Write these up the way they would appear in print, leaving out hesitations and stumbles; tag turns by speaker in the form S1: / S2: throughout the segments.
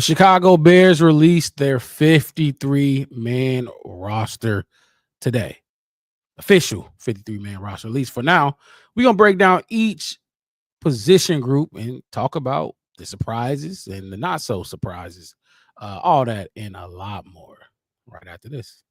S1: The Chicago Bears released their 53-man roster today. Official 53-man roster, at least for now. We're going to break down each position group and talk about the surprises and the not so surprises. All that and a lot more right after this.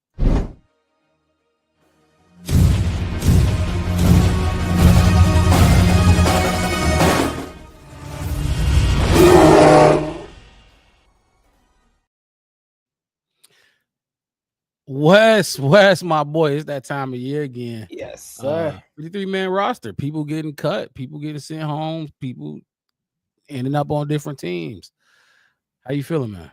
S1: Wes, my boy, it's that time of year again.
S2: Yes, sir.
S1: 53-man roster. People getting cut, people getting sent home, people ending up on different teams. How you feeling, man?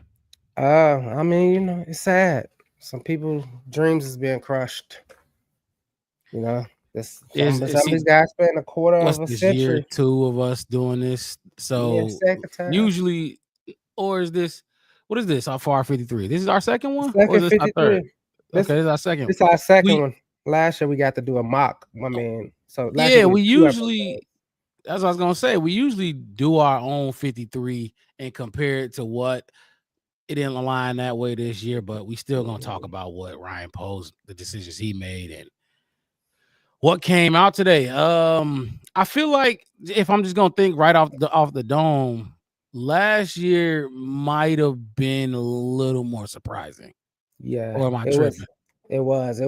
S2: I mean, it's sad. Some people's dreams is being crushed. Some of these guys spent a quarter of a century.
S1: Year 2 of us doing this. So usually, or is this? What is this? How far 53? This is our second one. Or is this
S2: 53.
S1: our third? Okay, this is our second.
S2: This is our second one. Last year we got to do a mock. I mean, so
S1: we usually. That's what I was gonna say. We usually do our own 53 and compare it to what it didn't align that way this year, but we still gonna talk about what Ryan Poles, the decisions he made, and what came out today. I feel like if I'm just gonna think right off the dome, last year might have been a little more surprising.
S2: Yeah,
S1: or am I tripping?
S2: It was a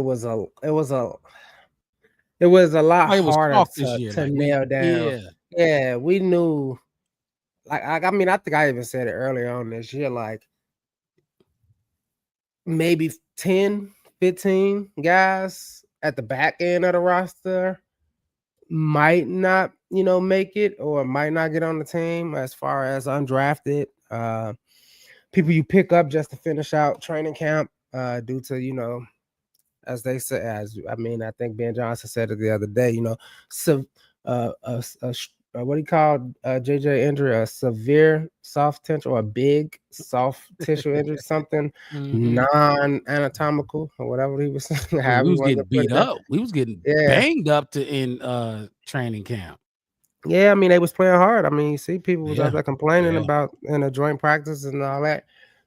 S2: lot harder to nail down. Yeah, we knew. I think I even said it earlier on this year, like maybe 10, 15 guys at the back end of the roster might not, make it or might not get on the team as far as undrafted people you pick up just to finish out training camp due to, as they say, I think Ben Johnson said it the other day, so what he called JJ injury, a severe soft tissue or a big soft tissue injury, something non-anatomical or whatever he was saying.
S1: We was getting beat up. We was getting banged up in training camp.
S2: Yeah, I mean, they was playing hard. I mean, you see people was out there complaining about in the joint practices and all that,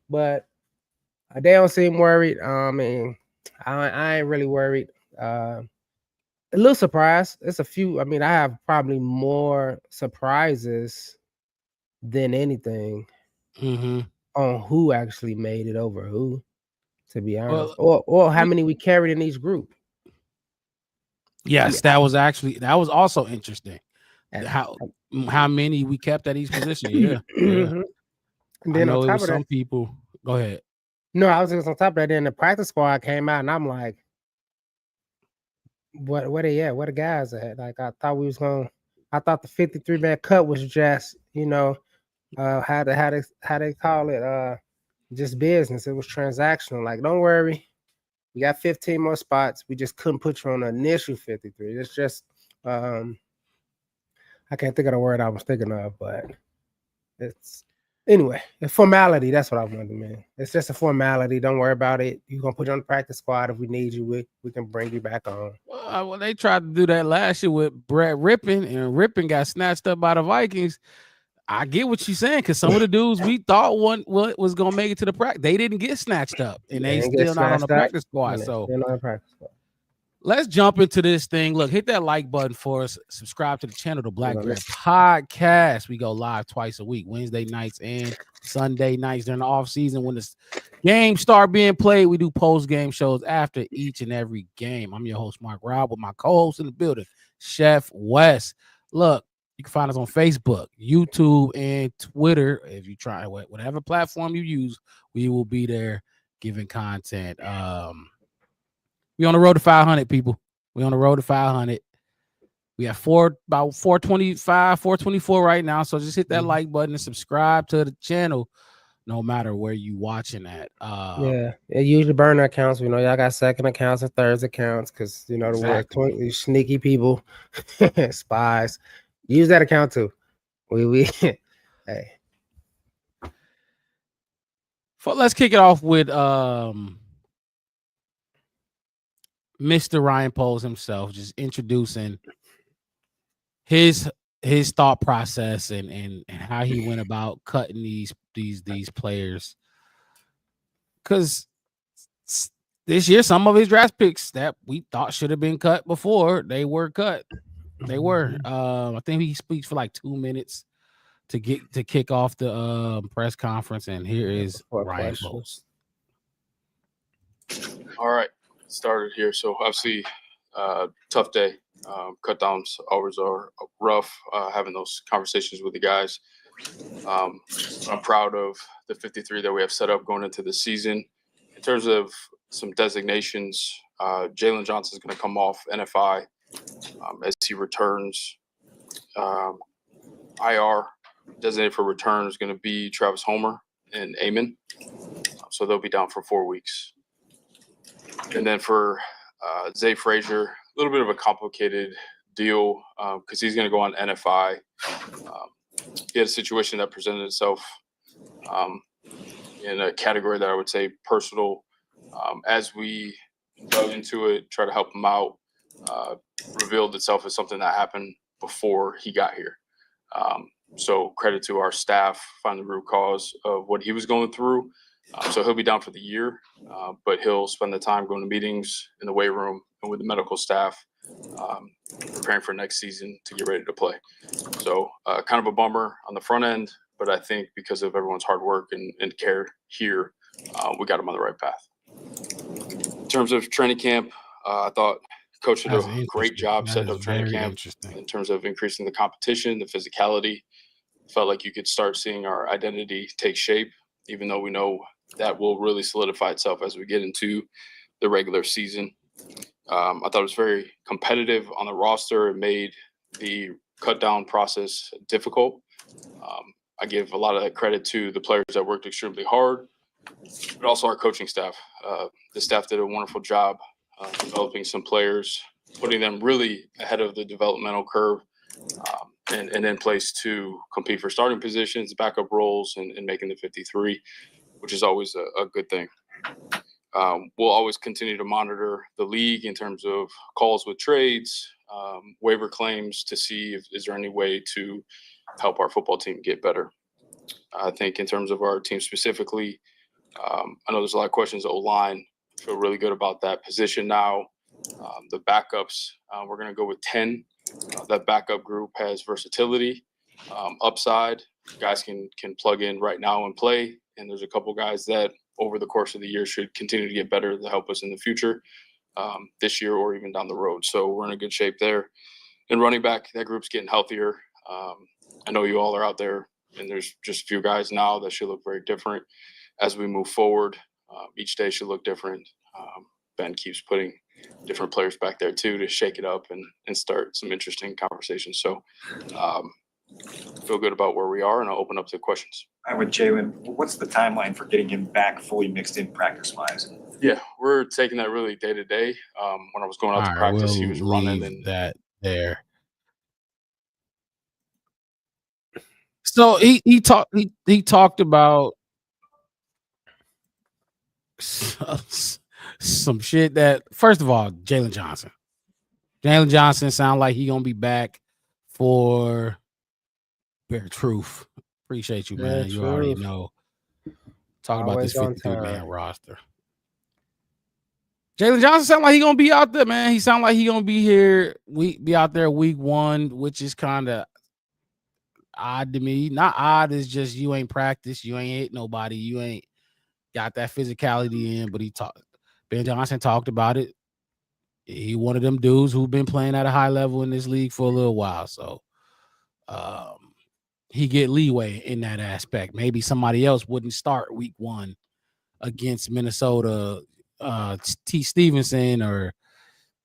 S2: but they don't seem worried. I mean, I ain't really worried. A little surprised. It's a few. I mean, I have probably more surprises than anything on who actually made it over who, to be honest, or how many we carried in each group.
S1: Yes, that was also interesting. How many we kept at each position? Yeah.
S2: And then on top of that,
S1: some people. Go ahead.
S2: No, I was just on top of that. Then the practice squad came out, and I'm like, where they at? Where the guys at? Like I thought the 53-man cut was just, how they call it, just business. It was transactional. Like, don't worry, we got 15 more spots. We just couldn't put you on the initial 53. It's just I can't think of the word I was thinking of, but it's anyway, a formality. That's what I wanted to mean. It's just a formality. Don't worry about it. You're gonna put you on the practice squad. If we need you, we can bring you back on.
S1: Well, they tried to do that last year with Brett Rippon, and Rippon got snatched up by the Vikings. I get what you're saying, because some of the dudes we thought was gonna make it to the practice, they didn't get snatched up, and they still not on the practice squad. So let's jump into this thing. Look, hit that like button for us. Subscribe to the channel, the Black Bear Podcast. We go live twice a week, Wednesday nights and Sunday nights during the off season. When the games start being played, we do post game shows after each and every game. I'm your host, Mark Rob, with my co-host in the building, Chef Wes. Look, you can find us on Facebook, YouTube, and Twitter. If you try whatever platform you use, we will be there giving content. We on the road to 500, people. We on the road to 500. We have about 425, 424 right now. So just hit that like button and subscribe to the channel, no matter where you watching at.
S2: It usually burner accounts. We know y'all got second accounts and third accounts because the word sneaky people, spies. Use that account too. We hey.
S1: Let's kick it off with Mr. Ryan Poles himself, just introducing his thought process and how he went about cutting these these players, because this year some of his draft picks that we thought should have been cut before, they were cut. They were. I think he speaks for like 2 minutes to kick off the press conference, and here is Ryan Poles.
S3: All right, started here. So obviously, tough day. Cut downs always are rough. Having those conversations with the guys. I'm proud of the 53 that we have set up going into the season. In terms of some designations, Jalen Johnson is going to come off NFI as he returns. IR designated for return is going to be Travis Homer and Amon. So they'll be down for 4 weeks. And then for Zay Frazier, a little bit of a complicated deal because he's going to go on NFI. He had a situation that presented itself in a category that I would say personal. As we dug into it, try to help him out, revealed itself as something that happened before he got here. So credit to our staff, finding the root cause of what he was going through. So he'll be down for the year, but he'll spend the time going to meetings in the weight room and with the medical staff, preparing for next season to get ready to play. So kind of a bummer on the front end, but I think because of everyone's hard work and care here, we got him on the right path. In terms of training camp, I thought Coach did a great job setting up training camp in terms of increasing the competition, the physicality. Felt like you could start seeing our identity take shape, even though we know that will really solidify itself as we get into the regular season. I thought it was very competitive on the roster. It made the cut down process difficult. I give a lot of that credit to the players that worked extremely hard, but also our coaching staff. The staff did a wonderful job developing some players, putting them really ahead of the developmental curve, and in place to compete for starting positions, backup roles, and making the 53, which is always a good thing. We'll always continue to monitor the league in terms of calls with trades, waiver claims to see if is there any way to help our football team get better. I think in terms of our team specifically, I know there's a lot of questions O-line. Feel really good about that position now. The backups, we're going to go with 10. That backup group has versatility, upside. Guys can plug in right now and play. And there's a couple guys that over the course of the year should continue to get better to help us in the future, this year or even down the road. So we're in a good shape there. And running back, that group's getting healthier. I know you all are out there, and there's just a few guys now that should look very different as we move forward. Each day should look different. Ben keeps putting different players back there too to shake it up and start some interesting conversations. So feel good about where we are, and I'll open up to questions.
S4: I'm with Jalen. What's the timeline for getting him back fully mixed in practice-wise?
S3: Yeah, we're taking that really day to day. When I was going out to practice, he was running and
S1: that there. So he talked about some shit that, first of all, Jalen Johnson sound like he gonna be back for Bare Truth. Appreciate you, man. You already know. Talking about this 53-man roster. Jalen Johnson sound like he gonna be out there, man. He sound like he gonna be here. Be out there week 1, which is kind of odd to me. Not odd, it's just you ain't practiced, you ain't hit nobody, you ain't got that physicality in. But Ben Johnson talked about it. He one of them dudes who've been playing at a high level in this league for a little while, so he get leeway in that aspect. Maybe somebody else wouldn't start week 1 against Minnesota, T. Stevenson or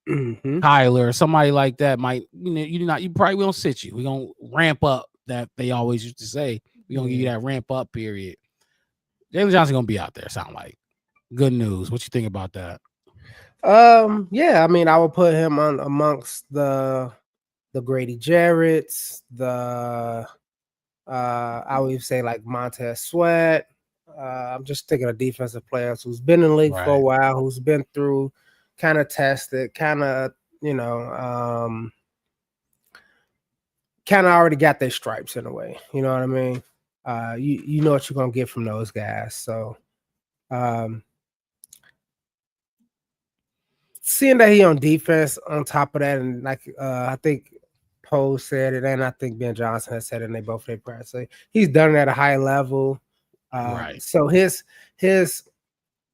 S1: Kyler or somebody like that might, you probably won't sit you. We're gonna ramp up, that they always used to say. We're gonna give you that ramp up period. Jalen Johnson gonna be out there, sound like. Good news. What you think about that?
S2: Yeah, I mean, I would put him on amongst the Grady Jarretts, I would say like Montez Sweat. I'm just thinking of defensive players who's been in the league for a while, who's been through, kind of tested, kind of, kind of already got their stripes in a way. You know what I mean? you know what you're gonna get from those guys. So seeing that he on defense on top of that, and like I think Poe said it, and I think Ben Johnson has said it, and they both did press. So he's done it at a high level.
S1: Right.
S2: So his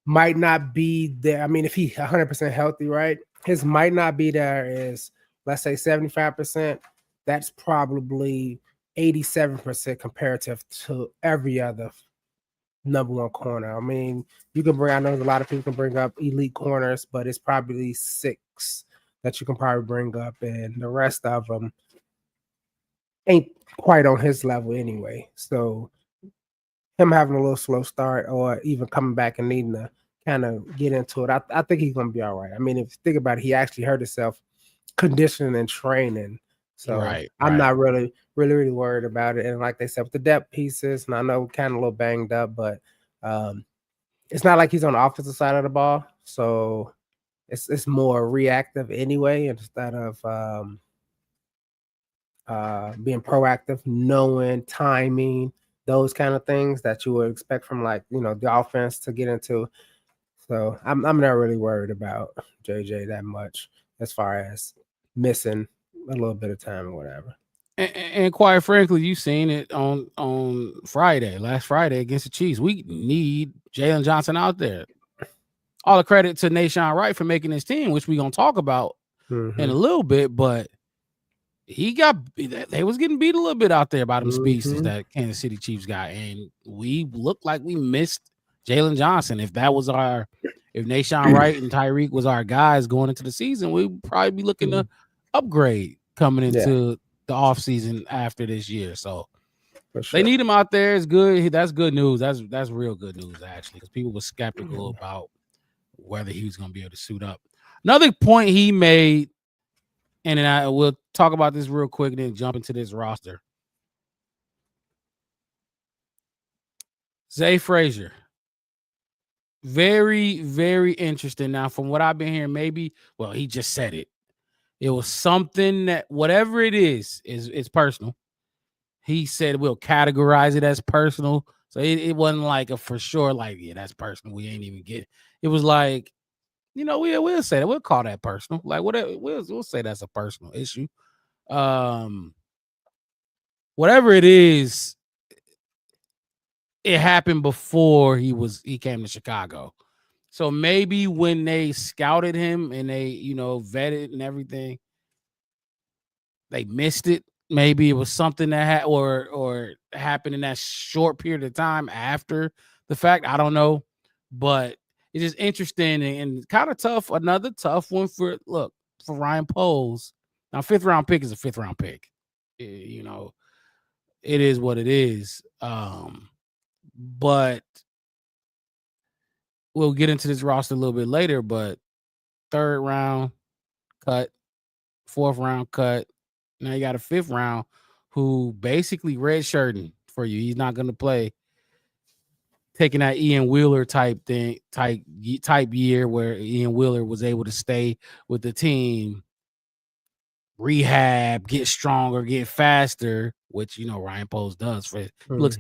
S2: might not be there. I mean, if he's 100% healthy, right? His might not be there is, let's say 75%. That's probably 87% comparative to every other number one corner. I mean, I know a lot of people can bring up elite corners, but it's probably 6 that you can probably bring up, and the rest of them ain't quite on his level anyway. So him having a little slow start or even coming back and needing to kind of get into it, I think he's going to be all right. I mean, if you think about it, he actually hurt himself conditioning and training. So I'm not really worried about it. And like they said, with the depth pieces, and I know kind of a little banged up, but it's not like he's on the offensive side of the ball. So it's more reactive anyway, instead of being proactive, knowing timing, those kind of things that you would expect from, like, the offense to get into. So I'm not really worried about JJ that much as far as missing a little bit of time or whatever.
S1: And quite frankly, you seen it on last Friday against the Chiefs. We need Jalen Johnson out there. All the credit to Nahshon Wright for making his team, which we're gonna talk about in a little bit, but they was getting beat a little bit out there by them speedsters that Kansas City Chiefs got, and we looked like we missed Jalen Johnson. If Nahshon Wright and Tyreek was our guys going into the season, we'd probably be looking to upgrade coming into the offseason after this year. So they need him out there. It's good. That's good news. That's real good news, actually, because people were skeptical about whether he was going to be able to suit up. Another point he made, and then I will talk about this real quick and then jump into this roster. Zay Frazier. Very, very interesting. Now, from what I've been hearing, he just said it. It was something that, whatever it is it's personal. He said we'll categorize it as personal. So it wasn't like a for sure, like, yeah, that's personal. We ain't even get it. It was like, we'll say that. We'll call that personal. Like, whatever, we'll say that's a personal issue. Whatever it is, it happened before he came to Chicago. So maybe when they scouted him and they, vetted and everything, they missed it. Maybe it was something that or happened in that short period of time after the fact. I don't know, but it's just interesting and kind of tough. Another tough one for Ryan Poles. Now, 5th round pick is a 5th round pick. It is what it is. But we'll get into this roster a little bit later, but 3rd round cut, 4th round cut. Now you got a 5th round who basically redshirting for you. He's not going to play. Taking that Ian Wheeler type year where Ian Wheeler was able to stay with the team, rehab, get stronger, get faster, which Ryan Poles does for looks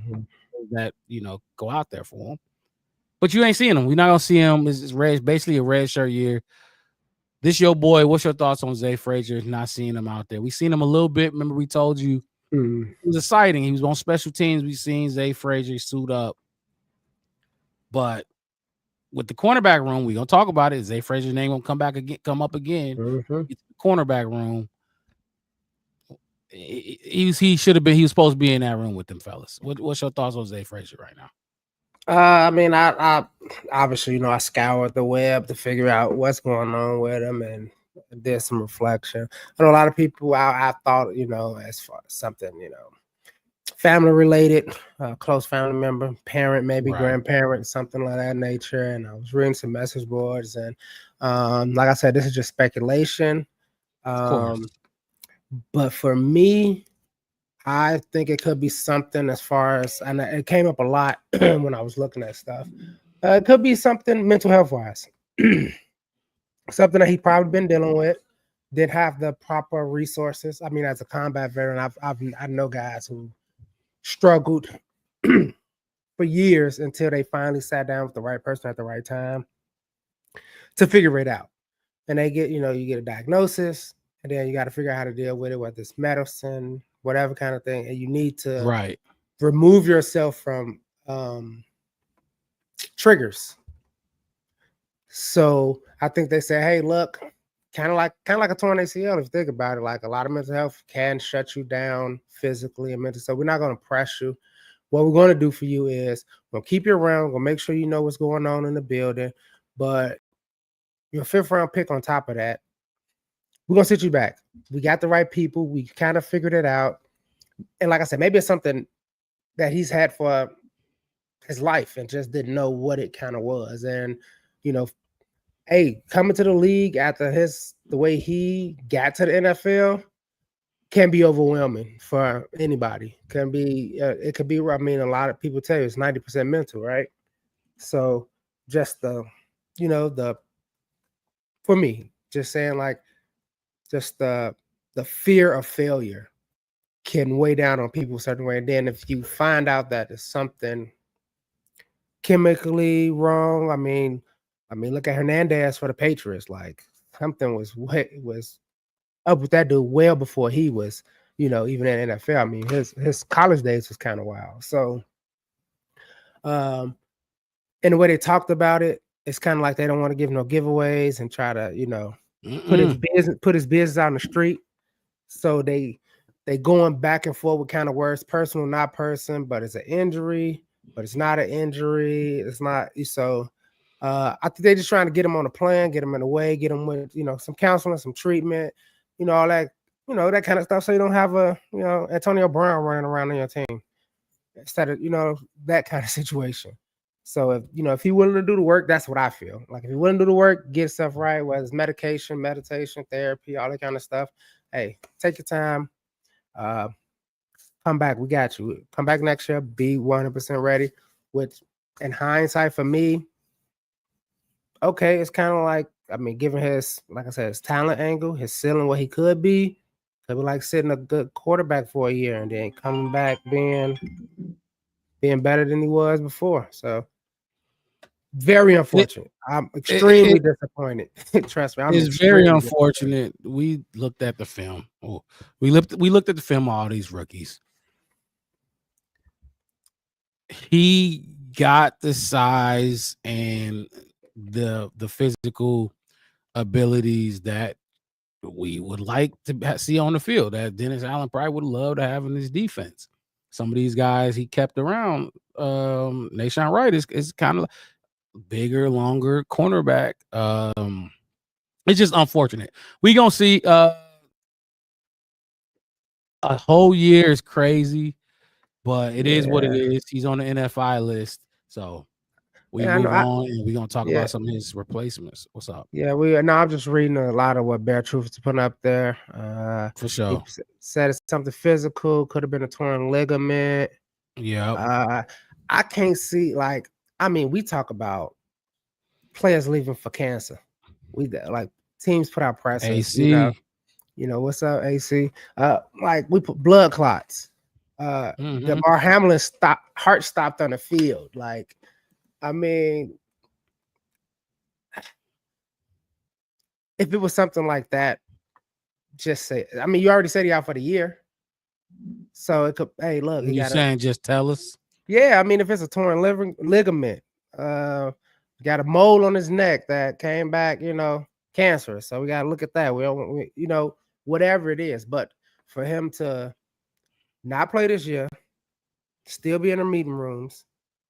S1: that go out there for him. But you ain't seeing him. We're not gonna see him. It's basically a red shirt year. This your boy. What's your thoughts on Zay Frazier? Not seeing him out there. We seen him a little bit. Remember, we told you it was exciting. He was on special teams. We seen Zay Frazier suit up. But with the cornerback room, we gonna talk about it. Zay Frazier's name gonna come up again. It's the cornerback room. He should have been. He was supposed to be in that room with them fellas. What's your thoughts on Zay Frazier right now?
S2: I mean, I obviously, I scoured the web to figure out what's going on with him and did some reflection. I know a lot of people I thought, as far as something, family related, close family member, parent, maybe grandparent, something like that nature. And I was reading some message boards, and like I said, this is just speculation. But for me, I think it could be something as far as, and it came up a lot when I was looking at stuff. It could be something mental health wise, something that he probably been dealing with. Didn't have the proper resources. I mean, as a combat veteran, I know guys who struggled for years until they finally sat down with the right person at the right time to figure it out. And they get, you get a diagnosis, and then you got to figure out how to deal with it, whether it's medicine, whatever kind of thing. And you need to
S1: Right.
S2: remove yourself from triggers. So I think they say, hey, look, kind of like a torn ACL, if you think about it. Like, a lot of mental health can shut you down physically and mentally. So we're not going to press you. What we're going to do for you is we'll keep you around. We'll make sure you know what's going on in the building. But your 5th round pick on top of that, we're going to sit you back. We got the right people. We kind of figured it out. And like I said, maybe it's something that he's had for his life and just didn't know what it kind of was. And, hey, coming to the league after the way he got to the NFL can be overwhelming for anybody. It could be, I mean, a lot of people tell you it's 90% mental, right? So just for me, just saying, like, just the fear of failure can weigh down on people a certain way. And then if you find out that there's something chemically wrong, I mean, look at Hernandez for the Patriots. Like, something was up with that dude well before he was, even in the NFL. I mean, his college days was kind of wild. So, and the way they talked about it, it's kind of like they don't want to give no giveaways and try to, put his business out in the street. So they going back and forth with kind of words, personal, not person, but it's an injury, but it's not an injury. It's not. So I think they're just trying to get him on a plan, get him in a way, get him with, some counseling, some treatment, all that, that kind of stuff. So you don't have Antonio Brown running around on your team instead of, that kind of situation. So if he's willing to do the work, that's what I feel. Like, if you're willing to do the work, get stuff right, whether it's medication, meditation, therapy, all that kind of stuff. Hey, take your time. Come back. We got you. Come back next year. Be 100% ready. Which, in hindsight, for me, okay, it's kind of like, I mean, given his, like I said, his talent angle, his ceiling, what he could be like sitting a good quarterback for a year and then coming back being better than he was before. So, very unfortunate. I'm extremely disappointed. Trust me,
S1: It's very unfortunate. We looked at the film. We looked at the film of all these rookies. He got the size and the physical abilities that we would like to see on the field, that Dennis Allen probably would love to have in his defense. Some of these guys he kept around, Nahshon Wright is kind of bigger, longer cornerback. It's just unfortunate. We gonna see a whole year is crazy, but it is what it is. He's on the NFI list, so we move on, and we're gonna talk about some of his replacements. What's up?
S2: Yeah, I'm just reading a lot of what Bear Truth is putting up there.
S1: For sure.
S2: He said it's something physical, could have been a torn ligament.
S1: Yeah.
S2: I can't see, like, I mean, we talk about players leaving for cancer. We like teams put out press.
S1: AC.
S2: What's up, AC? Like, we put blood clots. Damar Hamlin heart stopped on the field. Like, I mean, if it was something like that, just say. I mean, you already said he out for the year, so it could. Hey, look,
S1: you saying just tell us?
S2: Yeah, I mean, if it's a torn ligament, got a mole on his neck that came back, cancerous. So we got to look at that. We whatever it is. But for him to not play this year, still be in the meeting rooms,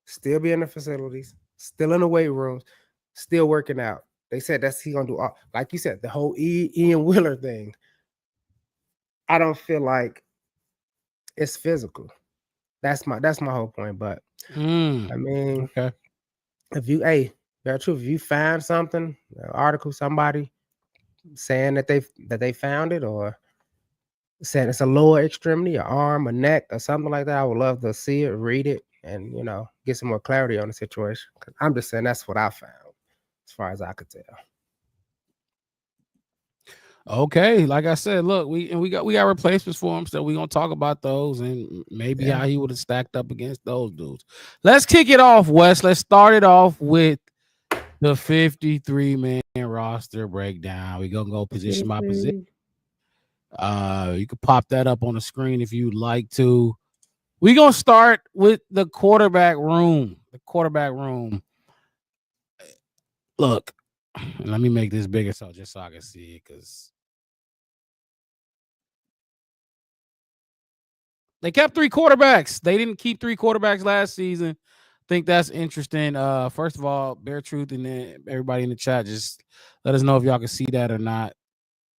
S2: still be in the facilities, still in the weight rooms, still working out. They said that's he gonna do all, like you said, the whole Ian Wheeler thing. I don't feel like it's physical. That's my whole point. But I mean,
S1: okay.
S2: If you find something, an article, somebody saying that they found it, or saying it's a lower extremity, an arm, a neck, or something like that, I would love to see it, read it, and get some more clarity on the situation. I'm just saying that's what I found, as far as I could tell.
S1: Okay, like I said, look, we got replacements for him, so we're gonna talk about those and maybe
S2: Yeah.
S1: how he would have stacked up against those dudes. Let's kick it off, Wes. Let's start it off with the 53-man roster breakdown. We're gonna go position by position. You can pop that up on the screen if you'd like to. We're gonna start with the quarterback room. The quarterback room. Look, let me make this bigger so I can see it, because they kept 3 quarterbacks. They didn't keep 3 quarterbacks last season. Think that's interesting. First of all, Bear Truth and then everybody in the chat, just let us know if y'all can see that or not.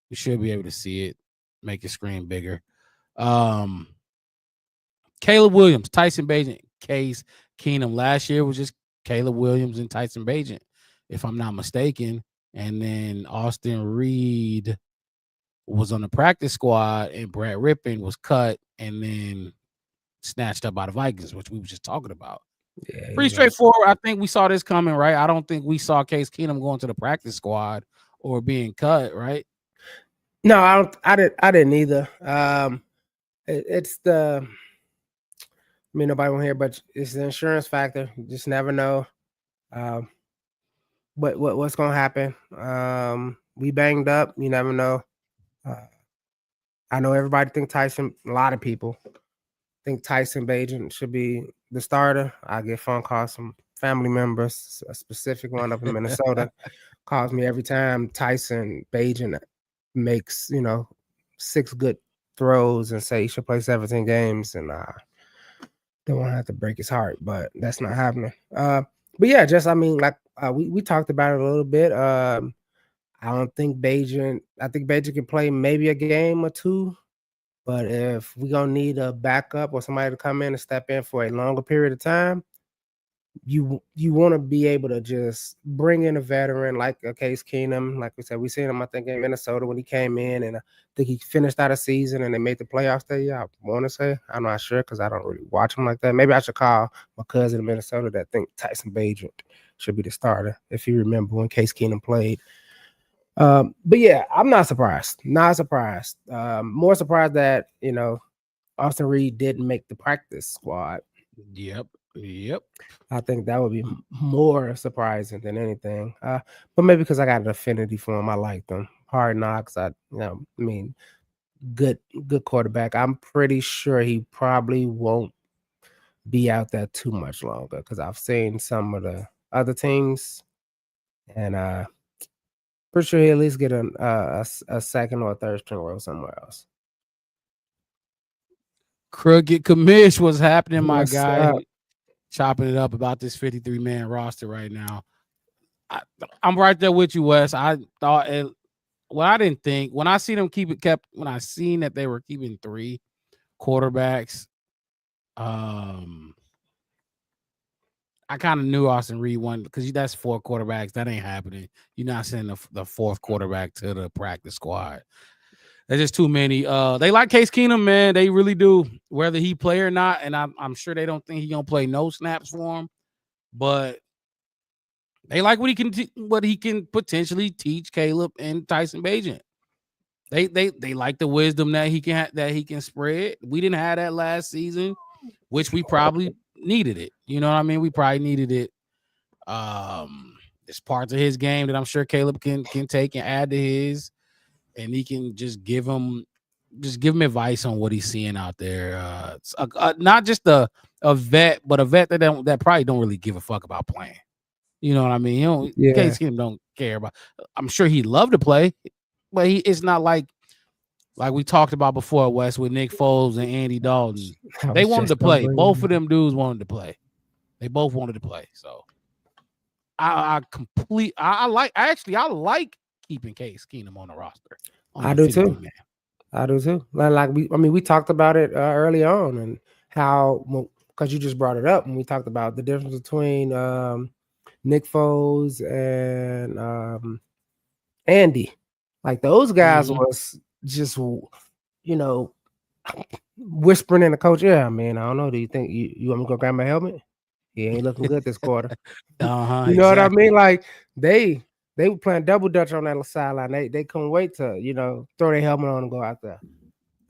S1: You should be able to see it. Make your screen bigger. Caleb Williams, Tyson Bagent, Case Keenum. Last year was just Caleb Williams and Tyson Bagent, if I'm not mistaken. And then Austin Reed was on the practice squad, and Brett Rippon was cut and then snatched up by the Vikings, which we were just talking about.
S2: Yeah,
S1: Pretty straightforward. I think we saw this coming, right? I don't think we saw Case Keenum going to the practice squad or being cut, right?
S2: No, I don't. I didn't either. It's the. I mean, nobody won't hear, but it's the insurance factor. You just never know. What's gonna happen? We banged up. You never know. I know everybody think Tyson. A lot of people think Tyson Bagent should be the starter. I get phone calls from family members. A specific one up in Minnesota calls me every time Tyson Bagent makes 6 good throws and say he should play 17 games, and don't want to have to break his heart, but that's not happening. But yeah, just we talked about it a little bit. I don't think Bagent. I think Bagent can play maybe a game or 2, but if we're gonna need a backup or somebody to come in and step in for a longer period of time, you want to be able to just bring in a veteran like a Case Keenum. Like we said, we seen him, I think, in Minnesota when he came in, and I think he finished out a season and they made the playoffs that year. I want to say, I'm not sure because I don't really watch him like that. Maybe I should call my cousin in Minnesota that think Tyson Bagent should be the starter if you remember when Case Keenum played. But yeah, I'm not surprised. Not surprised. More surprised that Austin Reed didn't make the practice squad.
S1: Yep.
S2: I think that would be more surprising than anything. But maybe because I got an affinity for him, I like them. Hard Knocks. Good quarterback. I'm pretty sure he probably won't be out there too much longer because I've seen some of the other teams, and pretty sure he'll at least get a second or a third string role somewhere else.
S1: Crooked Commish, what's happening, my
S2: What's
S1: guy?
S2: up?
S1: Chopping it up about this 53-man roster right now. I'm right there with you, Wes. I thought I didn't think when I seen them when I seen that they were keeping 3 quarterbacks, I kind of knew Austin Reed won because that's 4 quarterbacks. That ain't happening. You're not sending the 4th quarterback to the practice squad. There's just too many. They like Case Keenum, man. They really do, whether he play or not. And I'm sure they don't think he's gonna play no snaps for him, but they like what he can potentially teach Caleb and Tyson Bagent. They like the wisdom that he can spread. We didn't have that last season, which we probably needed it. You know what I mean? We probably needed it. There's parts of his game that I'm sure Caleb can take and add to his. And he can just give him advice on what he's seeing out there. Not just a vet, but a vet that probably don't really give a fuck about playing. You know what I mean? Case Keenum don't care about. I'm sure he'd love to play, but it's not like we talked about before, Wes, with Nick Foles and Andy Dalton. They wanted to play. Both of them dudes wanted to play. They both wanted to play. So I like keeping Case Keenum on the roster.
S2: I do too. We talked about it early on, and how, because you just brought it up, and we talked about the difference between Nick Foles and Andy. Like those guys was just whispering in the coach ear. Man, I don't know. Do you think you want me to go grab my helmet? He ain't looking good this quarter.
S1: You
S2: know what I mean? Like they They were playing double dutch on that sideline. They couldn't wait to, throw their helmet on and go out there.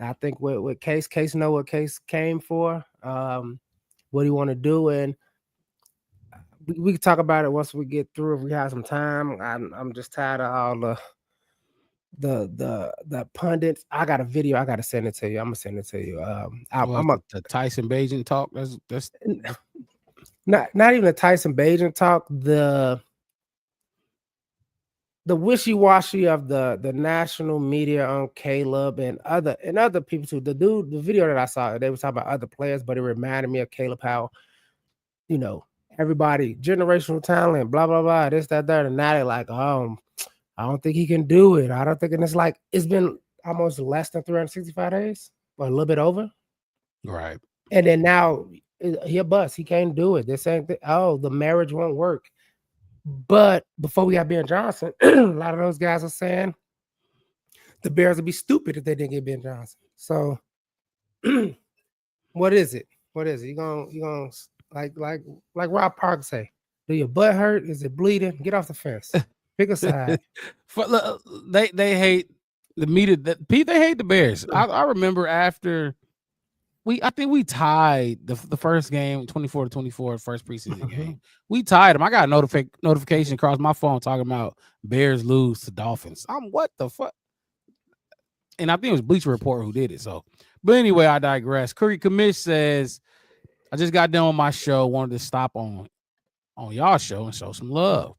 S2: I think with Case know what Case came for, what he want to do, and we can talk about it once we get through if we have some time. I'm just tired of all the pundits. I got a video. I got to send it to you. I'm gonna send it to you.
S1: The Tyson Bagent talk. That's
S2: not even the Tyson Bagent talk. The wishy-washy of the national media on Caleb and other people too. The video that I saw, they were talking about other players, but it reminded me of Caleb, how, everybody, generational talent, blah, blah, blah, this, that, that, and now they're like, I don't think he can do it. I don't think, and it's like, it's been almost less than 365 days, or a little bit over.
S1: right.
S2: And then now he a bust. He can't do it. They're saying, the marriage won't work. But before we got Ben Johnson, a lot of those guys are saying the Bears would be stupid if they didn't get Ben Johnson. So what is it? What is it? You gonna like Rob Parker say, do your butt hurt? Is it bleeding? Get off the fence. Pick a side.
S1: They hate the media. Pete, they hate the Bears. I remember after I think we tied the first game, 24-24, first preseason game. We tied them. I got a notification across my phone talking about Bears lose to Dolphins. What the fuck? And I think it was Bleacher Report who did it. So, but anyway, I digress. Curry Commish says, I just got done with my show. Wanted to stop on y'all show and show some love.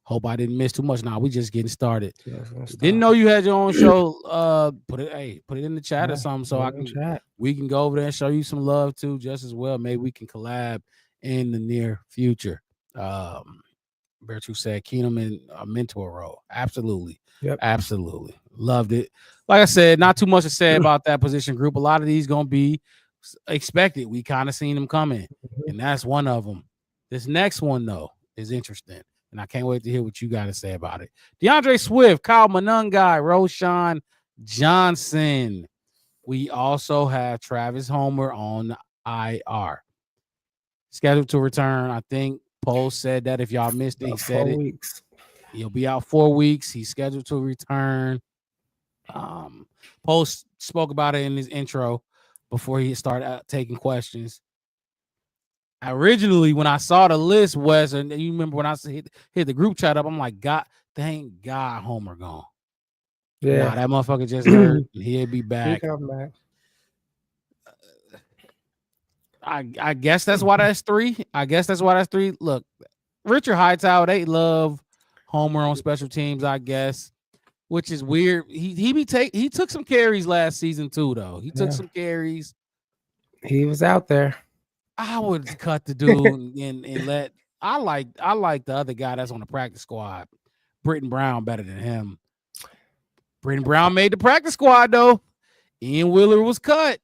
S1: Hope I didn't miss too much. Now we just getting started. Didn't know you had your own show. Put it in the chat or something so we can go over there and show you some love too, just as well. Maybe we can collab in the near future. Bertru said Keenum in a mentor role. Absolutely.
S2: Yep.
S1: Absolutely. Loved it. Like I said, not too much to say about that position group. A lot of these gonna be expected. We kind of seen them coming, and that's one of them. This next one though is interesting. And I can't wait to hear what you got to say about it. DeAndre Swift, Kyle Monangai, Roshan Johnson. We also have Travis Homer on IR. Scheduled to return. I think Post said that. If y'all missed it, he said it.
S2: Weeks.
S1: He'll be out 4 weeks. He's scheduled to return. Post spoke about it in his intro before he started taking questions. Originally, when I saw the list, Wes, and you remember when I hit the group chat up, I'm like, God, thank God Homer gone.
S2: Yeah,
S1: nah, that motherfucker just hurt. He'll be back.
S2: He'll come back.
S1: I guess that's why that's 3. Look, Richard Hightower, they love Homer on special teams, I guess, which is weird. He took some carries last season too, though. He took some carries.
S2: He was out there.
S1: I would cut the dude and let. I like the other guy that's on the practice squad, Britton Brown, better than him. Britton Brown made the practice squad though. Ian Wheeler was cut.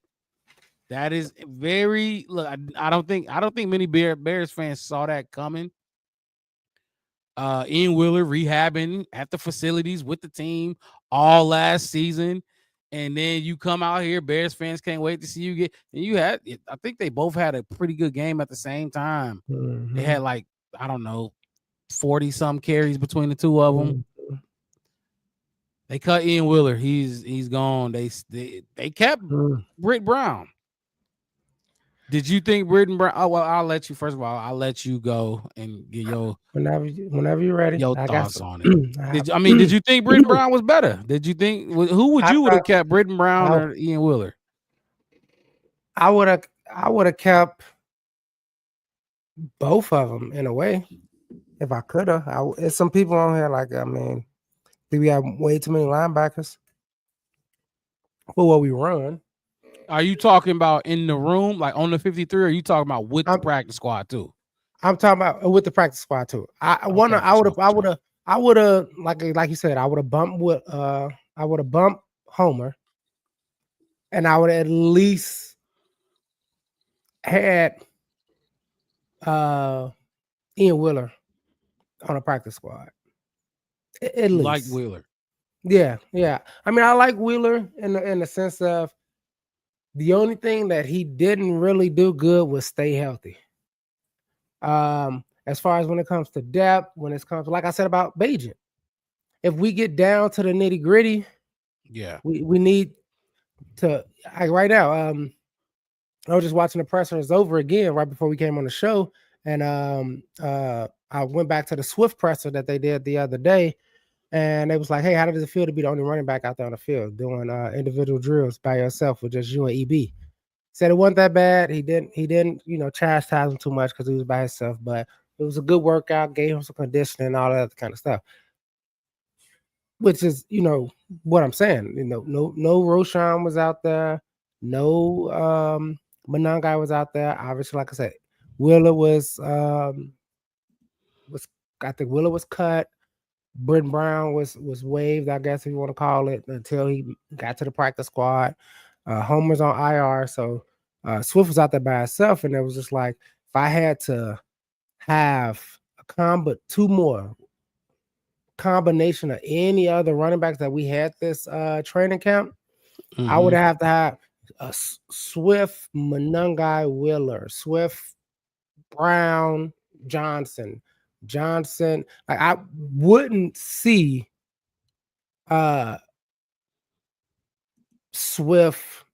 S1: That is very look. I don't think many Bears fans saw that coming. Ian Wheeler rehabbing at the facilities with the team all last season. And then you come out here, Bears fans can't wait to see you get. And I think they both had a pretty good game at the same time.
S2: Mm-hmm.
S1: They had 40-some carries between the two of them.
S2: Mm-hmm.
S1: They cut Ian Wheeler. He's gone. They kept Britt Brown. Did you think Britton Brown? Oh well, I'll let you go and get your
S2: whenever you're ready.
S1: Your thoughts on it. Did you think Britton Brown was better? Did you think who would have kept, Britton Brown or Ian Wheeler?
S2: I would have kept both of them in a way if I could have. There's some people on here think we have way too many linebackers for what we run.
S1: Are you talking about in the room, like on the 53, or are you talking about with the practice squad too?
S2: I'm talking about with the practice squad too. I would have like you said, I would have bumped Homer, and I would have at least had Ian Wheeler on a practice squad. At least.
S1: Like Wheeler.
S2: Yeah. I like Wheeler in the sense of the only thing that he didn't really do good was stay healthy. As far as when it comes to depth, when it comes, like I said about Bagent, if we get down to the nitty gritty,
S1: Yeah.
S2: we need to right now. I was just watching the pressers over again right before we came on the show, and I went back to the Swift presser that they did the other day, and it was like, hey, how does it feel to be the only running back out there on the field doing individual drills by yourself with just you and EB? Said it wasn't that bad. He didn't, chastise him too much because he was by himself, but it was a good workout, gave him some conditioning and all that other kind of stuff. Which is, what I'm saying. No Roshan was out there, no Monangai was out there. Obviously, like I said, Wheeler was I think Wheeler was cut. Britton Brown was waived, I guess if you want to call it, until he got to the practice squad. Homer's on IR, so Swift was out there by himself, and it was just like if I had to have two more combination of any other running backs that we had this training camp, I would have to have a Swift, Monangai, Wheeler, Swift, Brown, Johnson. Like I wouldn't see Swift,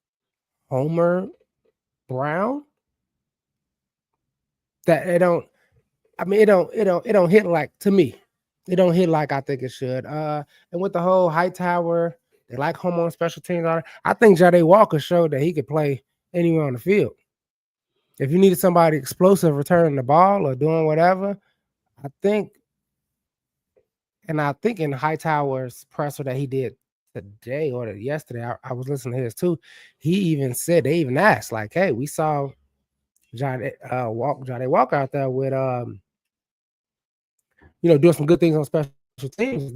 S2: Homer, Brown. That it don't hit like, to me. It don't hit like I think it should. And with the whole Hightower, they like Homer on special teams. I think Jade Walker showed that he could play anywhere on the field. If you needed somebody explosive returning the ball or doing whatever, I think in Hightower's presser that he did today or yesterday, I was listening to his too. He even said, they even asked, like, hey, we saw Jade Walker out there with doing some good things on special teams.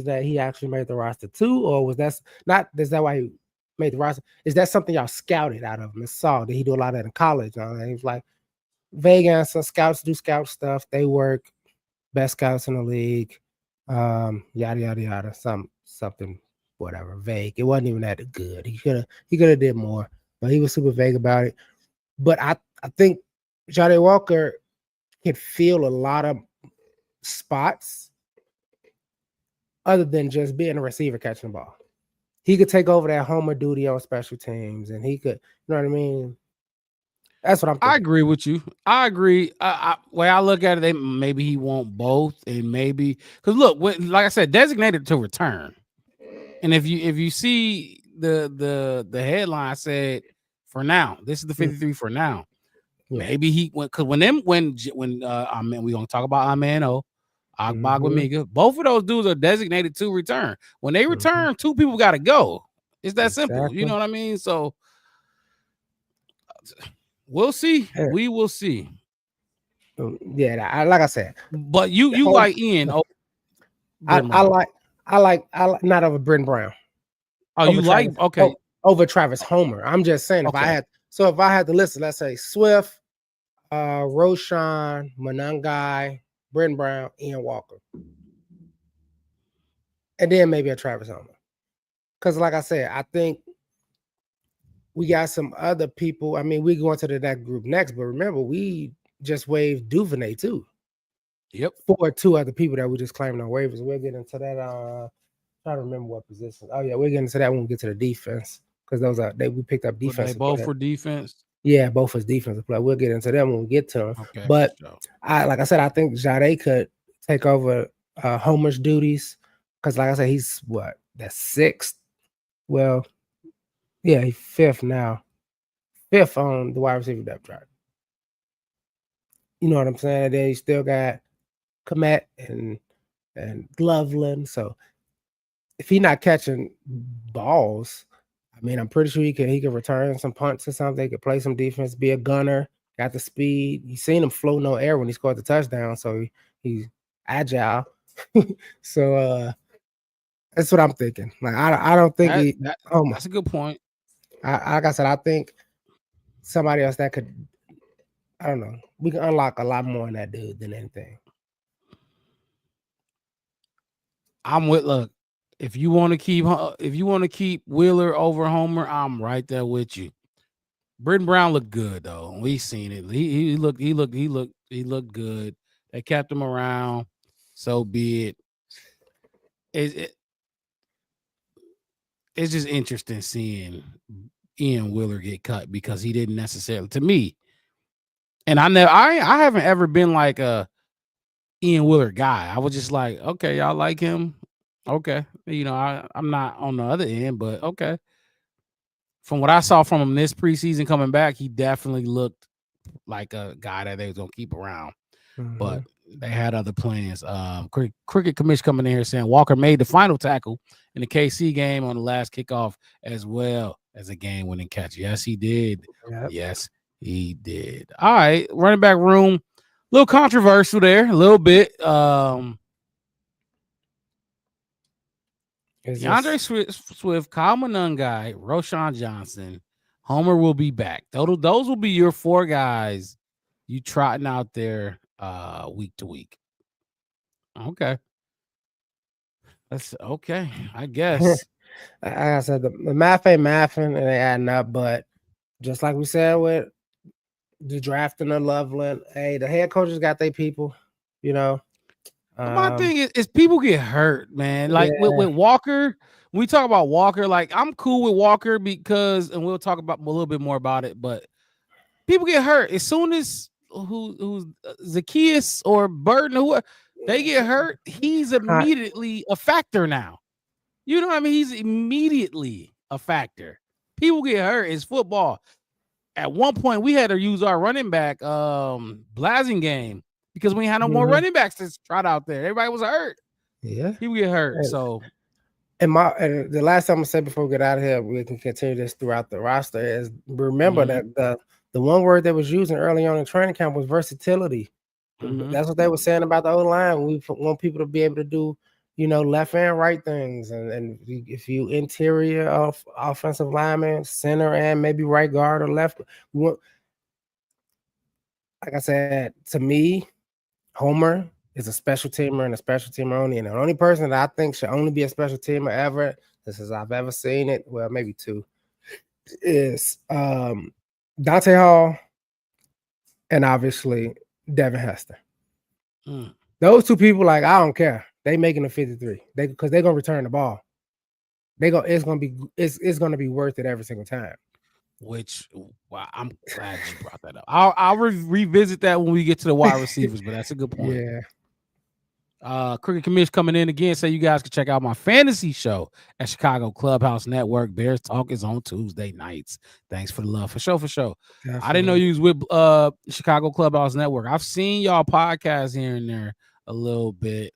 S2: That he actually made the roster too, or was that not? Is that why he made the roster? Is that something y'all scouted out of him and saw? Did he do a lot of that in college? And he was like, Vegas, some scouts do scout stuff. They work, best scouts in the league. Yada yada yada. Something, whatever. Vague. It wasn't even that good. He could have did more, but he was super vague about it. But I think Jade Walker can feel a lot of spots other than just being a receiver catching the ball. He could take over that Homer duty on special teams, and he could, you know what I mean? That's what I'm thinking.
S1: I agree with you. I agree. Way I look at it, maybe he won't both, and maybe because look, like I said, designated to return. And if you see the headline said for now, this is the 53 for now. Yeah. Maybe he went because when we gonna talk about Amano, Agbagwamiga, both of those dudes are designated to return. When they return, two people got to go. It's that simple. You know what I mean? So we'll see. Yeah. We will see.
S2: Yeah, like I said.
S1: But you like Ian?
S2: I like not over Britton Brown.
S1: Oh, you like Travis, okay
S2: over Travis Homer. I'm just saying if I had to listen, let's say Swift, Roshan, Monangai, Britton Brown, Ian Walker, and then maybe a Travis Homer. Because like I said, I think we got some other people. I mean, we go into the next group next, but remember, we just waived Duvernay too.
S1: Yep.
S2: For two other people that we just claimed on waivers. We'll get into that. Trying to remember what position. Oh yeah, we'll get into that when we get to the defense because we picked up defense.
S1: They both for defense.
S2: Yeah, both as defensive play. We'll get into them when we get to them. Okay. But like I said, I think Jade could take over Homer's duties because, like I said, he's that's sixth. Well, yeah, he's fifth now. Fifth on the wide receiver depth chart. You know what I'm saying? And then you still got Komet and Loveland. So if he's not catching balls, I mean, I'm pretty sure he can return some punts or something. He could play some defense, be a gunner, got the speed. You seen him float no air when he scored the touchdown, so he's agile. So that's what I'm thinking. Like I don't think
S1: that's a good point.
S2: Like I said, I think somebody else that could, I don't know, we can unlock a lot more in that dude than anything.
S1: Look. If you want to keep Wheeler over Homer, I'm right there with you. Britton Brown looked good though. We seen it. He looked good. They kept him around. So be it. it's just interesting seeing Ian Wheeler get cut because he didn't necessarily, to me, and I haven't ever been like a Ian Wheeler guy. I was just like, okay, y'all like him, okay, I'm not on the other end, but okay. From what I saw from him this preseason coming back, he definitely looked like a guy that they was gonna keep around. But they had other plans. Cricket Commission coming in here saying Walker made the final tackle in the KC game on the last kickoff as well as a game-winning catch. Yes, he did.
S2: Yep.
S1: Yes, he did. All right, running back room, a little controversial there, a little bit. DeAndre Swift, Kyle Monangai, Roshan Johnson, Homer will be back. Those will be your 4 guys you trotting out there week to week. Okay. That's okay, I guess.
S2: Like I said, the math ain't mathing and they adding up, but just like we said with the drafting of Loveland, hey, the head coaches got their people,
S1: My thing is people get hurt, man. Like with Walker, when we talk about Walker, like I'm cool with Walker because, and we'll talk about a little bit more about it, but people get hurt as soon as who's Zacchaeus or Burton, who they get hurt, he's immediately a factor now. You know what I mean? He's immediately a factor. People get hurt. It's football. At one point, we had to use our running back Blasingame because we had no more running backs to trot out there. Everybody was hurt.
S2: Yeah,
S1: people get hurt. So,
S2: and the last time I said before we get out of here, we can continue this throughout the roster. Is remember that the one word that was using early on in training camp was versatility. That's what they were saying about the O-line. We want people to be able to do, left and right things. And if you interior of offensive lineman, center, and maybe right guard or left, like I said, to me, Homer is a special teamer and a special teamer only. And the only person that I think should only be a special teamer ever, this is I've ever seen it, well, maybe 2, is Dante Hall and obviously Devin Hester. Those 2 people, like, I don't care. They making a 53. Because they're gonna return the ball. It's gonna be worth it every single time.
S1: Which, wow, I'm glad you brought that up. I'll revisit that when we get to the wide receivers, but that's a good point.
S2: Yeah.
S1: Cricket Commission coming in again, so you guys can check out my fantasy show at Chicago Clubhouse Network. Bears Talk is on Tuesday nights. Thanks for the love. For sure. Definitely. I didn't know you was with Chicago Clubhouse Network. I've seen y'all podcasts here and there a little bit.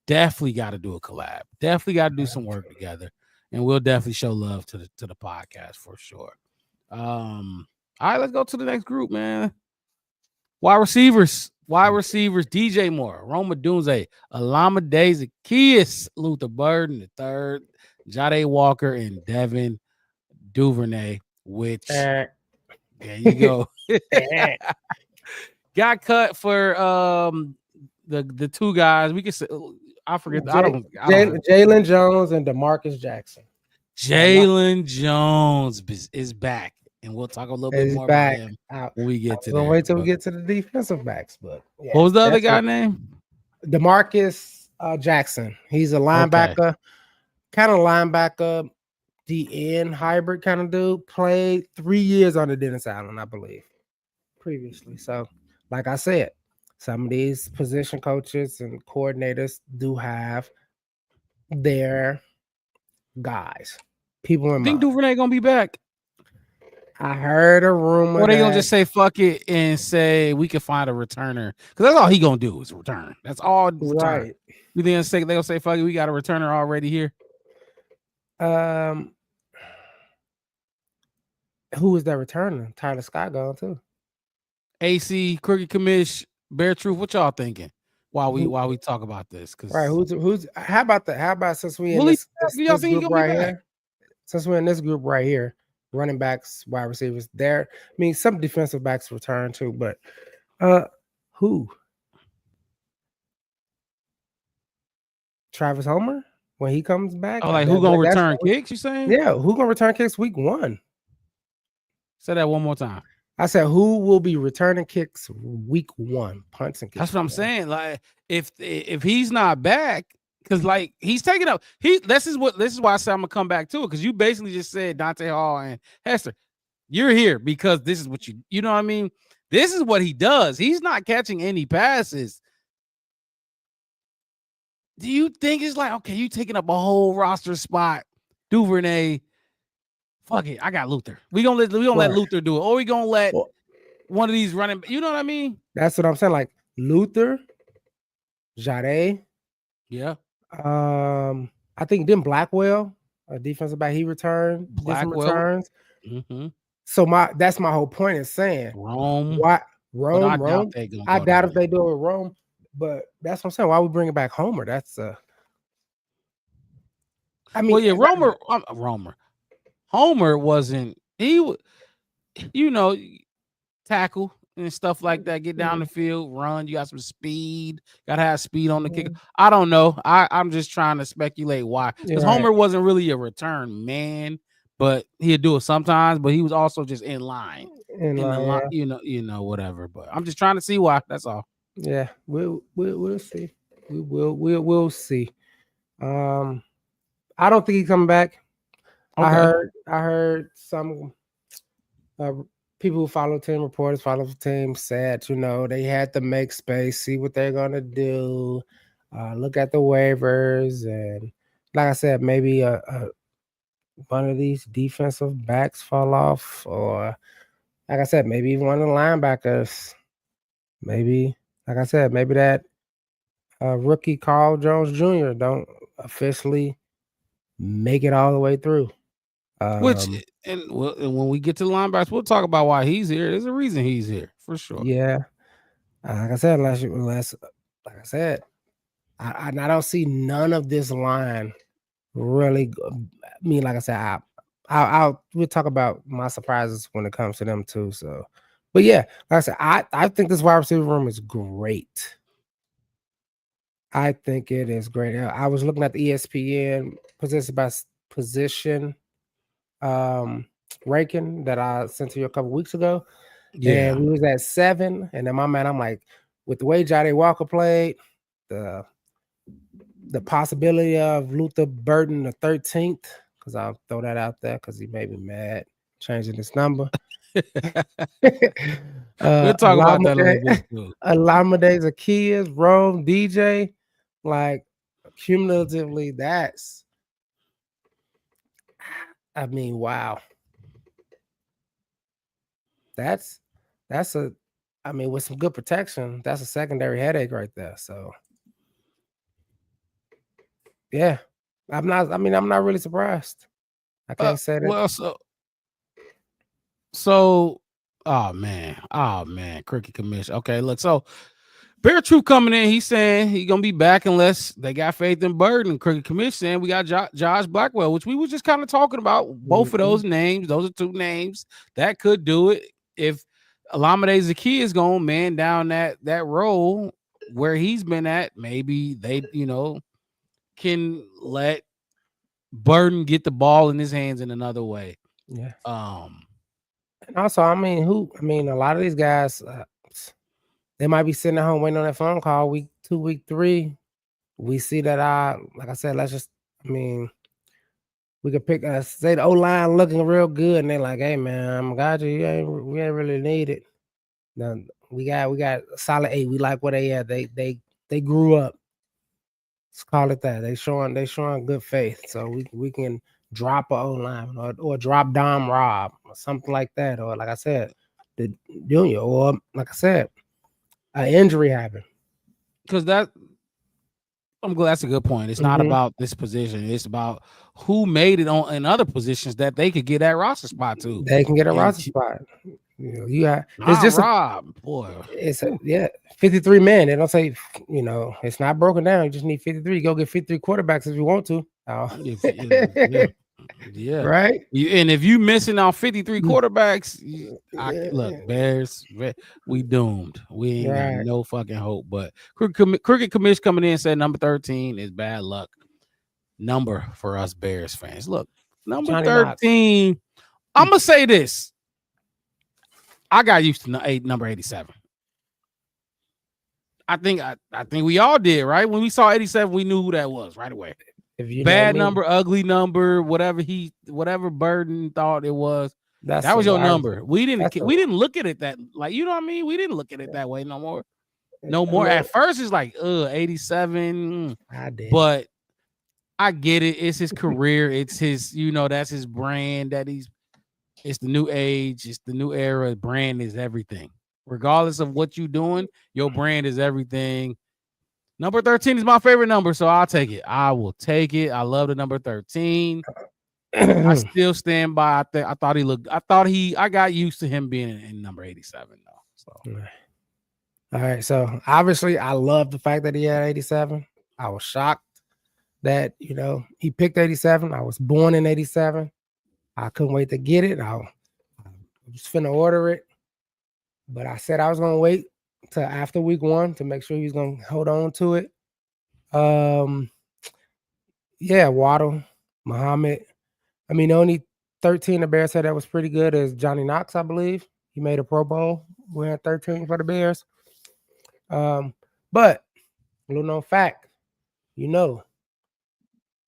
S1: Definitely got to do a collab. Definitely got to do some work together, and we'll definitely show love to the podcast for sure. All right, let's go to the next group, man. Wide receivers, DJ Moore, Rome Odunze, Olamide Zacchaeus, Luther Burden III, Jade Walker, and Devin Duvernay, which there you go. Got cut for the 2 guys. We can say, I forget.
S2: Jalen Jones and DeMarcus Jackson.
S1: Jalen Jones is back, and we'll talk a little bit more about him when we get to that.
S2: We'll wait till we get to the defensive backs. But yeah,
S1: what was the other guy name?
S2: DeMarcus Jackson. He's a linebacker, kind of linebacker, DN hybrid kind of dude. Played 3 years under Dennis Allen, I believe, previously. So, like I said, some of these position coaches and coordinators do have their guys. People in
S1: think Duvernay gonna be back.
S2: I heard a rumor.
S1: Or they gonna just say fuck it and say we can find a returner? Because that's all he gonna do is return. That's all. Right. You think they gonna say fuck it? We got a returner already here.
S2: Who is that returner? Tyler Scott gone too.
S1: AC, Cricket Commish, Bear Truth. What y'all thinking? While we talk about this, because
S2: right, who's how about since we in this group right here? Since we're in this group right here, running backs, wide receivers, there. I mean, some defensive backs return too, but who? Travis Homer when he comes back.
S1: Oh, like who gonna return kicks? You saying?
S2: Yeah, who gonna return kicks week 1?
S1: Say that one more time.
S2: I said, who will be returning kicks week 1? Punts and kicks.
S1: That's what I'm saying. Like, if he's not back, Because like he's taking up. This is why I said I'm gonna come back to it. Because you basically just said Dante Hall and Hester, you're here because this is what you know what I mean? This is what he does. He's not catching any passes. Do you think it's like, okay, you taking up a whole roster spot, Duvernay? Fuck it, I got Luther. We gonna let Luther do it, or we gonna let one of these running. You know what I mean?
S2: That's what I'm saying. Like Luther, Jade.
S1: Yeah.
S2: I think then Blackwell, a defensive back, he returned. Different returns.
S1: Mm-hmm.
S2: So that's my whole point is saying
S1: Rome.
S2: Rome. I doubt if they do it with Rome, but that's what I'm saying. Why we bring it back Homer? That's I mean,
S1: well, yeah, Homer wasn't. He would, tackle and stuff like that. Get down the field, run. You got some speed. Got to have speed on the kick. I don't know. I'm just trying to speculate why. Because Homer wasn't really a return man, but he'd do it sometimes. But he was also just in line. Whatever. But I'm just trying to see why. That's all.
S2: Yeah, we'll see. We'll see. I don't think he's coming back. Okay. I heard some people who follow team, reporters follow the team, said, they had to make space, see what they're gonna do, look at the waivers, and like I said, maybe one of these defensive backs fall off, or like I said, maybe even one of the linebackers. Maybe, like I said, maybe that rookie Carl Jones Jr. don't officially make it all the way through.
S1: And when we get to the linebackers, we'll talk about why he's here. There's a reason he's here for sure.
S2: Yeah, like I said, like I said, I don't see none of this line really. Like I said, we'll talk about my surprises when it comes to them too. So, but yeah, like I said, I think this wide receiver room is great. I think it is great. I was looking at the ESPN position by position ranking that I sent to you a couple weeks ago. Yeah, and we was at 7. And then I'm like, with the way Jade Walker played, the possibility of Luther Burden the 13th, because I'll throw that out there because he made me mad changing his number.
S1: We'll talk about that later.
S2: Olamide Zaccheaus, Rome, DJ, like cumulatively, wow. That's with some good protection, that's a secondary headache right there. So yeah, I'm not really surprised. I can't say that.
S1: Well, so oh man, Cricket Commission. Okay, look, so Bear Truth coming in, he's saying he's gonna be back unless they got faith in Bird. And Cricket Commission saying we got Josh Blackwell, which we were just kind of talking about. Both of those names, those are 2 names that could do it. If Olamide Zaccheaus is gonna man down that role where he's been at, maybe they can let Burden get the ball in his hands in another way.
S2: Yeah. And also, a lot of these guys, they might be sitting at home waiting on that phone call week 2, week 3. We see that like I said, we could pick say the O-line looking real good, and they're like, hey man, got you. We ain't really need it. Now we got a solid 8. We like what they had. They grew up. Let's call it that. They showing good faith. So we can drop a O-line or drop Dom Rob or something like that. Or like I said, the junior, or like I said, an injury happened.
S1: Because I'm glad that's a good point. It's not about this position. It's about who made it in other positions that they could get that roster spot to.
S2: They can get a roster spot.
S1: It's just Rob, boy.
S2: It's 53 men. They don't say, it's not broken down. You just need 53. Go get 53 quarterbacks if you want to.
S1: Yeah.
S2: Right.
S1: And if you missing out 53 quarterbacks, look, Bears, we doomed. We ain't got no fucking hope. But Cricket Commission coming in and said number 13 is bad luck number for us Bears fans. Look, number Johnny 13. Knox. I'm gonna say this. I got used to number 87. I think we all did, right? When we saw 87, we knew who that was right away.
S2: If you know
S1: Bad
S2: me,
S1: number, ugly number, whatever Burden thought it was.
S2: that's
S1: That was
S2: a
S1: your
S2: wide-
S1: number. We
S2: that's a-
S1: didn't look at it that like you know what I mean. We didn't look at it that way no more. No
S2: I
S1: more.
S2: mean,
S1: At first, it's like 87,
S2: I did.
S1: but I get it. It's his career. It's his, that's his brand. It's the new age. It's the new era. Brand is everything. Regardless of what you're doing, your brand is everything. Number 13 is my favorite number, so I'll take it. I will take it. I love the number 13. I still stand by. I thought he looked. I got used to him being in number 87 though. So
S2: All right. So obviously, I love the fact that he had 87. I was shocked that he picked 87. I was born in 87. I couldn't wait to get it. I was finna order it, but I said I was gonna wait till after week 1 to make sure he was gonna hold on to it. Yeah, Waddle, Muhammad. I mean, the only 13 the Bears said that was pretty good is Johnny Knox, I believe. He made a Pro Bowl wearing 13 for the Bears. But little known fact,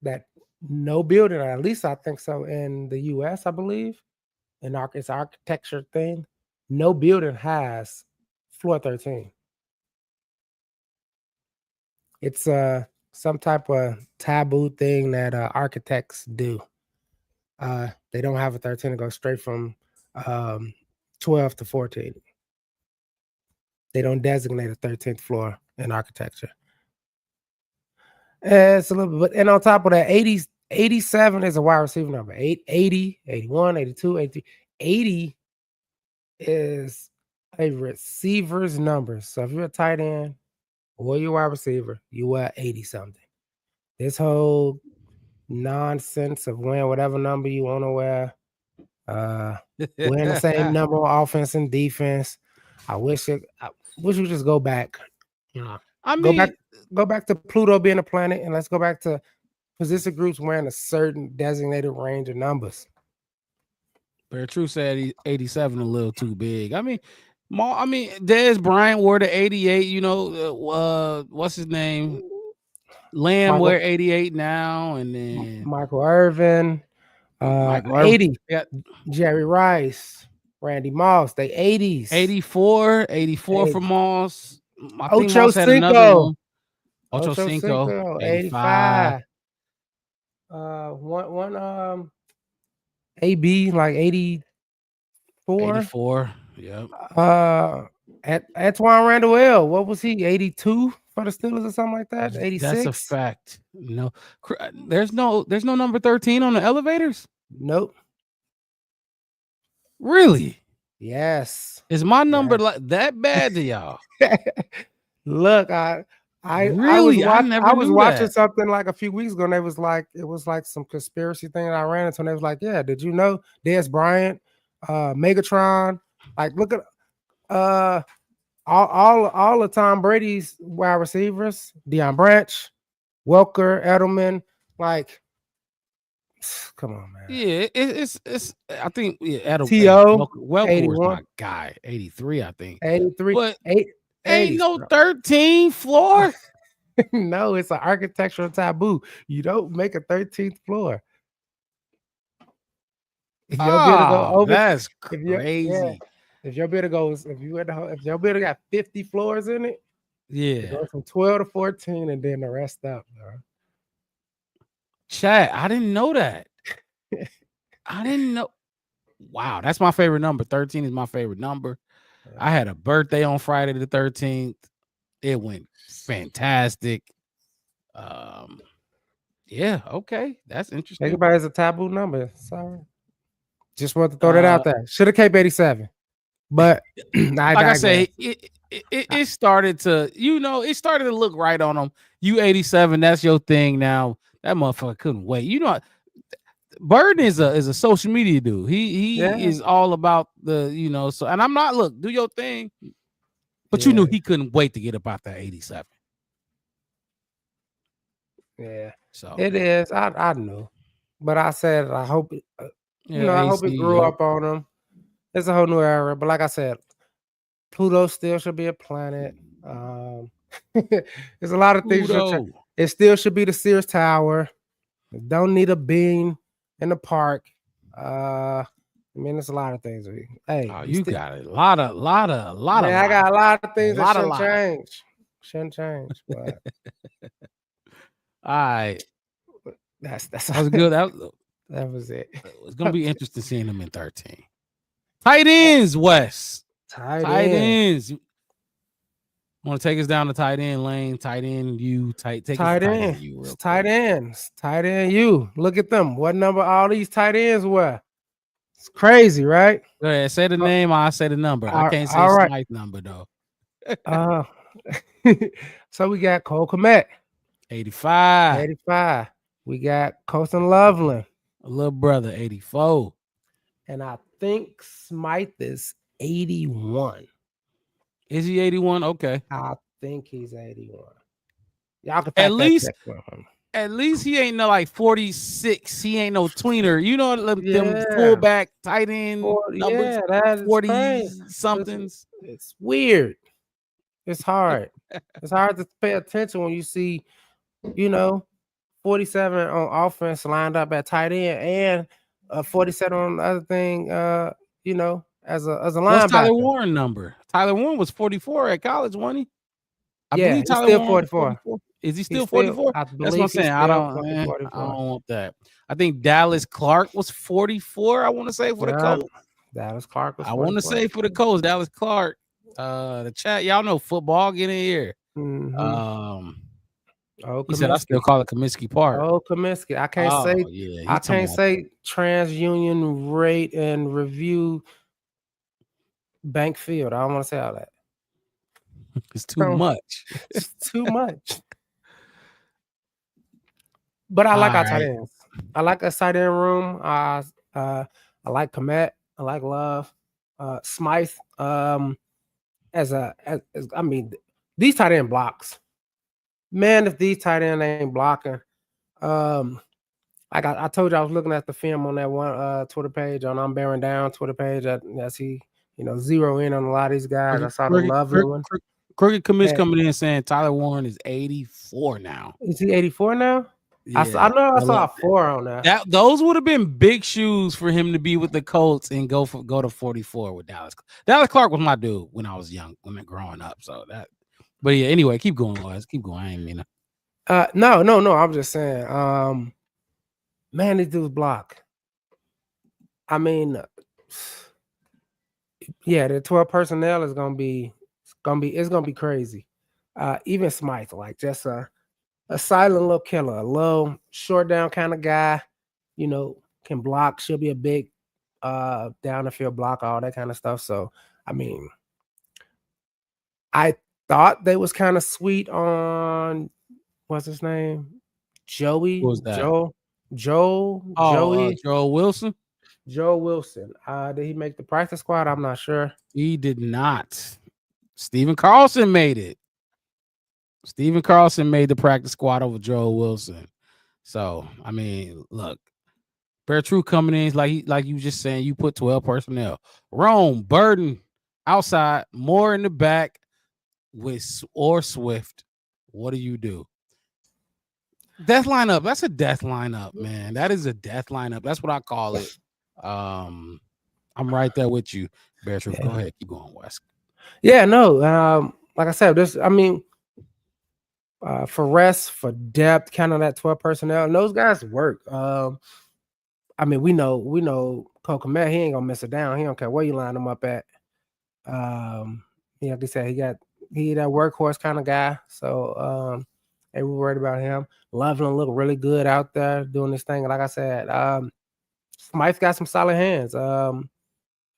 S2: that no building, or at least I think so in the US, I believe, it's architecture thing, no building has floor 13. It's some type of taboo thing that architects do. They don't have a 13 to go straight from 12 to 14. They don't designate a 13th floor in architecture. It's a little bit, and on top of that, 87 is a wide receiver number. 80, 81, 82, 83. 80 is a receiver's number. So if you're a tight end or you're a wide receiver, you wear 80 something. This whole nonsense of wearing whatever number you want to wear, wearing the same number on offense and defense. I wish we just go back.
S1: I mean,
S2: go back to Pluto being a planet, and let's go back to position groups wearing a certain designated range of numbers.
S1: Bear True said 87 a little too big. I mean, Dez Bryant wore the 88. What's his name? Lamb wear 88 now, and then
S2: Michael Irvin, 80.
S1: Yeah.
S2: Jerry Rice, Randy Moss, they 80s.
S1: 84 for Moss. I think
S2: Ocho
S1: Moss had another one. Ocho
S2: Cinco,
S1: Cinco,
S2: 85. One AB like 84.
S1: 84. Yep.
S2: Antoine Randall L. What was he? 82 for the Steelers or something like that? 86.
S1: That's a fact. No, there's no number 13 on the elevators.
S2: Nope.
S1: Really?
S2: Yes.
S1: Is my number like that bad to y'all?
S2: Look, I
S1: really
S2: I was watching something like a few weeks ago, and it was like some conspiracy thing that I ran into, and they was like, "Yeah, did you know Dez Bryant, Megatron? Like, look at all of Tom Brady's wide receivers: Deion Branch, Welker, Edelman. Like, come on, man.
S1: Yeah, it's. I think Edelman.
S2: T.O.
S1: Welker was my guy. 83, I think.
S2: 83.
S1: But
S2: 8.
S1: Ain't no 13 floor.
S2: No, it's an architectural taboo. You don't make a 13th floor. If
S1: that's crazy.
S2: If your building goes, if your building got 50 floors in it,
S1: it
S2: goes from 12 to 14, and then the rest up, bro.
S1: Chat, I didn't know that. I didn't know. Wow, that's my favorite number. 13 is my favorite number. I had a birthday on Friday the 13th. It went fantastic. Yeah, okay. That's interesting.
S2: Everybody's a taboo number. Sorry. Just want to throw that out there. Should have kept 87. But
S1: like I say, it started to, it started to look right on them. You 87, that's your thing now. That motherfucker couldn't wait. Burden is a social media dude. He is all about the, so, and I'm not, look, do your thing. But you knew he couldn't wait to get about that 87.
S2: Yeah.
S1: So
S2: it is. I knew. But I said I hope it I hope it grew up on him. It's a whole new era. But like I said, Pluto still should be a planet. There's a lot of things.
S1: Udo.
S2: It still should be the Sears Tower. Don't need a bean in the park. I mean, there's a lot of things. Hey,
S1: Oh,
S2: we
S1: you
S2: still-
S1: got a lot of
S2: man, I got a lot of things that
S1: lot of
S2: shouldn't
S1: lot.
S2: change. Shouldn't change. But
S1: All right.
S2: that's
S1: That was good.
S2: that was it.
S1: It's gonna be interesting seeing them in 13. Tight ends, Wes.
S2: Tight
S1: Tight
S2: end.
S1: ends. Want to take us down the tight end lane? Tight end, you take us to
S2: Tight end.
S1: you real
S2: Tight
S1: quick.
S2: ends. Tight end. You look at them. What number all these tight ends were? It's crazy, right?
S1: Go ahead, say the name. I say the number. I
S2: All-
S1: can't say
S2: all right.
S1: Smythe number though.
S2: So we got Cole Kmet,
S1: 85.
S2: 85. We got Colson Loveland,
S1: Little brother, 84.
S2: and I think Smythe is 81.
S1: Is he 81? Okay.
S2: I think he's 81. Y'all can
S1: At
S2: fact
S1: least-
S2: check for him.
S1: At least he ain't no like 46. He ain't no tweener. You know them
S2: Yeah.
S1: fullback tight end
S2: Yeah,
S1: numbers,
S2: that is
S1: 40
S2: crazy.
S1: somethings.
S2: It's weird. It's hard. It's hard to pay attention when you see, 47 on offense lined up at tight end and 47 on the other thing, as a
S1: What's
S2: linebacker.
S1: Tyler Warren number? Tyler Warren was 44 at college, wasn't he? I
S2: Yeah,
S1: believe
S2: he's
S1: Tyler
S2: still
S1: Warren was
S2: 44.
S1: Is he
S2: He's
S1: still
S2: still-
S1: 44?
S2: I
S1: That's what I'm
S2: believe he's
S1: saying. I
S2: still
S1: don't
S2: 44.
S1: want that. I think Dallas Clark was 44. I want to say for the
S2: Yeah,
S1: Colts.
S2: Dallas Clark was
S1: I want to
S2: 44.
S1: say for the Colts, Dallas Clark. The chat, y'all know football. Get in here.
S2: Mhm. Oh,
S1: He said I still call it Comiskey Park.
S2: Oh, Comiskey. I can't
S1: Oh,
S2: say
S1: yeah.
S2: I can't say TransUnion rate and review Bank Field. I don't want to say all that.
S1: It's too much.
S2: It's too much. But I like our tight
S1: Alright.
S2: ends. I like a tight end room. I like Komet. I like Love. Smythe. As I mean, these tight end blocks. Man, if these tight end ain't blocking, like I told you, I was looking at the film on that one Twitter page on I'm Bearing Down Twitter page. As he, zero in on a lot of these guys. I saw the Lovely one.
S1: Crooked Commish
S2: Yeah.
S1: coming in saying Tyler Warren is 84 now.
S2: Is he 84 now?
S1: Yeah.
S2: I know I saw a
S1: love
S2: 4 on that.
S1: those would have been big shoes for him to be with the Colts and go to 44 with Dallas. Dallas Clark was my dude when I was young, growing up. So but yeah, anyway, keep going, guys. Keep going. I ain't mean to.
S2: No. I'm just saying. Man, these dudes block. I mean, yeah, the 12 personnel is gonna be crazy. Even Smythe, like just a silent little killer, a little short down kind of guy, can block, should be a big down the field block, all that kind of stuff. So I mean, I thought they was kind of sweet on what's his name? Joey.
S1: Who was that?
S2: Joey.
S1: Joe Wilson.
S2: Joe Wilson. Did he make the practice squad? I'm not sure.
S1: He did not. Stephen Carlson made it. Stephen Carlson made the practice squad over Joe Wilson. So, I mean, look, Bear True coming in like you just saying, you put 12 personnel. Rome, Burden outside, Moore in the back or Swift. What do? Death lineup. That's a death lineup, man. That is a death lineup. That's what I call it. I'm right there with you, Bear True.
S2: Yeah.
S1: Go ahead, keep going, Wes.
S2: Yeah, no. Like I said, for rest, for depth, kind of that 12 personnel, and those guys work. We know Cole Kmet, he ain't gonna miss it down. He don't care where you line him up at. Like I said, he that workhorse kind of guy. So and we're worried about him. Loveland look really good out there doing this thing. Like I said, Smythe got some solid hands.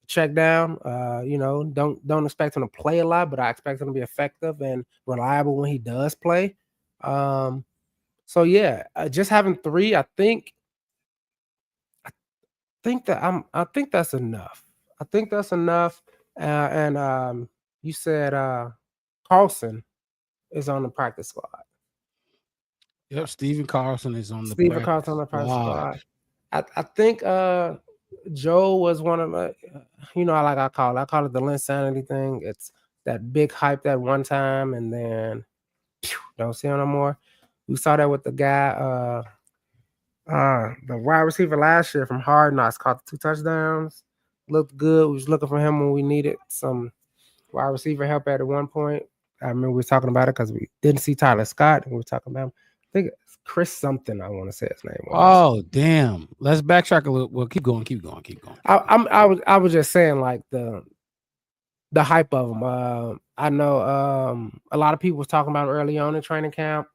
S2: Check down. Don't expect him to play a lot, but I expect him to be effective and reliable when he does play. So yeah, just having 3, I think that's enough. I think that's enough. And you said Carlson is on the practice squad.
S1: Yep, Stephen Carlson is on the
S2: Stephen Carlson on the practice squad. I think Joe was one of the, I call it the Linsanity thing. It's that big hype that one time, and then don't see him no more. We saw that with the guy, the wide receiver last year from Hard Knocks, caught the 2 touchdowns. Looked good. We was looking for him when we needed some wide receiver help at one point. I remember we were talking about it because we didn't see Tyler Scott, and we were talking about him. I think it's Chris something. I want to say his name was.
S1: Oh, damn. Let's backtrack a little. Well, keep going.
S2: I was just saying like the hype of him. I know a lot of people was talking about him early on in training camp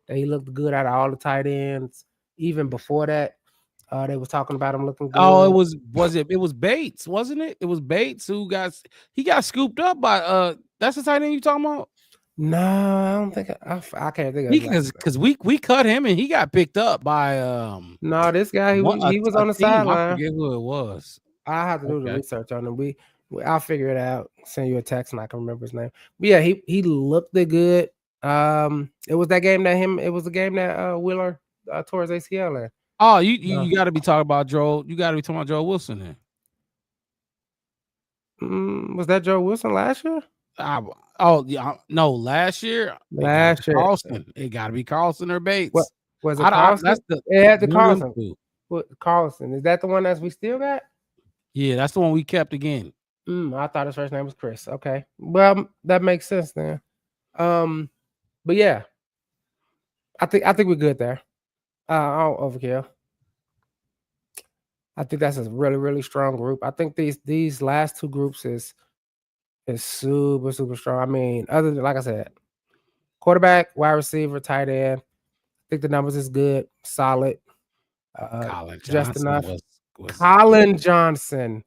S2: that he looked good out of all the tight ends. Even before that, they was talking about him looking good.
S1: Oh, it was Bates, wasn't it? It was Bates who got scooped up by that's the tight end you talking about?
S2: No, I don't think I can't think of it.
S1: Because we cut him and he got picked up by
S2: no, this guy he was on the
S1: team.
S2: sideline.
S1: I forget who it was.
S2: I have to do the research on him. I'll figure it out. Send you a text and I can remember his name. But yeah, he looked good. It was that game it was the game that Wheeler tore his ACL in.
S1: Oh, you got to be talking about Joe. You got to be talking about Joe Wilson then.
S2: Was that Joe Wilson last year?
S1: No, last year. Carlson. It got to be Carlson or Bates.
S2: What was it? Carlson? It had the Carlson. What, Carlson? Is that the one that we still got?
S1: Yeah, that's the one we kept again.
S2: I thought his first name was Chris. Okay, well that makes sense then. But yeah, I think we're good there. I'll overkill. I think that's a really, really strong group. I think these last 2 groups is super, super strong. I mean, other than, like I said, quarterback, wide receiver, tight end. I think the numbers is good, solid. Just enough. Colin Johnson.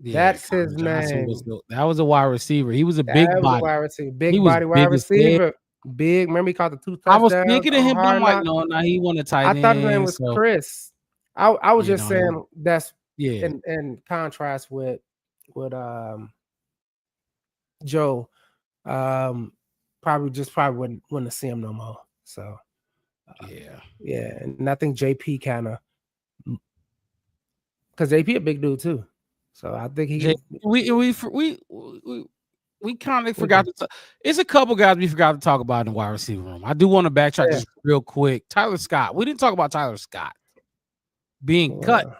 S1: Yeah,
S2: that's his name.
S1: That was a wide receiver. He was a big body.
S2: Wide receiver. Big body wide receiver. Big. Remember he caught the 2 touchdowns.
S1: I was thinking of him being like, no, he wanted tight end.
S2: I thought his name was Chris. I was just saying that's in contrast with Joe. Probably wouldn't see him no more. So yeah, and I think JP kind of because JP a big dude too. So I think we kind of forgot to. It's a couple guys we forgot to talk about in the wide receiver room. I do want to backtrack just real quick. Tyler Scott. We didn't talk about Tyler Scott being cut.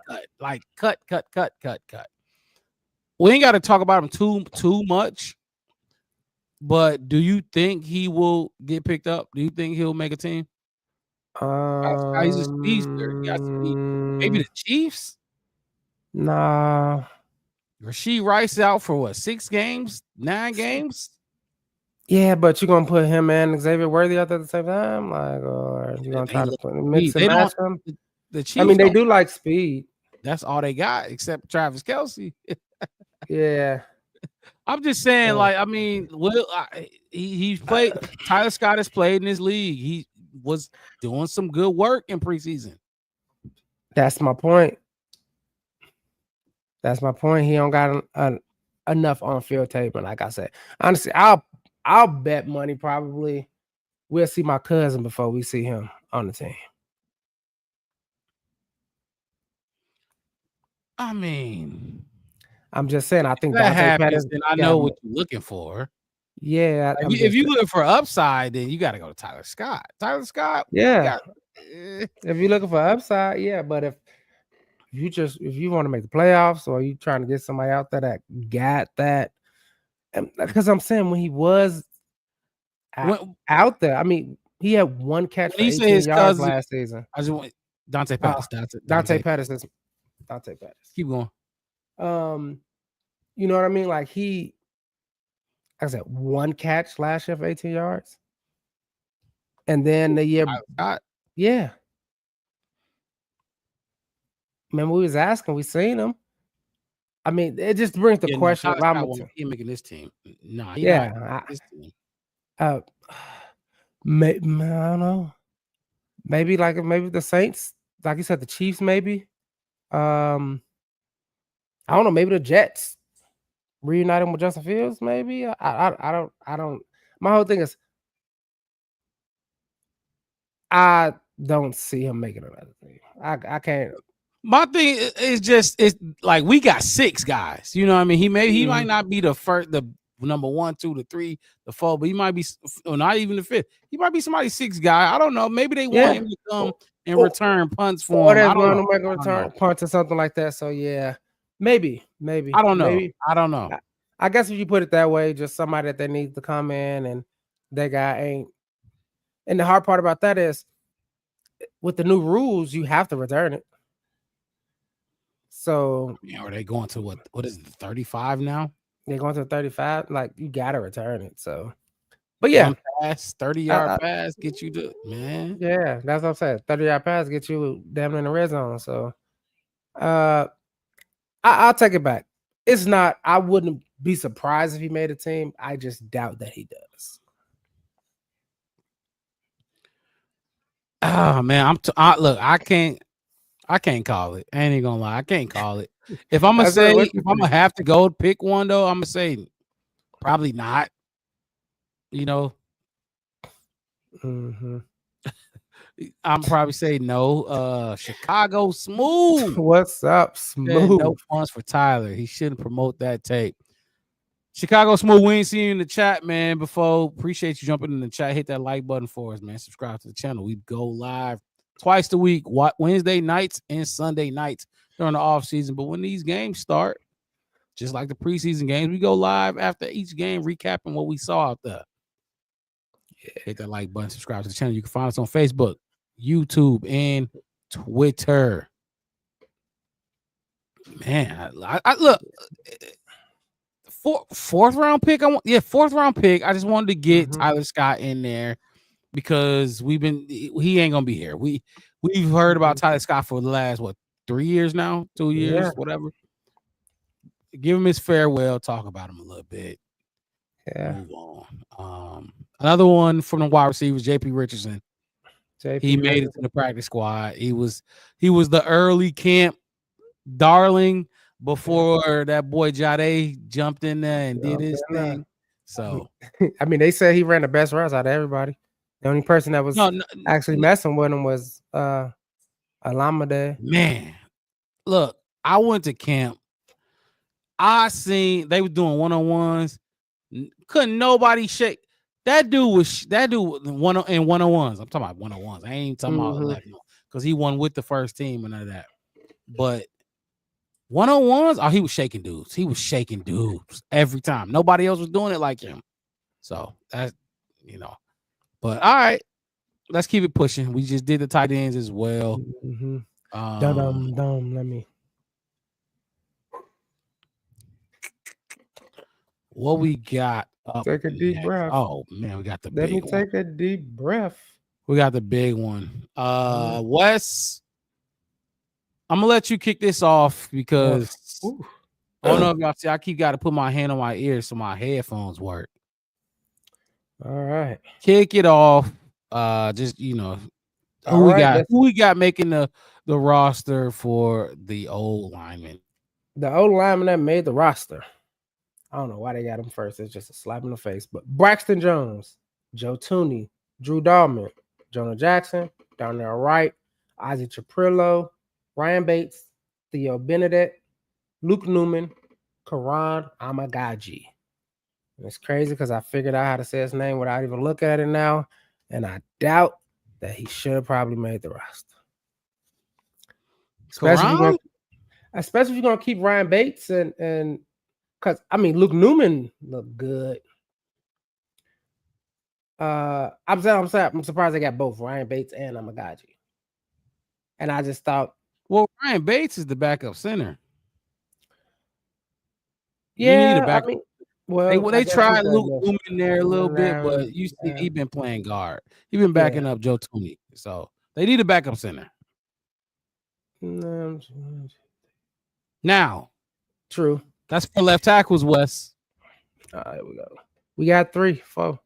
S2: We ain't got to talk about him too much. But do you think he will get picked up? Do you think he'll make a team? He's a speedster. Maybe the Chiefs. Nah.
S1: Rashee Rice out for what? 6 games? 9 games?
S2: Yeah, but you're gonna put him and Xavier Worthy out there at the same time, like, or you're gonna try to put mix and match them.
S1: The Chiefs.
S2: I mean, they do like speed.
S1: That's all they got, except Travis Kelce.
S2: Yeah.
S1: I'm just saying, like, I mean, he's played. Tyler Scott has played in this league. He was doing some good work in preseason.
S2: That's my point. He don't got enough on-field tape, and like I said, honestly, I'll bet money probably we'll see my cousin before we see him on the team.
S1: I mean,
S2: I'm just saying. I think
S1: that happens, and I know what you're looking for.
S2: Yeah,
S1: if you're looking for upside, then you got to go to Tyler Scott. Tyler Scott.
S2: Yeah. If you're looking for upside, yeah. But if you want to make the playoffs, or you trying to get somebody out there that got that, because I'm saying when he was out there, I mean, he had 1 catch for 18 yards last season.
S1: I just want Dante Pettis.
S2: Dante Pettis.
S1: Keep going.
S2: You know what I mean? Like like I said, 1 catch last year for 18 yards. And then the year, yeah. Remember, we was asking, we seen him. I mean, it just brings the question.
S1: He's making this team. No,
S2: this team. I don't know. Maybe the Saints, like you said, the Chiefs, maybe. I don't know. Maybe the Jets reunite him with Justin Fields. Maybe I don't. My whole thing is I don't see him making another thing. I can't.
S1: My thing is just it's like we got 6 guys. You know what I mean? He might not be the number 1, 2, the 3, the 4, but he might be, or not even the 5th. He might be somebody's 6th guy. I don't know. Maybe they
S2: Yeah.
S1: want him to come and
S2: Or-
S1: return punts
S2: Or
S1: for him.
S2: there's
S1: I don't
S2: one
S1: know.
S2: to make a
S1: I don't
S2: return
S1: know.
S2: punch or something like that. So yeah, maybe.
S1: I don't know.
S2: Maybe.
S1: I don't know.
S2: I guess if you put it that way, just somebody that they need to come in and that guy ain't. And the hard part about that is with the new rules, you have to return it. So
S1: Are they going to what is it, 35 now?
S2: they're going to 35. Like you gotta return it. So, but yeah,
S1: One pass, 30-yard pass, get you to man.
S2: yeah, that's what I'm saying. 30-yard pass get you damn near in the red zone. So, I'll take it back. It's not. I wouldn't be surprised if he made a team. I just doubt that he does.
S1: Oh man, look. I can't call it. I ain't even gonna lie. I can't call it. If I'm gonna
S2: That's right,
S1: say,
S2: what you
S1: if I'm gonna have to go pick one though, I'm gonna say probably not. You know,
S2: Mhm.
S1: I'm probably say no. Chicago Smooth.
S2: What's up,
S1: Said
S2: Smooth?
S1: no funds for Tyler. He shouldn't promote that tape. Chicago Smooth, we ain't seen you in the chat, man. Before, appreciate you jumping in the chat. Hit that like button for us, man. Subscribe to the channel. We go live twice a week, Wednesday nights and Sunday nights during the off season. But when these games start, just like the preseason games, we go live after each game, recapping what we saw out there. Hit that like button, subscribe to the channel. You can find us on Facebook, YouTube, and Twitter. Man, I look. Fourth round pick. Fourth round pick. I just wanted to get Tyler Scott in there because he ain't gonna be here. We've heard about Tyler Scott for the last 3 years now, 2 years, whatever. Give him his farewell. Talk about him a little bit.
S2: Yeah.
S1: Move on. Another one from the wide receivers, J.P. Richardson. He made it to the practice squad. He was the early camp darling before that boy Jade jumped in there and did his thing. So
S2: I mean, they said he ran the best routes out of everybody. The only person that was actually messing with him was Alameda.
S1: Man, look, I went to camp. I seen they were doing one-on-ones. Couldn't nobody shake. That dude was one-on-ones. I'm talking about one-on-ones. I ain't talking about 11 because he won with the first team and none of that. But one-on-ones, he was shaking dudes. He was shaking dudes every time. Nobody else was doing it like him. So that's But all right, let's keep it pushing. We just did the tight ends as well.
S2: Let me.
S1: What we got?
S2: Take a deep breath.
S1: Oh man, we got the
S2: Let
S1: big
S2: me
S1: one.
S2: take a deep breath.
S1: We got the big one. Wes, I'm gonna let you kick this off because I don't know if y'all see. I got to put my hand on my ear so my headphones work.
S2: All right,
S1: kick it off. Just who we got making the roster for the old lineman.
S2: The old lineman that made the roster. I don't know why they got him first. It's just a slap in the face. But Braxton Jones, Joe Tooney, Drew Dahlman, Jonah Jackson, down there right, Ozzie Chaprillo, Ryan Bates, Theo Benedict, Luke Newman, Karan Amagaji. And it's crazy because I figured out how to say his name without even looking at it now. And I doubt that he should have probably made the roster. Especially if you're going to keep Ryan Bates and because Luke Newman looked good. I'm surprised they got both Ryan Bates and Amagaji. And I just thought,
S1: well, Ryan Bates is the backup center.
S2: Yeah,
S1: you need a backup. They tried Luke Newman in there a little bit, but you see, he's been playing guard. He's been backing up Joe Tooney, so they need a backup center. Now,
S2: true.
S1: That's for left tackles, Wes.
S2: All right, we go. We got 4.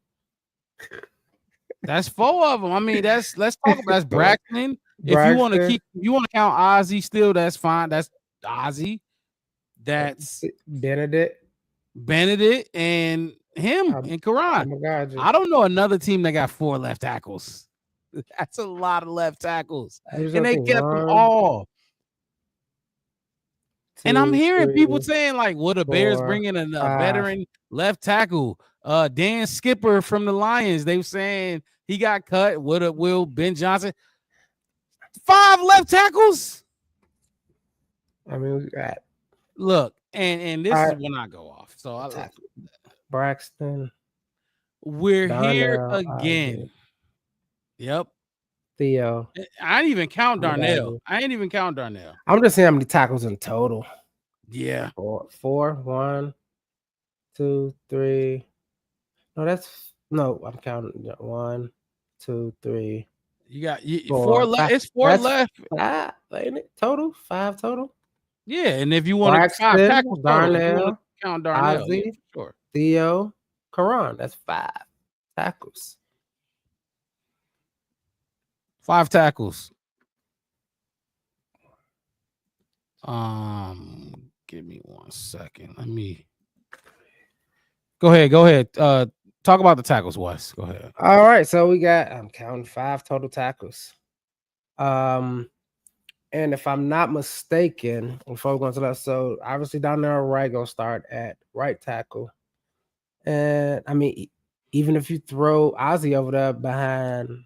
S1: That's 4 of them. I mean, let's talk about that's Braxton. If you want to count Ozzie still, that's fine. That's Ozzie. That's
S2: Benedict,
S1: and him and Karan.
S2: Oh my God,
S1: I don't know another team that got 4 left tackles. That's a lot of left tackles, and they kept them all. And I'm
S2: 2,
S1: hearing people
S2: 3,
S1: saying, like, "Will the Bears
S2: 4,
S1: bring in a
S2: 5.
S1: veteran left tackle?" Dan Skipper from the Lions, they were saying he got cut. Will Ben Johnson? 5 left tackles.
S2: I mean, we got
S1: Look, and this
S2: All
S1: is
S2: right.
S1: when I go off. So
S2: tackle. Braxton,
S1: we're here
S2: Darnell,
S1: again. Yep.
S2: Theo.
S1: I didn't even count
S2: Oh my
S1: Darnell.
S2: God. I'm just seeing how many tackles in total.
S1: Yeah.
S2: 4. 1, 2, 3. No, I'm counting 1, 2, 3.
S1: You got
S2: 4,
S1: 4 left.
S2: 5.
S1: It's 4
S2: That's
S1: left.
S2: 5, ain't it? Total? 5 total?
S1: Yeah, and if you want to 5
S2: Braxton,
S1: tackles total, if you want to
S2: Darnell,
S1: count Darnell, yeah,
S2: Ozzie,
S1: sure.
S2: Theo, Karan. That's 5 tackles.
S1: 5 tackles. Give me 1 second. Let me go ahead. Talk about the tackles, Wes. Go ahead.
S2: All right, so we got I'm counting 5 total tackles. And if I'm not mistaken, before we go into that, so obviously Darnell Wright gonna start at right tackle. And I mean, even if you throw Ozzie over there behind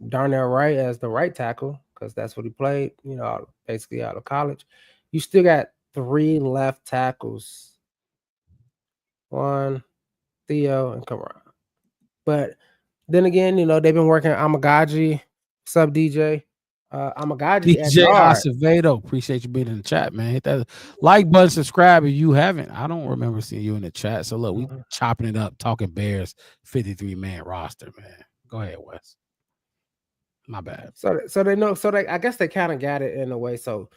S2: Darnell Wright as the right tackle, because that's what he played, basically out of college, you still got 3 left tackles. 1, Theo, and Karan. But then again, they've been working Amagaji, sub DJ. Amagaji at
S1: DJ
S2: guard.
S1: Acevedo, appreciate you being in the chat, man. Hit that like button, subscribe if you haven't. I don't remember seeing you in the chat. So look, we chopping it up, talking Bears 53-man roster, man. Go ahead, Wes. My bad.
S2: So they know. So I guess they kind of got it in a way. So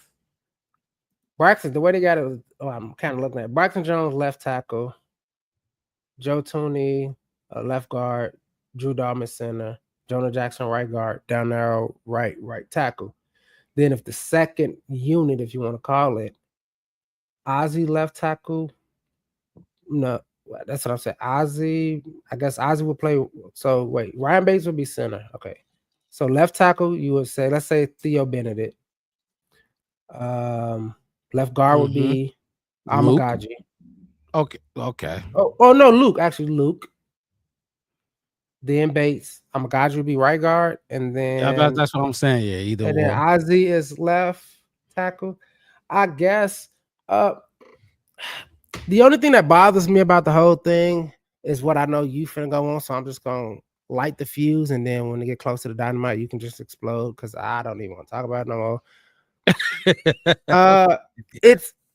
S2: Braxton, the way they got it was, I'm kind of looking at Braxton Jones left tackle, Joe Tooney left guard, Drew Dalman center, Jonah Jackson right guard, Darnell right tackle. Then if the second unit, if you want to call it, Ozzie left tackle. No, that's what I'm saying. Ozzie, I guess Ozzie would play. So wait, Ryan Bates would be center. Okay. So left tackle, you would say, let's say Theo Benedict. Left guard would be Amagaji.
S1: Okay.
S2: Oh no, Luke. Actually, Luke. Then Bates. Amagaji would be right guard, and then
S1: that's what I'm saying. Yeah, either
S2: and
S1: or.
S2: then Ozzie is left tackle. I guess. The only thing that bothers me about the whole thing is what I know you finna go on, so I'm just gonna light the fuse, and then when they get close to the dynamite, you can just explode because I don't even want to talk about it no more.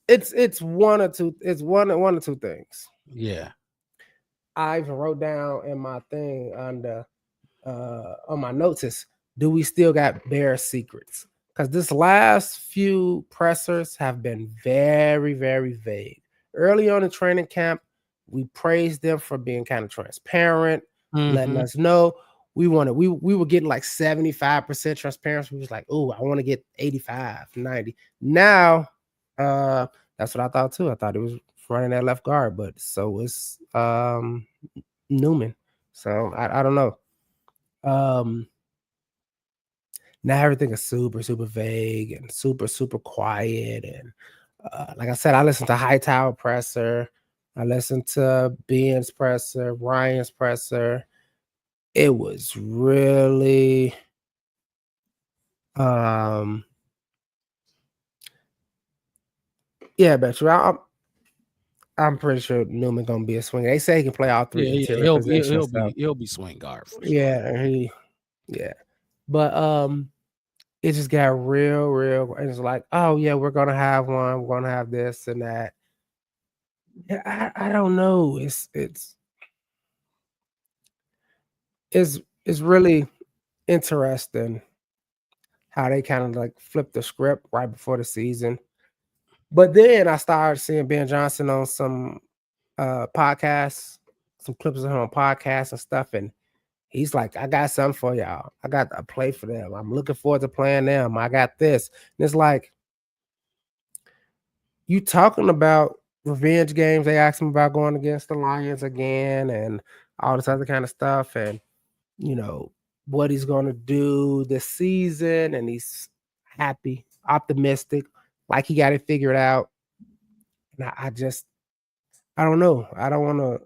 S2: It's one or two. It's one or two things.
S1: Yeah.
S2: I even wrote down in my thing on my notes is, do we still got Bear secrets? Because this last few pressers have been very, very vague. Early on in training camp, we praised them for being kind of transparent, letting us know we were getting like 75% transparency. We was like, oh, I want to get 85, 90. Now, that's what I thought too. I thought it was running that left guard, but so is Newman. So I don't know. Now everything is super, super vague and super, super quiet. And like I said, I listened to Hightower presser. I listened to Ben's presser, Ryan's presser. It was really yeah, but I'm pretty sure Newman gonna be a swinger. They say he can play all 3
S1: Yeah,
S2: positions.
S1: he'll be swing guard for sure.
S2: Yeah. But it just got real. And it's like, oh yeah, we're gonna have one. We're gonna have this and that. Yeah, I don't know. It's really interesting how they kind of like flipped the script right before the season. But then I started seeing Ben Johnson on some podcasts, some clips of him on podcasts and stuff, and he's like, I got something for y'all. I got a play for them. I'm looking forward to playing them. I got this. And it's like, you talking about revenge games. They asked him about going against the Lions again and all this other kind of stuff. And, what he's going to do this season. And he's happy, optimistic. like he got it figured out. And I don't know. I don't want to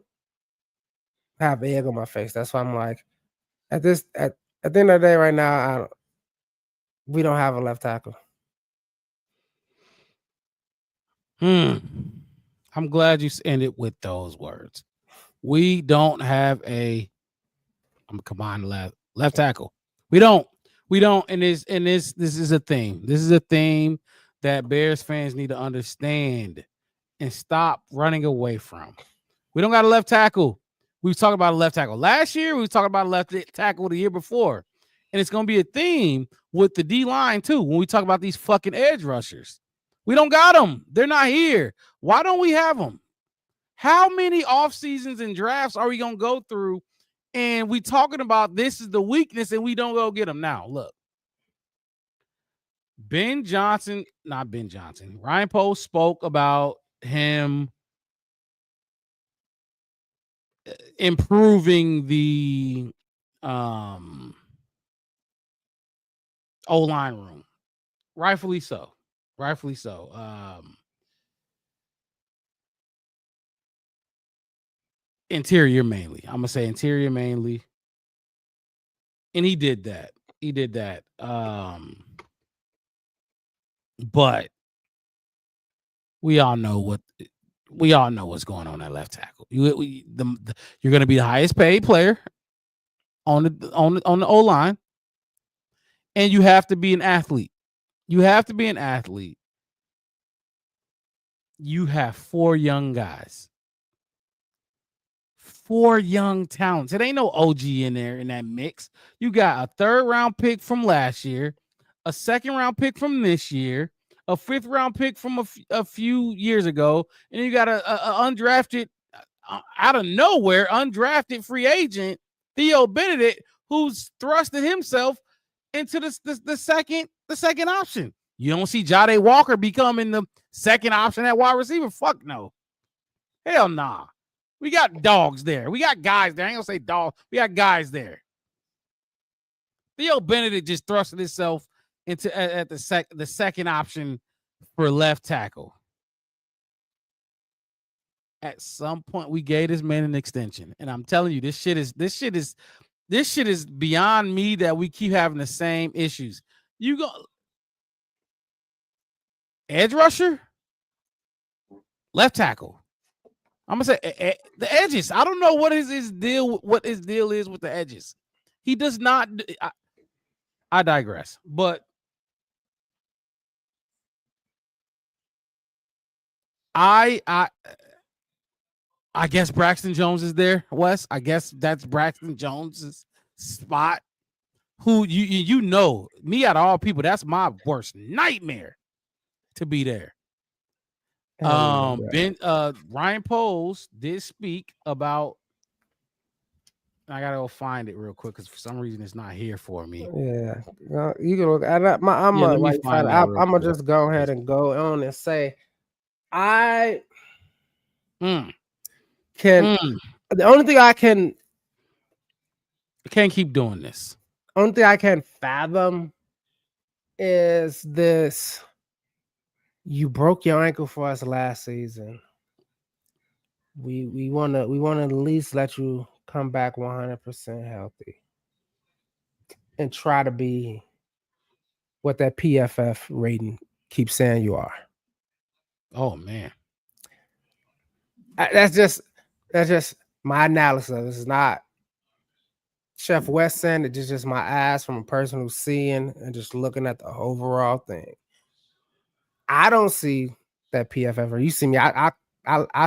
S2: have egg on my face. That's why I'm like, at the end of the day, right now, we don't have a left tackle.
S1: I'm glad you ended with those words. We don't have a combined left tackle. We don't. And this is a theme. This is a theme that Bears fans need to understand and stop running away from. We don't got a left tackle. We was talking about a left tackle last year. We was talking about a left tackle the year before. And it's going to be a theme with the D-line too when we talk about these fucking edge rushers. We don't got them. They're not here. Why don't we have them? How many off seasons and drafts are we going to go through and we talking about this is the weakness and we don't go get them now? Look. Ryan Post spoke about him improving the O-line room. Rightfully so. Interior mainly. I'm gonna say interior mainly. And he did that. But we all know what's going on at left tackle. You're going to be the highest paid player on the O-line, and you have to be an athlete. You have 4 young guys, 4 young talents. It ain't no OG in there in that mix. You got a 3rd round pick from last year, a 2nd round pick from this year, a 5th round pick from a few years ago, and you got a undrafted, out of nowhere, undrafted free agent, Theo Benedict, who's thrusted himself into the second option. You don't see Jade Walker becoming the second option at wide receiver. Fuck no. Hell nah. We got dogs there. We got guys there. I ain't gonna say dogs. We got guys there. Theo Benedict just thrusted himself into at the second option for left tackle. At some point, we gave this man an extension, and I'm telling you, this shit is beyond me that we keep having the same issues. You go edge rusher, left tackle. I'm gonna say the edges. I don't know what his deal is with the edges. He does not. I digress, but I guess Braxton Jones is there, Wes. I guess that's Braxton Jones's spot. Who you know me out of all people, that's my worst nightmare to be there. Ryan Poles did speak about. I gotta go find it real quick because for some reason it's not here for me.
S2: Yeah, you can look. I'm gonna just go ahead and go on and say, I can. The only thing I can't
S1: keep doing this.
S2: Only thing I can fathom is this. You broke your ankle for us last season. We wanna at least let you come back 100% healthy and try to be what that PFF rating keeps saying you are.
S1: Oh man,
S2: that's just my analysis. This is not Chef West saying it. It's just my eyes from a person who's seeing and just looking at the overall thing. I don't see that PFF. You see me, I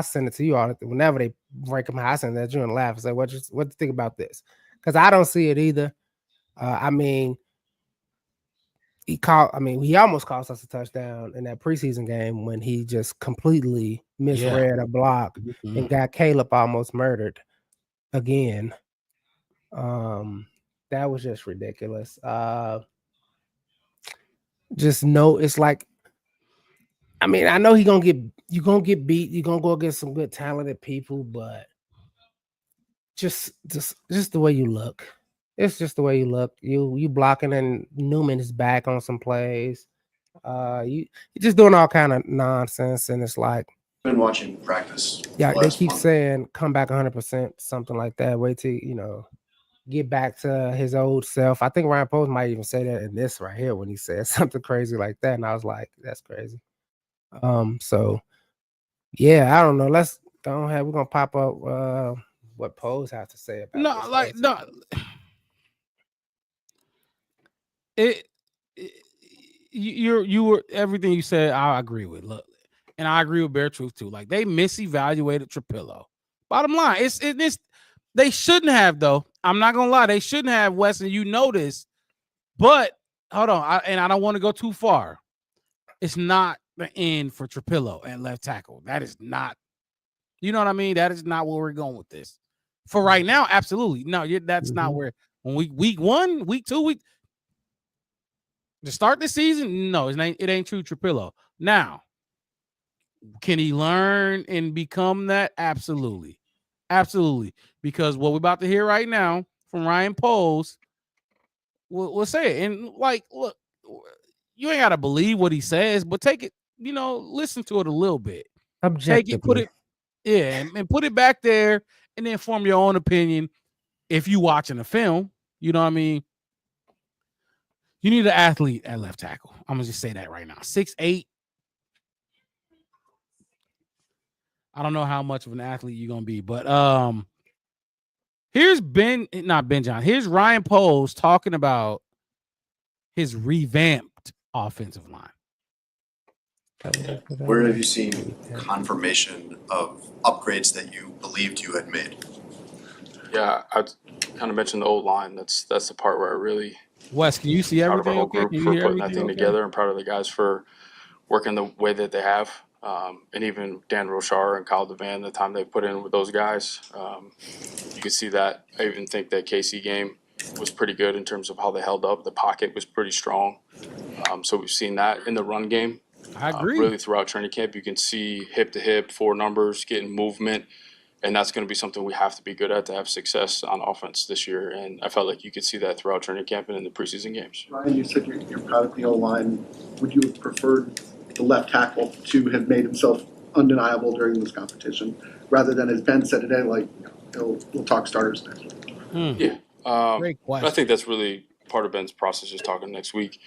S2: send it to you all whenever they rank them high. I send that you and laugh and say, what do you think about this? Because I don't see it either. He almost cost us a touchdown in that preseason game when he just completely misread a block and got Caleb almost murdered again. That was just ridiculous. Just know it's like, I know you're gonna get beat. You're gonna go against some good talented people, but just the way you look. It's just the way you look. You blocking, and Newman is back on some plays. You you're just doing all kind of nonsense, and it's like,
S5: Been watching practice.
S2: yeah,
S5: the
S2: they
S5: last
S2: keep
S5: month.
S2: saying come back 100%, something like that. Wait till get back to his old self. I think Ryan Post might even say that in this right here when he said something crazy like that, and I was like, that's crazy. So yeah, I don't know. Let's go ahead. We're gonna pop up what Pose has to say about
S1: No,
S2: this.
S1: like no. It, you were everything you said. I agree with. Look, and I agree with Bare Truth too. Like they misevaluated Trapillo. Bottom line, it's they shouldn't have though. I'm not gonna lie, they shouldn't have, Weston. You know this, but hold on, I don't want to go too far. It's not the end for Trapillo at left tackle. That is not. You know what I mean? That is not where we're going with this. For right now, absolutely no. That's not where. When week 1, week 2, week to start the season, no, it ain't true Trapillo. Now, can he learn and become that? Absolutely. Absolutely. Because what we're about to hear right now from Ryan Poles, we'll say it. And like, look, you ain't got to believe what he says, but take it, listen to it a little bit. Take it, put
S2: Objectively.
S1: it, and put it back there and then form your own opinion if you watching the film. You know what I mean? You need an athlete at left tackle. I'm gonna just say that right now. 6'8". I don't know how much of an athlete you're gonna be, but here's here's Ryan Poles talking about his revamped offensive line.
S5: Where have you seen confirmation of upgrades that you believed you had made?
S3: Yeah, I kind of mentioned the old line. That's the part where I really
S1: Wes, can you see
S3: proud of our
S1: everything
S3: whole
S1: okay?
S3: group
S1: Can you
S3: for
S1: hear
S3: putting that
S1: everything
S3: thing
S1: okay?
S3: together. I'm proud of the guys for working the way that they have. And even Dan Rochar and Kyle Devan, the time they put in with those guys, you can see that. I even think that KC game was pretty good in terms of how they held up. The pocket was pretty strong. So we've seen that in the run game.
S1: I agree.
S3: Really throughout training camp, you can see hip to hip, 4 numbers, getting movement. And that's going to be something we have to be good at to have success on offense this year. And I felt like you could see that throughout training camp and in the preseason games.
S6: Ryan, you said you're proud of the O-line. Would you have preferred the left tackle to have made himself undeniable during this competition, rather than, as Ben said today, like, we'll talk starters next week?
S3: Yeah.
S1: Great
S3: I
S1: question.
S3: think that's really part of Ben's process, just talking next week.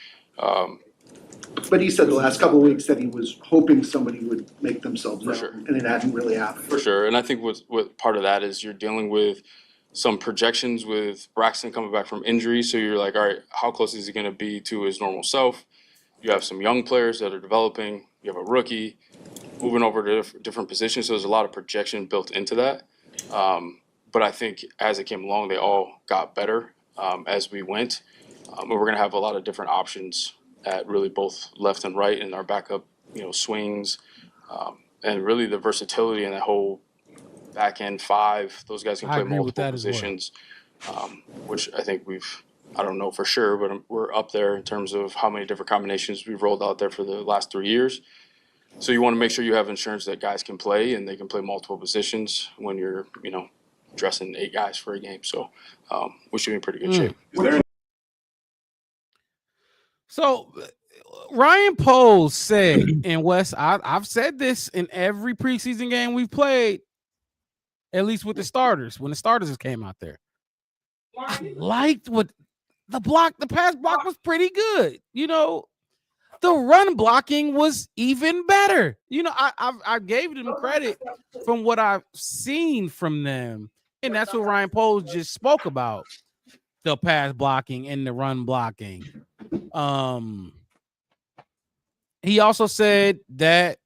S6: But he said the last couple of weeks that he was hoping somebody would make themselves
S3: For
S6: known,
S3: sure.
S6: and it hadn't really happened.
S3: For sure. And I think what part of that is you're dealing with some projections with Braxton coming back from injury. So you're like, all right, how close is he going to be to his normal self? You have some young players that are developing. You have a rookie moving over to different positions. So there's a lot of projection built into that. But I think as it came along, they all got better as we went. And we're going to have a lot of different options at really both left and right in our backup, swings. And really the versatility in that whole back end 5, those guys can
S1: I
S3: play
S1: agree with
S3: multiple
S1: that as well.
S3: positions, which I think I don't know for sure, but we're up there in terms of how many different combinations we've rolled out there for the last 3 years. So you want to make sure you have insurance that guys can play and they can play multiple positions when you're, dressing 8 guys for a game. So we should be in pretty good shape.
S5: Is there
S1: So Ryan Poles said, and Wes, I've said this in every preseason game we've played, at least with the starters, when the starters came out there. I liked what the pass block was pretty good. The run blocking was even better. I gave them credit from what I've seen from them. And that's what Ryan Poles just spoke about. The pass blocking and the run blocking. He also said that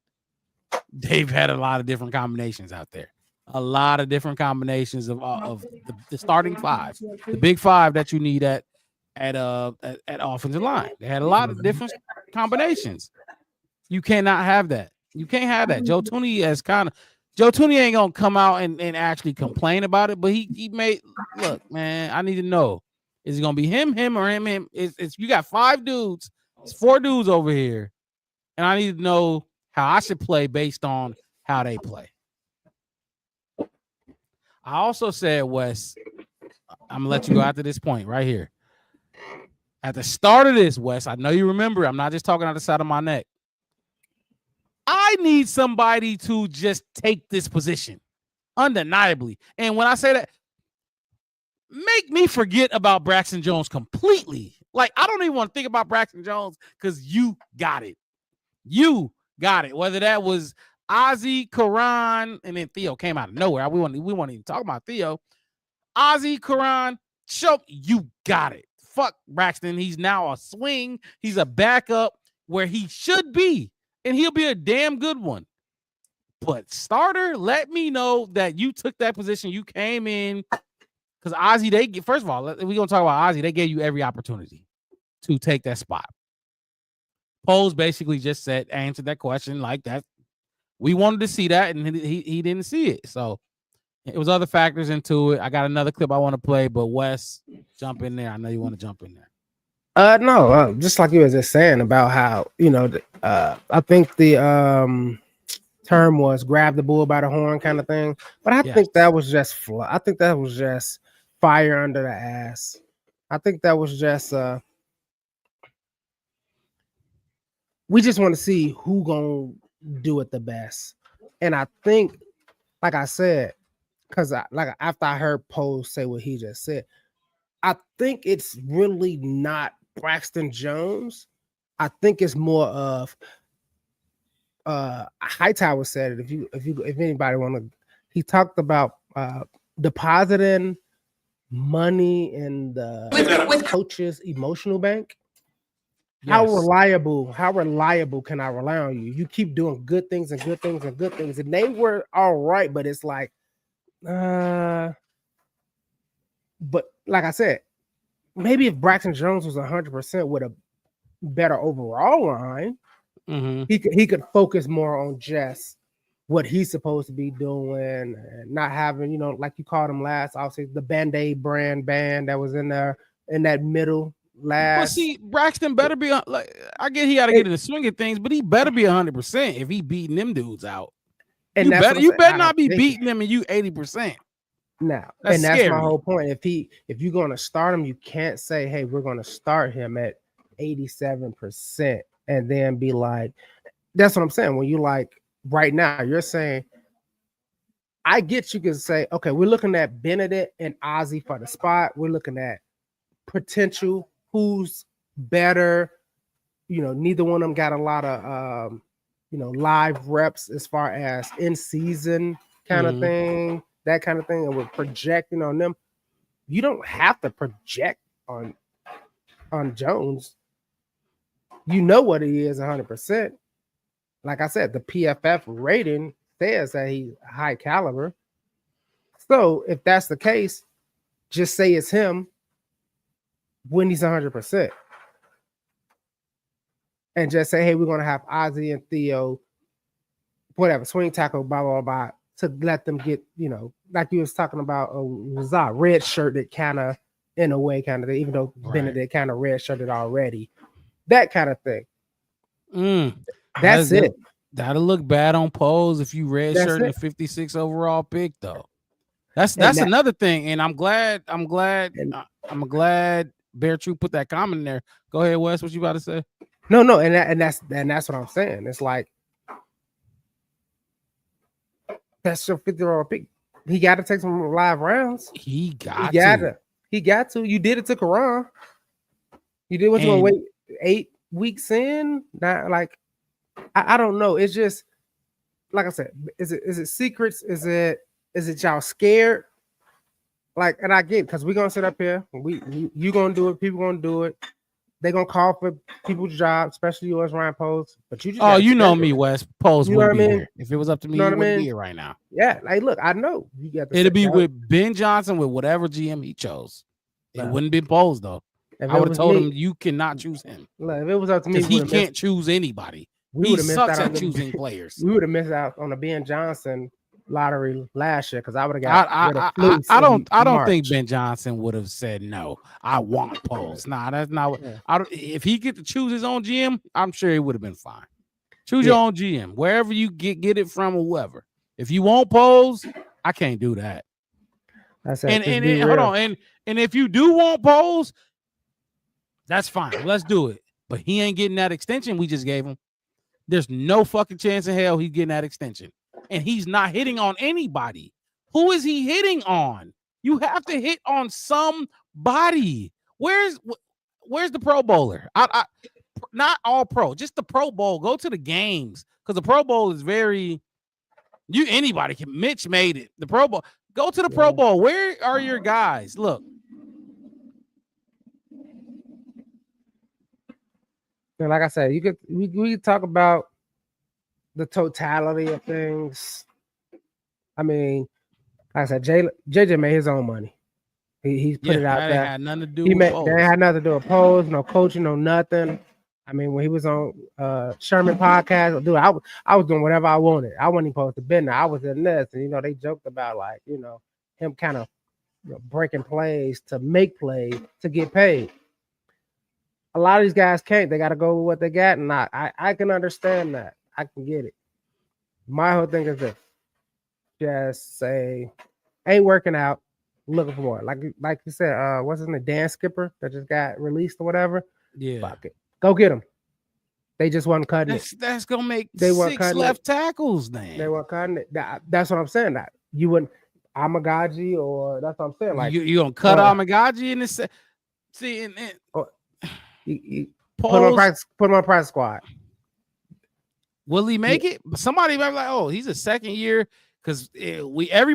S1: they've had a lot of different combinations out there. A lot of different combinations of the starting 5, the big 5 that you need at offensive line. They had a lot of different combinations. You cannot have that. You can't have that. Joe Thuney ain't gonna come out and actually complain about it, but he made look, man. I need to know, is it gonna be him, or him? It's you got 5 dudes, it's 4 dudes over here, and I need to know how I should play based on how they play. I also said, Wes, I'm gonna let you go after this point right here. At the start of this, Wes, I know you remember. I'm not just talking out the side of my neck. I need somebody to just take this position, undeniably. And when I say that, make me forget about Braxton Jones completely. Like, I don't even want to think about Braxton Jones because you got it. You got it. Whether that was Ozzie, Karan, and then Theo came out of nowhere. We won't even talk about Theo. Ozzie, Karan, you got it. Fuck Braxton. He's now a swing. He's a backup where he should be, and he'll be a damn good one. But starter, let me know that you took that position. You came in because Ozzie, first of all, we're gonna talk about Ozzie. They gave you every opportunity to take that spot. Poles basically just answered that question like that. We wanted to see that, and he didn't see it. So it was other factors into it. I got another clip I want to play, but Wes, jump in there. I know you want to jump in there.
S2: No, just like you was just saying about how, I think the term was grab the bull by the horn kind of thing. But I think that was just I think that was just fire under the ass. I think that was just we just want to see who gonna do it the best. And I think, like I said, because after I heard Poe say what he just said, I think it's really not Braxton Jones. I think it's more of Hightower said it. If anybody want to, he talked about depositing money in the coach's emotional bank. Yes. How reliable can I rely on you? You keep doing good things and good things and good things, and they were all right, but it's like, but like I said, maybe if Braxton Jones was 100% with a better overall line, he could focus more on just what he's supposed to be doing and not having, like you called him last, obviously the Band-Aid band that was in there in that middle last.
S1: Well, see, Braxton better be like, I get he got to get in the swing of things, but he better be 100% if he beating them dudes out. And you better not be beating them and you 80%.
S2: Now, and that's my whole point. If you're going to start him, you can't say, hey, we're going to start him at 87% and then be like, that's what I'm saying. When you like right now, you're saying, I get you can say, okay, we're looking at Benedict and Ozzie for the spot. We're looking at potential, who's better. Neither one of them got a lot of live reps as far as in season kind of thing, that kind of thing, and we're projecting on them. You don't have to project on Jones. You know what he is 100%. Like I said, the PFF rating says that he's high caliber. So if that's the case, just say it's him when he's 100%. And just say, hey, we're going to have Ozzie and Theo, whatever, swing tackle, blah, blah, blah, to let them get, like you was talking about, Razak, red shirted kind of, in a way, kind of, even though Benedict kind of red shirted already. That kind of thing. That's it.
S1: That'll look bad on polls if you red shirt a 56 overall pick, though. That's another thing. And I'm glad Bear True put that comment in there. Go ahead, Wes. What you about to say?
S2: No, and that's what I'm saying. It's like that's your 50-year-old pick. He got to take some live rounds. He got to. You did it to Karan. You did what you want to wait 8 weeks in. Not like I don't know. It's just like I said. Is it secrets? Is it y'all scared? Like, and I get it, because we're gonna sit up here. You gonna do it. People gonna do it. They gonna call for people's jobs, especially yours, Ryan Poles. But you just
S1: me, Wes. Poles wouldn't be here. If it was up to me, you wouldn't be here right now.
S2: Yeah, like look, I know you got.
S1: It'd be with Ben Johnson with whatever GM he chose. It wouldn't be Poles though. I would have told him you cannot choose him.
S2: Look, if it was up to me,
S1: he can't choose anybody. He sucks at choosing players.
S2: We would have missed out on the Ben Johnson lottery last year because I would have
S1: got. I don't think Ben Johnson would have said no. I want Poles. Nah, that's not what. If he get to choose his own GM, I'm sure it would have been fine. Choose your own GM wherever you get it from or whoever. If you want Poles, I can't do that.
S2: That's
S1: and hold on, and if you do want Poles, That's fine. Let's do it. But he ain't getting that extension we just gave him. There's no fucking chance in hell he's getting that extension. And he's not hitting on anybody. Who is he hitting on? You have to hit on somebody. Where's the Pro Bowler? I not all pro, just the Pro Bowl. Go to the games because the Pro Bowl is very. Anybody can. Mitch made it. The Pro Bowl. Go to the Pro Bowl. Where are your guys? Look.
S2: And like I said, we could talk about the totality of things. I mean, like I said, JJ made his own money. He's put it out
S1: that
S2: there.
S1: Had nothing to do
S2: They
S1: with
S2: had nothing to do with polls, no coaching, no nothing. I mean, when he was on Sherman podcast, dude, I was doing whatever I wanted. I wasn't even supposed to be there. I was in this, and they joked about like him kind of breaking plays to make plays to get paid. A lot of these guys can't. They got to go with what they got, and I can understand that. I can get it. My whole thing is this: just say, ain't working out, looking for more. Like you said, what's his name? Dan Skipper that just got released or whatever.
S1: Yeah,
S2: fuck it, go get him. They just wasn't cutting it.
S1: That's gonna make
S2: They weren't
S1: 6
S2: cutting
S1: left tackles. Then
S2: they weren't cutting it. That's what I'm saying. That you wouldn't Amagaji, or that's what I'm saying. Like
S1: you gonna cut Amagaji in this? See, and
S2: you put him on practice squad.
S1: Will he make it? Somebody might be like, oh, he's a second year because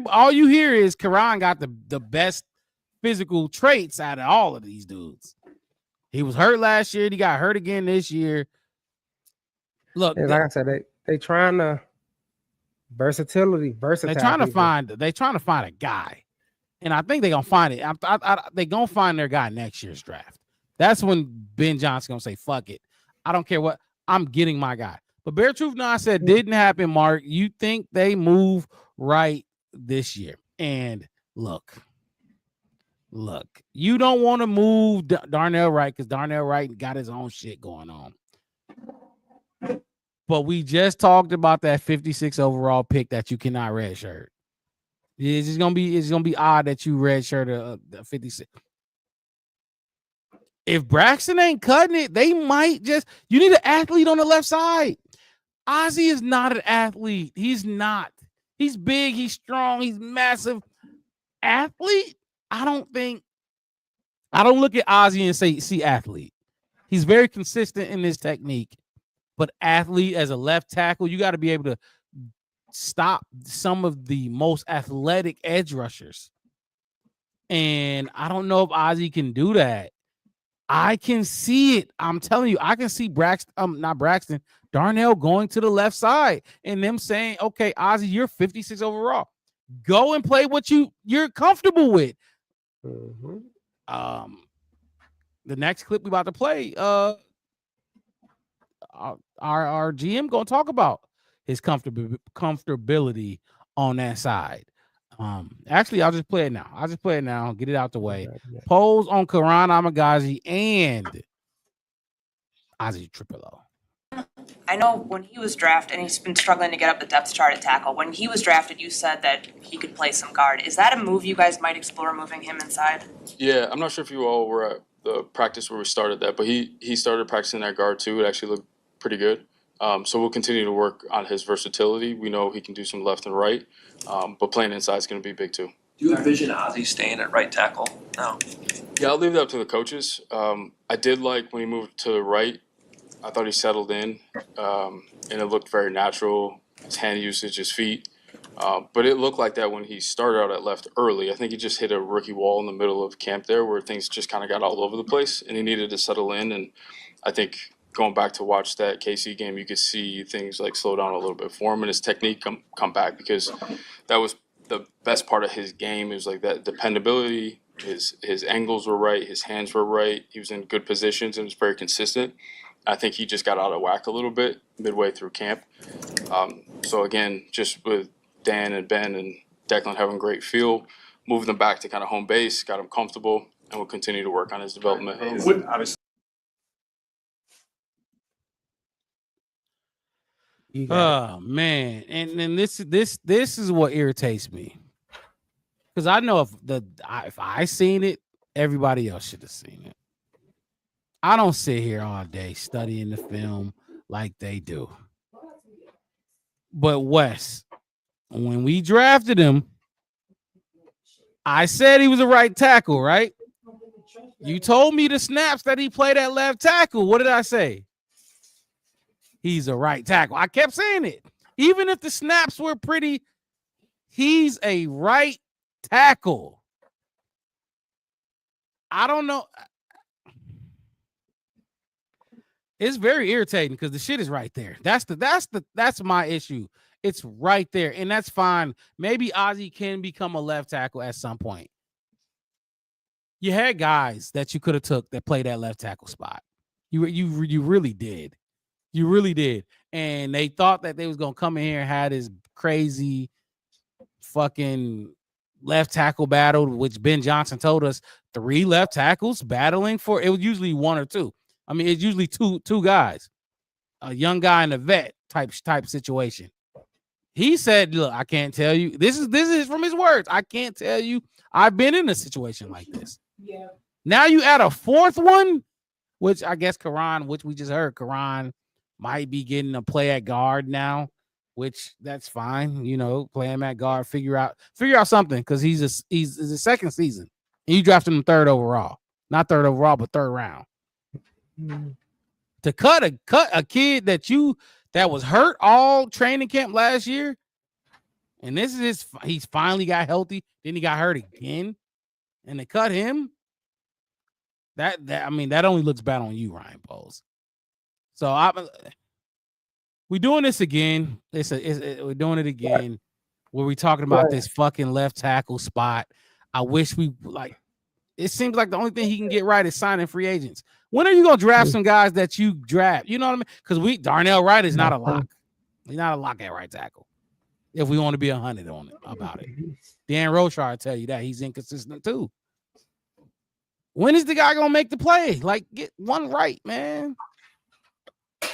S1: all you hear is Karan got the best physical traits out of all of these dudes. He was hurt last year. He got hurt again this year. Look,
S2: like I said, they trying to versatile.
S1: They're trying to find a guy, and I think they're gonna find it. They're gonna find their guy next year's draft. That's when Ben Johnson gonna say, "Fuck it, I don't care what. I'm getting my guy." But Bear Truth Now said didn't happen, Mark. You think they move right this year? And look, you don't want to move Darnell Wright because Darnell Wright got his own shit going on. But we just talked about that 56 overall pick that you cannot redshirt. It's gonna be odd that you redshirt a 56. If Braxton ain't cutting it, they might just. You need an athlete on the left side. Ozzie is not an athlete. He's not. He's big. He's strong. He's massive. Athlete? I don't look at Ozzie and see athlete. He's very consistent in his technique. But athlete as a left tackle, you got to be able to stop some of the most athletic edge rushers. And I don't know if Ozzie can do that. I can see it. I'm telling you, I can see Darnell going to the left side and them saying, okay, Ozzie, you're 56 overall. Go and play what you're comfortable with.
S2: Mm-hmm.
S1: The next clip we about to play, our GM gonna talk about his comfortability on that side. Actually, I'll just play it now. Get it out the way.
S2: Yeah.
S1: Polls on Karan Amagazi and Ozzie Tripolo.
S7: I know when he was drafted, and he's been struggling to get up the depth chart at tackle. When he was drafted, you said that he could play some guard. Is that a move you guys might explore, moving him inside?
S3: Yeah, I'm not sure if you all were at the practice where we started that, but he started practicing that guard too. It actually looked pretty good. So we'll continue to work on his versatility. We know he can do some left and right, but playing inside is going to be big too.
S8: Do you envision Ozzie staying at right tackle now?
S3: Yeah, I'll leave that up to the coaches. I did like when he moved to the right. I thought he settled in, and it looked very natural. His hand usage, his feet. But it looked like that when he started out at left early. I think he just hit a rookie wall in the middle of camp there where things just kind of got all over the place, and he needed to settle in. And I think going back to watch that KC game, you could see things like slow down a little bit for him and his technique come back, because that was the best part of his game. It was like that dependability. His angles were right. His hands were right. He was in good positions and was very consistent. I think he just got out of whack a little bit midway through camp. So again, just with Dan and Ben and Declan having great feel, moving them back to kind of home base, got him comfortable, and we'll continue to work on his development.
S4: Obviously,
S1: Oh man, and this is what irritates me, because I know if I seen it, everybody else should have seen it. I don't sit here all day studying the film like they do. But Wes, when we drafted him, I said he was a right tackle, right? You told me the snaps that he played at left tackle. What did I say? He's a right tackle. I kept saying it. Even if the snaps were pretty, he's a right tackle. I don't know. It's very irritating because the shit is right there. That's my issue. It's right there, and that's fine. Maybe Ozzie can become a left tackle at some point. You had guys that you could have took that played that left tackle spot. You really did. You really did. And they thought that they was gonna come in here and have this crazy fucking left tackle battle, which Ben Johnson told us 3 left tackles battling for. It was usually 1 or 2. I mean, it's usually two guys, a young guy and a vet type situation. He said, "Look, I can't tell you. This is from his words. I can't tell you. I've been in a situation like this."
S2: Yeah.
S1: Now you add a 4th one, which I guess Karan, which we just heard, Karan might be getting a play at guard now, which that's fine. You know, play him at guard, figure out something because he's a second season. And you drafted him 3rd overall, not 3rd overall, but 3rd round. To cut a kid that was hurt all training camp last year, and this is he's finally got healthy, then he got hurt again, and to cut him, that only looks bad on you, Ryan Poles. So we're doing this again. We're doing it again. Where we talking about this fucking left tackle spot. I wish we it seems like the only thing he can get right is signing free agents. When are you gonna draft some guys that you draft? You know what I mean? Because Darnell Wright is not a lock. He's not a lock at right tackle. If we want to be 100 on it about it, Dan Rochard tell you that he's inconsistent too. When is the guy gonna make the play? Like, get one right, man.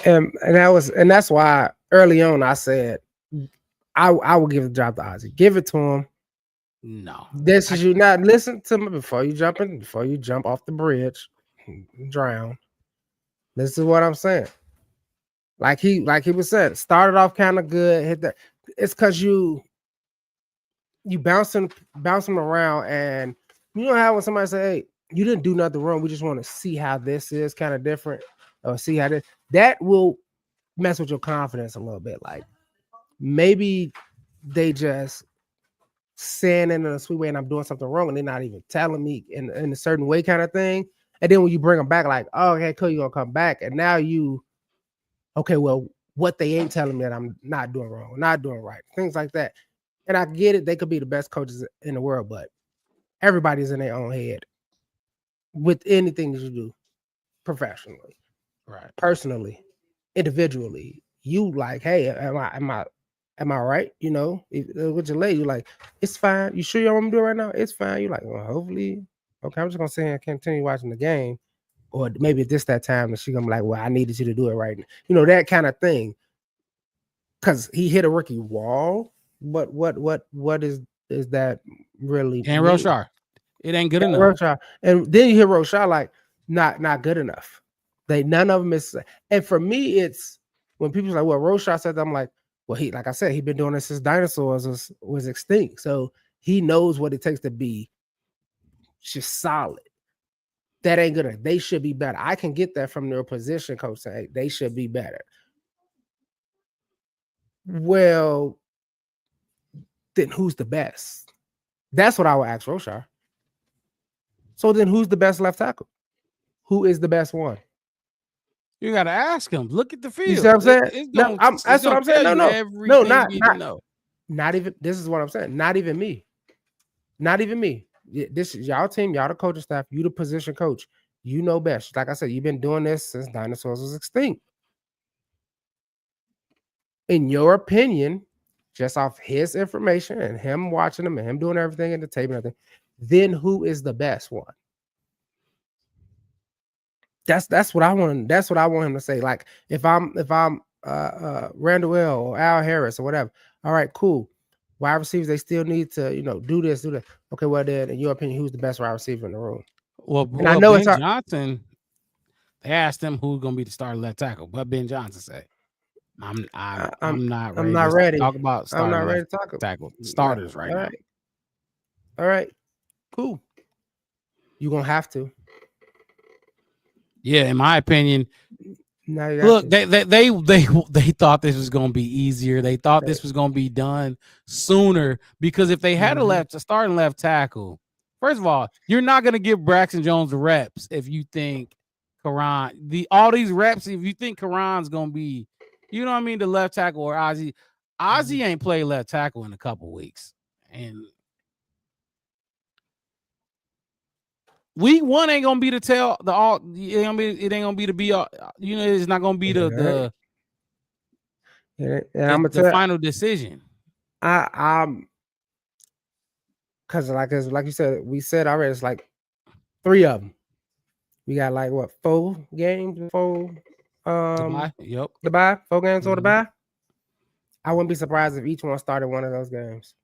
S2: And that's why early on I said I will give the job to Ozzie. Give it to him.
S1: No,
S2: This is you not listen to me before you jump off the bridge, drown. This is what I'm saying. Like he was saying, started off kind of good, hit that. It's because you bounce him around, and you know how when somebody say, "Hey, you didn't do nothing wrong. We just want to see how this is kind of different, or see how this." That will mess with your confidence a little bit. Like maybe they just saying it in a sweet way, and I'm doing something wrong, and they're not even telling me in a certain way, kind of thing. And then when you bring them back, like, "Oh, okay, cool, you're gonna come back," and now okay, well, what they ain't telling me that I'm not doing wrong, not doing right, things like that. And I get it; they could be the best coaches in the world, but everybody's in their own head with anything that you do, professionally,
S1: right,
S2: personally, individually. You like, hey, am I right? You know, with your lady, you're like, it's fine. You sure you want me to do it right now? It's fine. You're like, well, hopefully, okay, I'm just gonna say I continue watching the game. Or maybe it's that time and she's gonna be like, well, I needed you to do it right now. You know, that kind of thing. Because he hit a rookie wall. What is that really?
S1: And Rochard, it ain't good enough.
S2: Rochard. And then you hear Rochard like not good enough. None of them is. And for me, it's when people like, well, Rochard said that, I'm like, well, like I said, he's been doing this since dinosaurs was extinct. So he knows what it takes to be just solid. That ain't good. They should be better. I can get that from their position coach saying they should be better. Well, then who's the best? That's what I would ask Rochard. So then who's the best left tackle? Who is the best one?
S1: You gotta ask him. Look at the field.
S2: You see what I'm saying? That's what I'm saying. No, not even. This is what I'm saying. Not even me. Not even me. This is y'all team, y'all the coaching staff, you the position coach. You know best. Like I said, you've been doing this since dinosaurs was extinct. In your opinion, just off his information and him watching them and him doing everything in the tape and everything, then who is the best one? That's what I want. That's what I want him to say. Like if I'm Randall L or Al Harris or whatever. All right, cool. Wide receivers, they still need to, do this, do that. Okay, well then, in your opinion, who's the best wide receiver in the room?
S1: Well,
S2: and I know
S1: Ben
S2: it's
S1: Johnson. They asked him who's gonna be the starting left tackle. What Ben Johnson say? I'm not ready.
S2: not
S1: to
S2: ready.
S1: talk about
S2: I'm
S1: starting
S2: not ready
S1: left
S2: to talk about
S1: tackle starters right now.
S2: All right. Cool. You're gonna have to.
S1: Yeah, in my opinion.
S2: Now you got
S1: Look,
S2: to.
S1: they thought this was gonna be easier. They thought this was gonna be done sooner because if they had a starting left tackle, first of all, you're not gonna give Braxton Jones the reps if you think all these reps. If you think Karan's gonna be, you know what I mean, the left tackle or Ozzie. Ozzie ain't played left tackle in a couple weeks, and week 1 ain't gonna be the tell the all. It ain't gonna be the be all. You know, it's not gonna be the
S2: I'm gonna
S1: the final decision.
S2: I'm because like you said, we said already. It's like 3 of them. We got like what 4 games before
S1: Yep.
S2: the bye, 4 games or the bye. I wouldn't be surprised if each one started one of those games.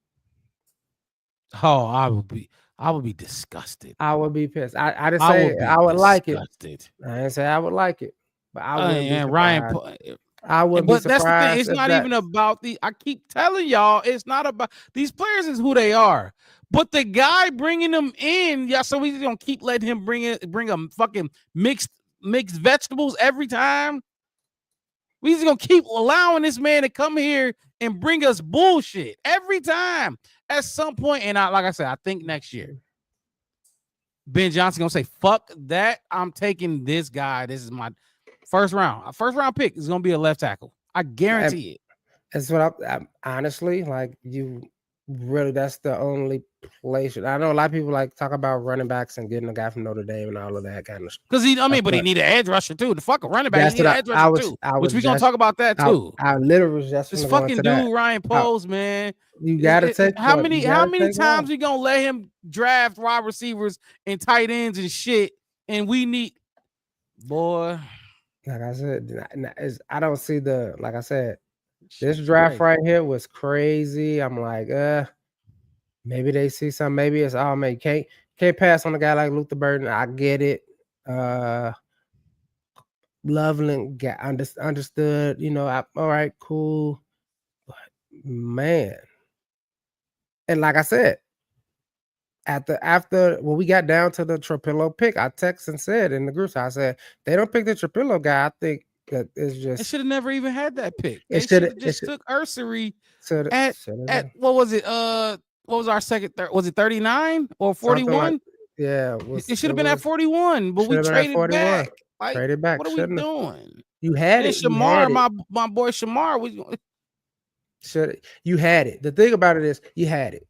S1: Oh, I would be disgusted.
S2: I would be pissed. I didn't say I would like it. I didn't say I would like it, but I would be surprised. I would be surprised.
S1: But that's the thing. It's not even about I keep telling y'all, it's not about these players. Is who they are. But the guy bringing them in, so we just gonna keep letting him bring them fucking mixed vegetables every time. We just gonna keep allowing this man to come here and bring us bullshit every time. At some point, and like I said, I think next year, Ben Johnson gonna say, "Fuck that! I'm taking this guy. This is my first round pick. Is gonna be a left tackle. I guarantee it."
S2: That's what I honestly like. You really, that's the only place. I know a lot of people like talk about running backs and getting a guy from Notre Dame and all of that kind of stuff.
S1: Because but he need an edge rusher too. The fucking running back, he need an edge rusher too. Which we gonna talk about that too.
S2: I literally was just
S1: this fucking dude, Ryan Poles, man.
S2: You gotta take
S1: how many times we gonna let him draft wide receivers and tight ends and shit? And we need boy.
S2: Like I said, I don't see like I said. This draft right here was crazy. I'm like, maybe they see something. Maybe it's man, can't pass on a guy like Luther Burden. I get it. Loveland got understood. You know, all right, cool. But man, and like I said, after when we got down to the Trapillo pick, I texted and said in the group, I said they don't pick the Trapillo guy. I think that it's just
S1: they should have never even had that pick.
S2: They
S1: should have just took Ursary at what was it? What was our second? Was it 39 or 41?
S2: Yeah,
S1: it should have been at 41, but we traded back. Like,
S2: traded back.
S1: What are we doing?
S2: You had it.
S1: Shamar, my boy Shamar was.
S2: You had it. The thing about it is, you had it.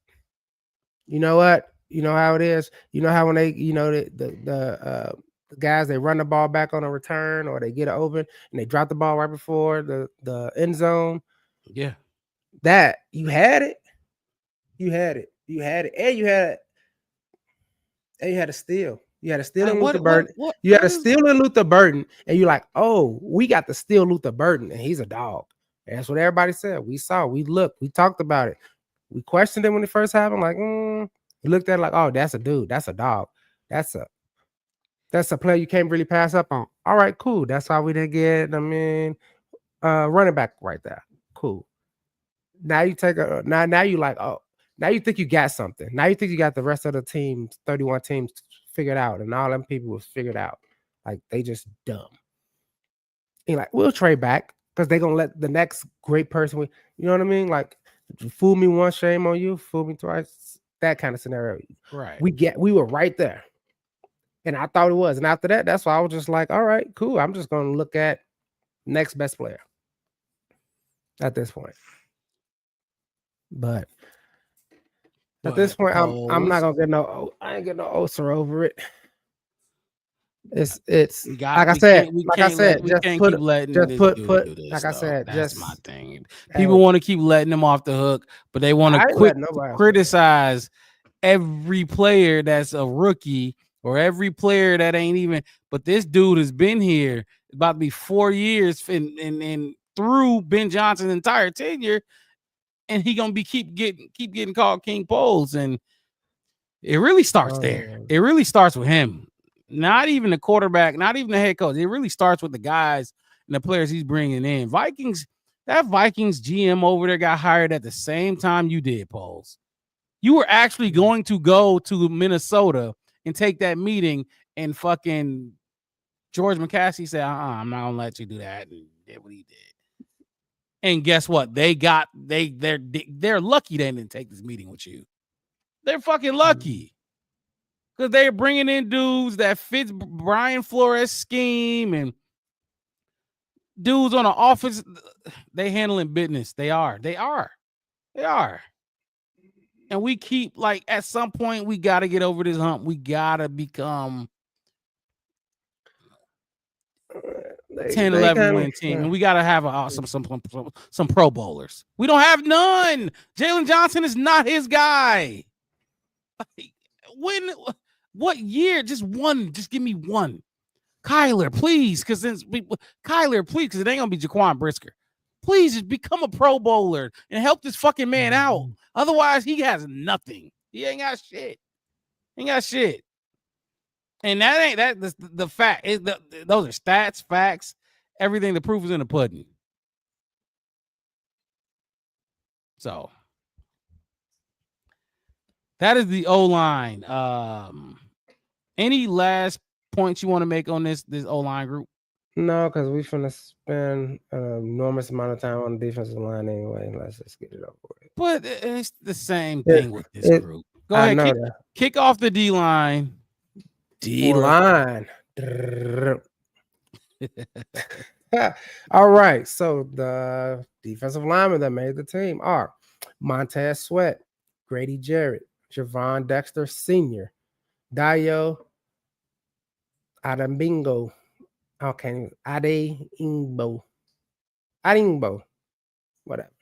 S2: You know what? You know how it is. You know how when they, the guys, they run the ball back on a return or they get it open and they drop the ball right before the end zone.
S1: Yeah,
S2: that you had it. You had it. You had it, and you had a steal. You had a steal in Luther Burden. You had a steal in Luther Burden, and you're like, oh, we got to steal Luther Burden, and he's a dog. And that's what everybody said. We saw, we looked, we talked about it. We questioned it when it first happened. Like, we looked at it like, oh, that's a dude, that's a dog, that's a player you can't really pass up on. All right, cool. That's why we didn't get, running back right there. Cool. Now you take now you like, oh. Now you think you got something. Now you think you got the rest of the teams, 31 teams figured out, and all them people was figured out. Like, they just dumb. And like, we'll trade back because they're going to let the next great person, you know what I mean? Like, fool me once, shame on you. Fool me twice. That kind of scenario.
S1: Right.
S2: We were right there. And I thought it was. And after that, that's why I was just like, all right, cool. I'm just going to look at next best player at this point. But at this point, I'm not gonna get I ain't getting no ulcer over it. It's like I said, just put like I said,
S1: that's my thing. People want to keep letting them off the hook, but they want to quit criticize every player that's a rookie or every player that ain't even. But this dude has been here about to be 4 years and through Ben Johnson's entire tenure. And he gonna be keep getting called King Poles, and it really starts there. It really starts with him. Not even the quarterback, not even the head coach. It really starts with the guys and the players he's bringing in. That Vikings GM over there got hired at the same time you did, Pauls. You were actually going to go to Minnesota and take that meeting, and fucking George McCaskey said, I'm not gonna let you do that, and did what he did. And guess what? They're lucky they didn't take this meeting with you. They're fucking lucky. Because they're bringing in dudes that fits Brian Flores' scheme and dudes on the offense. They handling business. They are. And we keep, like, at some point, we got to get over this hump. We got to become 10, 11 win team. And we got to have some Pro Bowlers. We don't have none. Jalen Johnson is not his guy. What year? Just one. Just give me one. Kyler, please. Because it ain't going to be Jaquan Brisker. Please just become a Pro Bowler and help this fucking man out. Otherwise, he has nothing. He ain't got shit. And that's the fact. Those are stats, facts, everything. The proof is in the pudding. So that is the O-line. Any last points you want to make on this O-line group?
S2: No, because we finna spend an enormous amount of time on the defensive line anyway. Let's just get it over with.
S1: But it's the same thing with this group. Go ahead, kick off the D-line.
S2: D-line. All right. So the defensive linemen that made the team are Montez Sweat, Grady Jarrett, Javon Dexter Sr., Dayo Adembingo. Okay, Adingbo, whatever.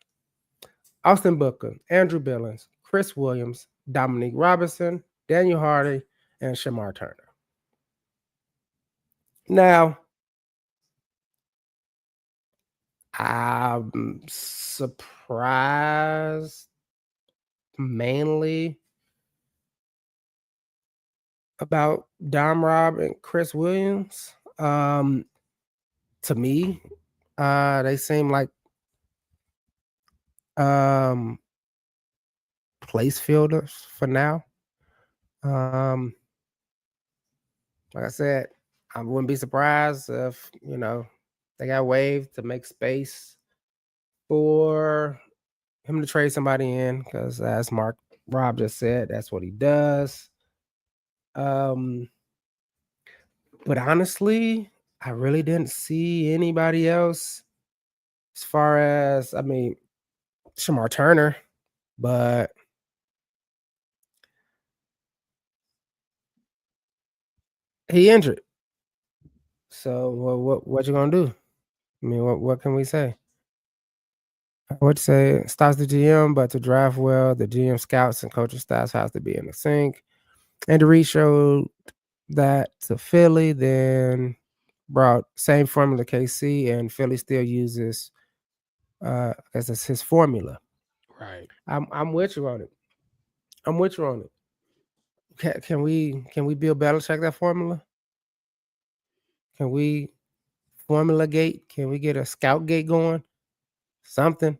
S2: Austin Booker, Andrew Billings, Chris Williams, Dominique Robinson, Daniel Hardy, and Shamar Turner. Now, I'm surprised mainly about Dom Rob and Chris Williams. To me, they seem like place fielders for now. Like I said, I wouldn't be surprised if, they got waived to make space for him to trade somebody in, because as Rob just said, that's what he does. But honestly, I really didn't see anybody else as far as, Shamar Turner, but he injured. So what you gonna do? What can we say? What you say? Starts the GM, but to draft well, the GM scouts and coaching staffs has to be in the sync. And Reed showed that to Philly, then brought same formula KC, and Philly still uses as his formula.
S1: Right.
S2: I'm with you on it. Can we Bill Belichick that formula? Can we formula gate? Can we get a scout gate going? Something.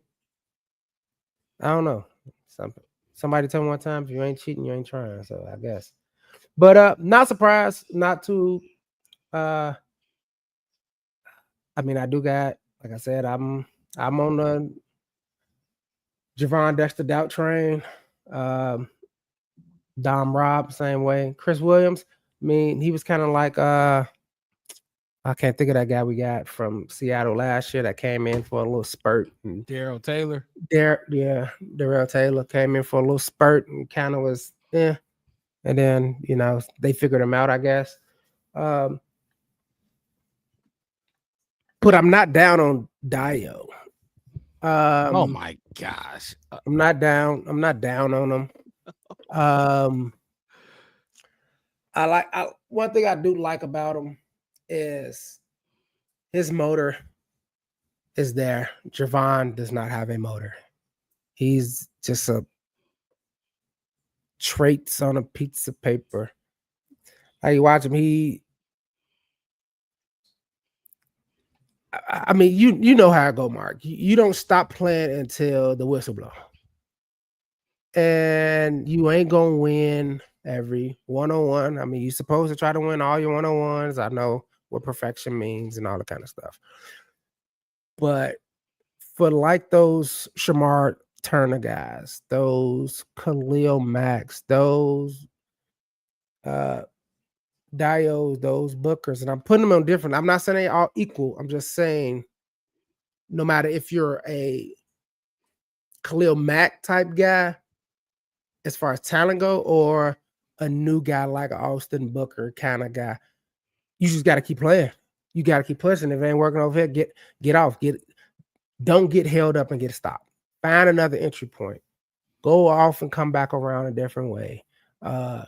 S2: I don't know. Something. Somebody tell me one time, if you ain't cheating, you ain't trying. So I guess. But not surprised, not too I do got, like I said, I'm on the Javon Dexter doubt train. Dom Rob, same way. Chris Williams, he was kind of like I can't think of that guy we got from Seattle last year that came in for a little spurt.
S1: Darrell Taylor.
S2: Darrell Taylor came in for a little spurt and kind of was, And then, they figured him out, I guess. But I'm not down on Dayo.
S1: Oh my gosh.
S2: I'm not down on him. One thing I do like about him is his motor is there. Javon does not have a motor. He's just a traits on a piece of paper. How you watch him? I mean, you know how I go, Mark. You don't stop playing until the whistle blow, and you ain't gonna win every 1-on-1. I mean, you're supposed to try to win all your 1-on-1s. I know what perfection means and all that kind of stuff, but for like those Shamar Turner guys, those Khalil Macks, those Dios, those Bookers, and I'm putting them on different. I'm not saying they all equal. I'm just saying no matter if you're a Khalil Mack type guy, as far as talent go, or a new guy like Austin Booker kind of guy, you just got to keep playing. You got to keep pushing. If it ain't working over here, get off. Don't get held up and get stopped. Find another entry point. Go off and come back around a different way. I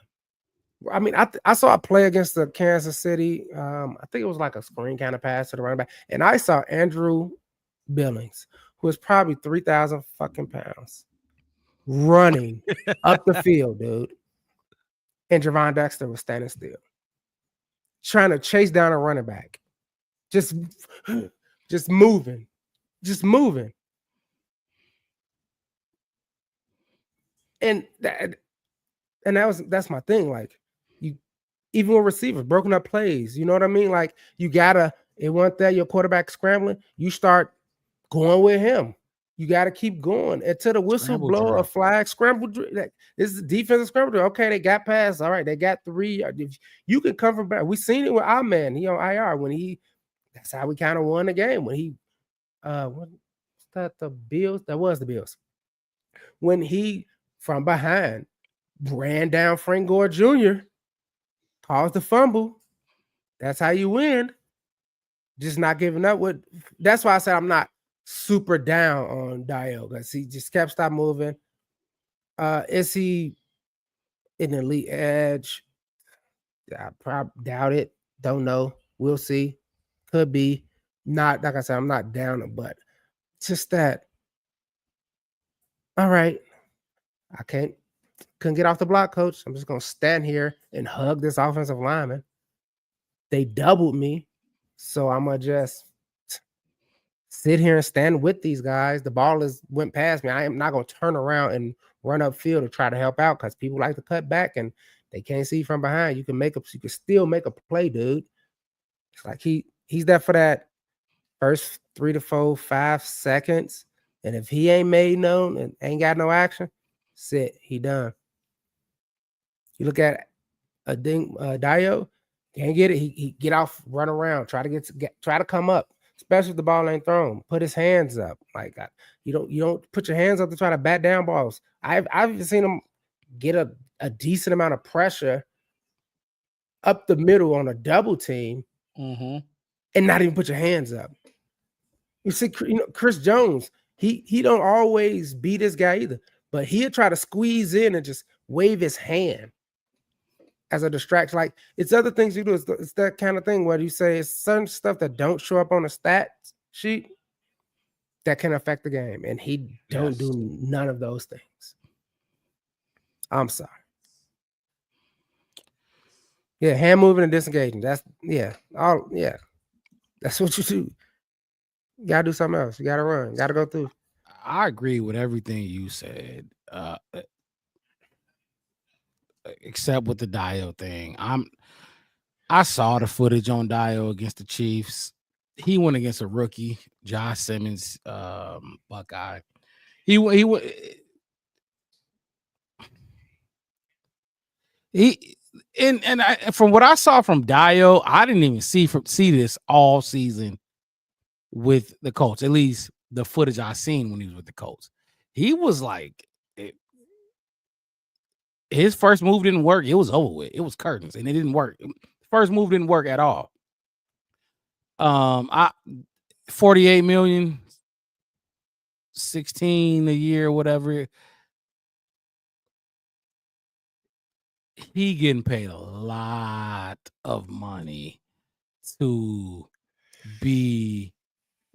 S2: mean, I saw a play against the Kansas City. I think it was like a screen kind of pass to the running back, and I saw Andrew Billings, who is probably 3,000 fucking pounds, running up the field, dude. And Javon Dexter was standing still, trying to chase down a running back, just moving. And that's my thing. Like, you, even with receivers, broken up plays, you know what I mean? Like, you gotta, it wasn't that your quarterback scrambling, you start going with him. You got to keep going until the whistle blow a flag. Scramble. This is defensive scramble drill. Okay, they got past. All right, they got 3. You can come from back. We seen it with our man. He on IR when that's how we kind of won the game. When he, what's that, the Bills? That was the Bills. When he, from behind, ran down Frank Gore Jr., caused the fumble. That's how you win. Just not giving up. That's why I said I'm not super down on Dio, because he just kept stop moving. Is he an elite edge? I probably doubt it. Don't know. We'll see. Could be. Not, like I said, I'm not down, but just that. All right. Couldn't get off the block, coach. I'm just gonna stand here and hug this offensive lineman. They doubled me, so I'm gonna just sit here and stand with these guys. The ball went past me. I am not going to turn around and run upfield to try to help out, because people like to cut back and they can't see from behind. You can still make a play, dude. It's like he's there for that first 3 to 4, 5 seconds. And if he ain't made known and ain't got no action, sit. He done. You look at Dio, can't get it. He get off, run around, try to come up. Especially if the ball ain't thrown, put his hands up. Like, you don't put your hands up to try to bat down balls. I've even seen him get a decent amount of pressure up the middle on a double team, and not even put your hands up. You see, Chris Jones, he don't always beat this guy either, but he'll try to squeeze in and just wave his hand as a distraction. Like, it's other things you do. It's that kind of thing where you say it's certain stuff that don't show up on the stats sheet that can affect the game, and he don't do none of those things. I'm sorry. Yeah, hand moving and disengaging. That's That's what you do. You gotta do something else. You gotta run. You gotta go through.
S1: I agree with everything you said. Except with the Dio thing. I saw the footage on Dio against the Chiefs. He went against a rookie, Josh Simmons, Buckeye. From what I saw from Dio, I didn't even see this all season with the Colts. At least the footage I seen when he was with the Colts. He was like, his first move didn't work. It was over with. It was curtains, and it didn't work. First move didn't work at all. 48 million, 16 a year, whatever. He getting paid a lot of money to be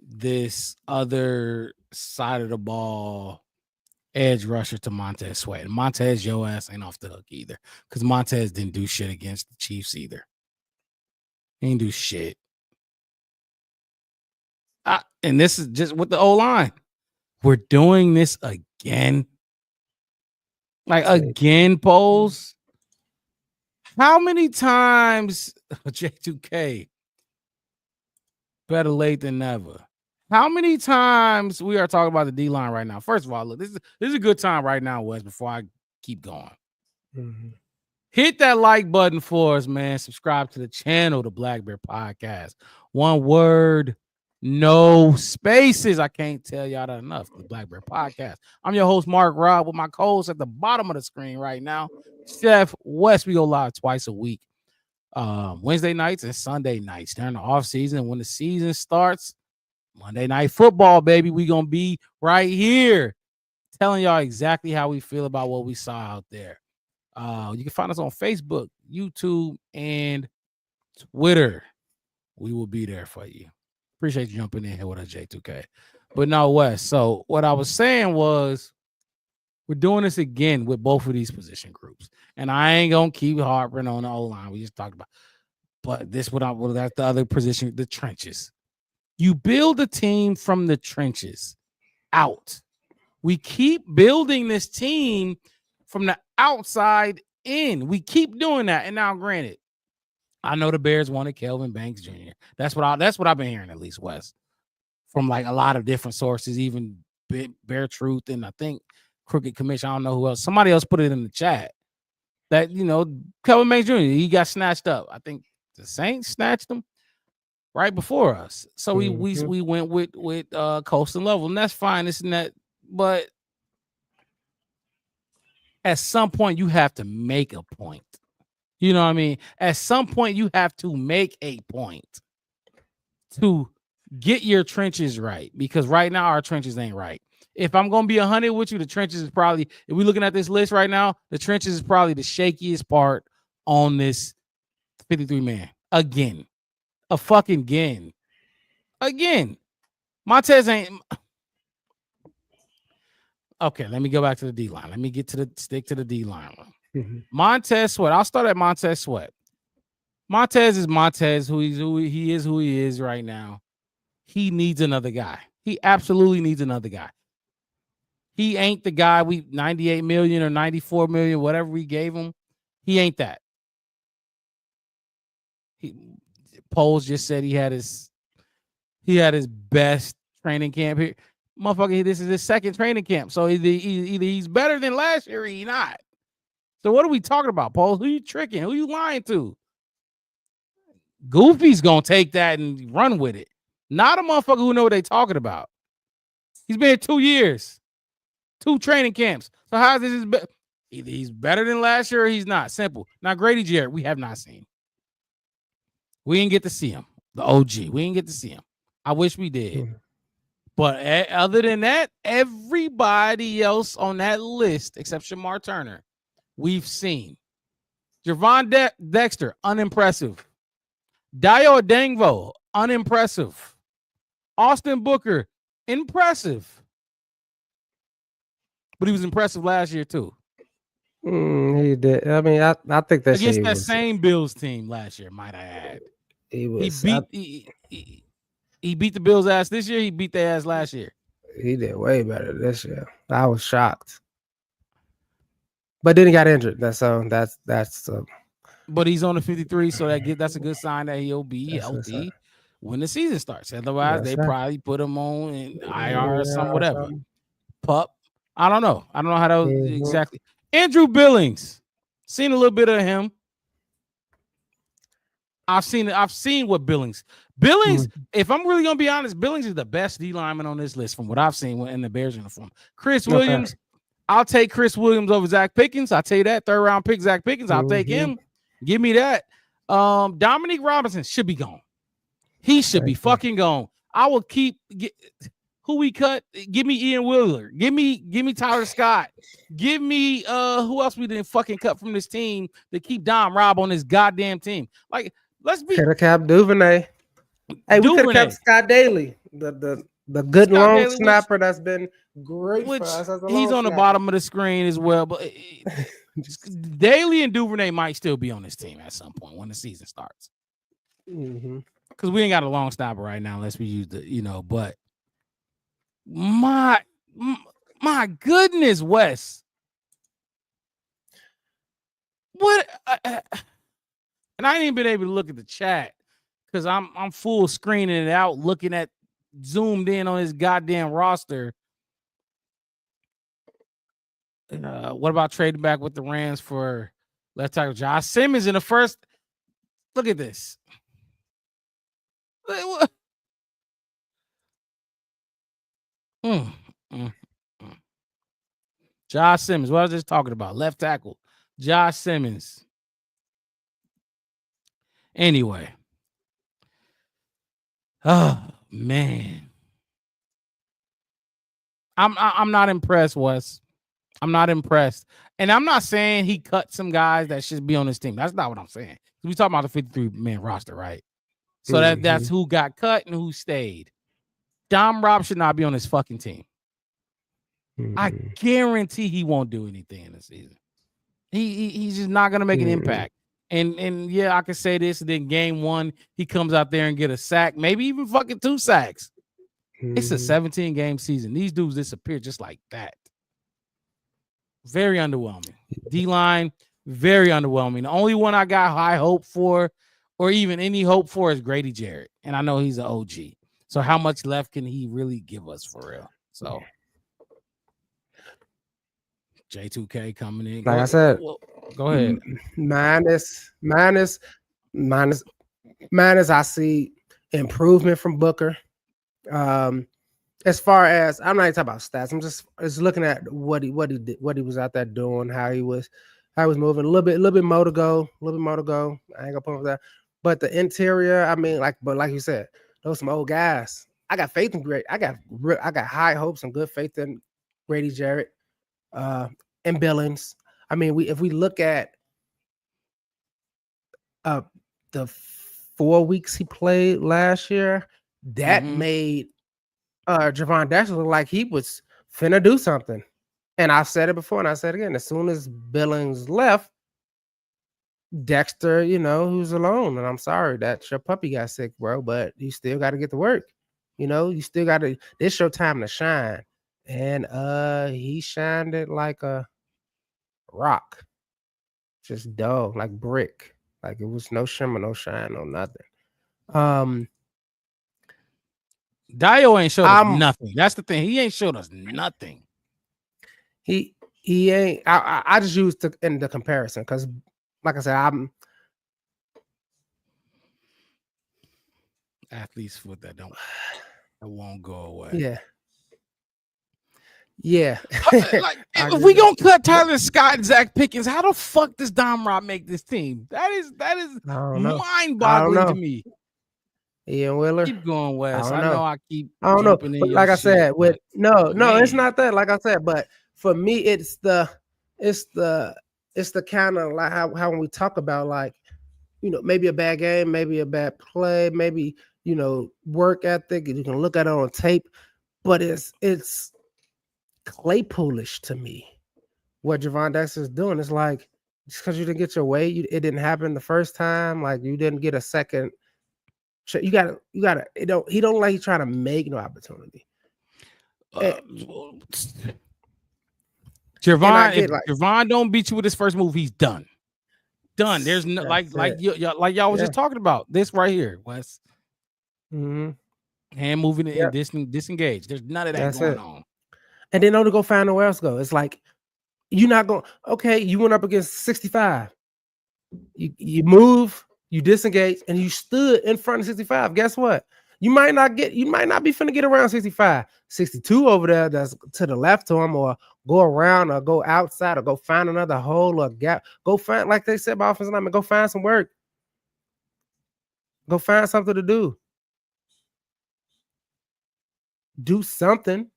S1: this other side of the ball edge rusher to Montez Sweat. And Montez, your ass ain't off the hook either, because Montez didn't do shit against the Chiefs either. He didn't do shit. And this is just with the O-line. We're doing this again. Like again, polls. How many times, J2K, better late than never. How many times we are talking about the D-line right now? First of all, look, this is a good time right now, Wes, before I keep going.
S2: Mhm.
S1: Hit that like button for us, man. Subscribe to the channel, the Black Bear Podcast. One word, no spaces. I can't tell y'all that enough. The Black Bear Podcast. I'm your host, Mark Robb, with my co-host at the bottom of the screen right now, Chef West. We go live twice a week, Wednesday nights and Sunday nights during the off season. When the season starts, Monday Night Football, baby, we gonna be right here telling y'all exactly how we feel about what we saw out there. You can find us on Facebook, YouTube, and Twitter. We will be there for you. Appreciate you jumping in here with us, J2K. But no, Wes. So what I was saying was we're doing this again with both of these position groups. And I ain't gonna keep harping on the O-line. We just talked about. But that's the other position, the trenches. You build a team from the trenches out. We keep building this team from the outside in. We keep doing that. And now, granted, I know the Bears wanted Kelvin Banks Jr. That's what I've been hearing, at least, Wes, from like a lot of different sources, even Bear Truth and I think Crooked Commission. I don't know who else. Somebody else put it in the chat that, Kelvin Banks Jr., he got snatched up. I think the Saints snatched him right before us. So we went with Coast and Level, and that's fine. This and that. But at some point, you have to make a point. You know what I mean? At some point, you have to make a point to get your trenches right, because right now our trenches ain't right. If I'm going to be 100 with you, the trenches is probably, if we're looking at this list right now, the trenches is probably the shakiest part on this 53-man. Again. A fucking again. Montez ain't. Okay, let me go back to the D-line. Let me stick to the D-line one.
S2: Mhm.
S1: Montez Sweat. I'll start at Montez Sweat. Montez is Montez, who he is right now. He needs another guy. He absolutely needs another guy. He ain't the guy 98 million or 94 million, whatever we gave him. He ain't that. Poles just said he had his best training camp here. Motherfucker, this is his second training camp. So either he's better than last year or he's not. So what are we talking about, Poles? Who you tricking? Who you lying to? Goofy's gonna take that and run with it. Not a motherfucker who know what they talking about. He's been here 2 years, 2 training camps. So how is this? Either he's better than last year or he's not. Simple. Now Grady Jarrett, we have not seen. We didn't get to see him, the OG. We didn't get to see him. I wish we did. But other than that, everybody else on that list, except Shamar Turner, we've seen. Javon Dexter, unimpressive. Dayo Dangvo, unimpressive. Austin Booker, impressive. But he was impressive last year, too.
S2: He did. I mean, I think that
S1: against that same Bills team last year, might I add. He beat the Bills' ass this year. He beat their ass last year.
S2: He did way better this year. I was shocked. But then he got injured. That's
S1: But he's on the 53, so that's a good sign that he'll be healthy when the season starts. Otherwise, they probably put him on in IR or some whatever. Pup. I don't know. I don't know how to exactly. Andrew Billings. Seen a little bit of him. I've seen what Billings, if I'm really gonna be honest, Billings is the best D lineman on this list from what I've seen in the Bears uniform. Chris Williams, I'll take Chris Williams over Zach Pickens. I'll tell you that. 3rd round pick Zach Pickens. I'll take him. Give me that. Dominique Robinson should be gone. He should be fucking gone. I will who we cut. Give me Ian Wheeler. Give me Tyler Scott. Give me who else we didn't fucking cut from this team to keep Dom Rob on this goddamn team. Like, let's be
S2: could have kept Duvernay. Hey, we could have kept Scott Daly, the the good
S1: Scott
S2: long
S1: Daly, which-
S2: snapper that's been great
S1: which
S2: for us. As a
S1: he's
S2: long
S1: on the
S2: snapper.
S1: bottom of the screen as well. But Daly and Duvernay might still be on this team at some point when the season starts.
S2: Mhm.
S1: Because we ain't got a long snapper right now unless we use the, but my goodness, Wes. What? And I ain't even been able to look at the chat because I'm full screening it out, looking at zoomed in on his goddamn roster. What about trading back with the Rams for left tackle Josh Simmons in the first? Look at this. Josh Simmons. What I was just talking about. Left tackle. Josh Simmons. Anyway. Oh man. I'm not impressed, Wes. I'm not impressed. And I'm not saying he cut some guys that should be on this team. That's not what I'm saying. We talking about the 53-man roster, right? So that's who got cut and who stayed. Dom Rob should not be on this fucking team. I guarantee he won't do anything in the season. He's just not gonna make an impact. And yeah, I can say this. And then game 1, he comes out there and get a sack, maybe even fucking 2 sacks. It's a 17-game season. These dudes disappear just like that. Very underwhelming. D-line, very underwhelming. The only one I got high hope for, or even any hope for, is Grady Jarrett. And I know he's an OG. So how much left can he really give us for real? So J2K coming in.
S2: Like I said,
S1: go ahead.
S2: Minus. I see improvement from Booker. As far as I'm not even talking about stats, I'm just looking at what he did, what he was out there doing, how he was moving. A little bit more to go. I ain't gonna put up that. But the interior, I mean, like you said, those some old guys. I got faith in Grady. I got high hopes and good faith in Grady Jarrett, and Billings. I mean, if we look at the 4 weeks he played last year, that made Javon Dexter look like he was finna do something. And I've said it before and I said it again. As soon as Billings left, Dexter, who's alone. And I'm sorry that your puppy got sick, bro, but you still got to get to work. You still got to, this your time to shine. And he shined it like a rock. Just dull, like brick. Like it was no shimmer, no shine, no nothing.
S1: Dio ain't showed us nothing. That's the thing. He ain't showed us nothing.
S2: He ain't. I just used in the comparison because, like I said,
S1: athlete's foot that won't go away.
S2: Yeah.
S1: If we gonna cut Tyler Scott and Zach Pickens, how the fuck does Dom Rob make this team? That is mind-boggling to me.
S2: Ian Wheeler.
S1: Keep going, Wes.
S2: I
S1: don't know.
S2: But like I said, it's not that. Like I said, but for me, it's the kind of like how when we talk about like, maybe a bad game, maybe a bad play, maybe work ethic, and you can look at it on tape, but it's Claypoolish to me. What Javon Dexter is doing is like, just because you didn't get your way, it didn't happen the first time. Like you didn't get a second. You gotta. He don't like trying to make no opportunity.
S1: Javon don't beat you with his first move, he's done. There's no like y'all was just talking about this right here, Wes. Hand moving and disengage. There's none of that going on.
S2: And then to go find nowhere else to go. It's like you're not going. Okay, you went up against 65. You move. You disengage and you stood in front of 65. Guess what? You might not be finna get around 65. 62 over there that's to the left to him, or go around or go outside or go find another hole or gap. Go find, like they said by offensive lineman, go find some work. Go find something to do. Do something.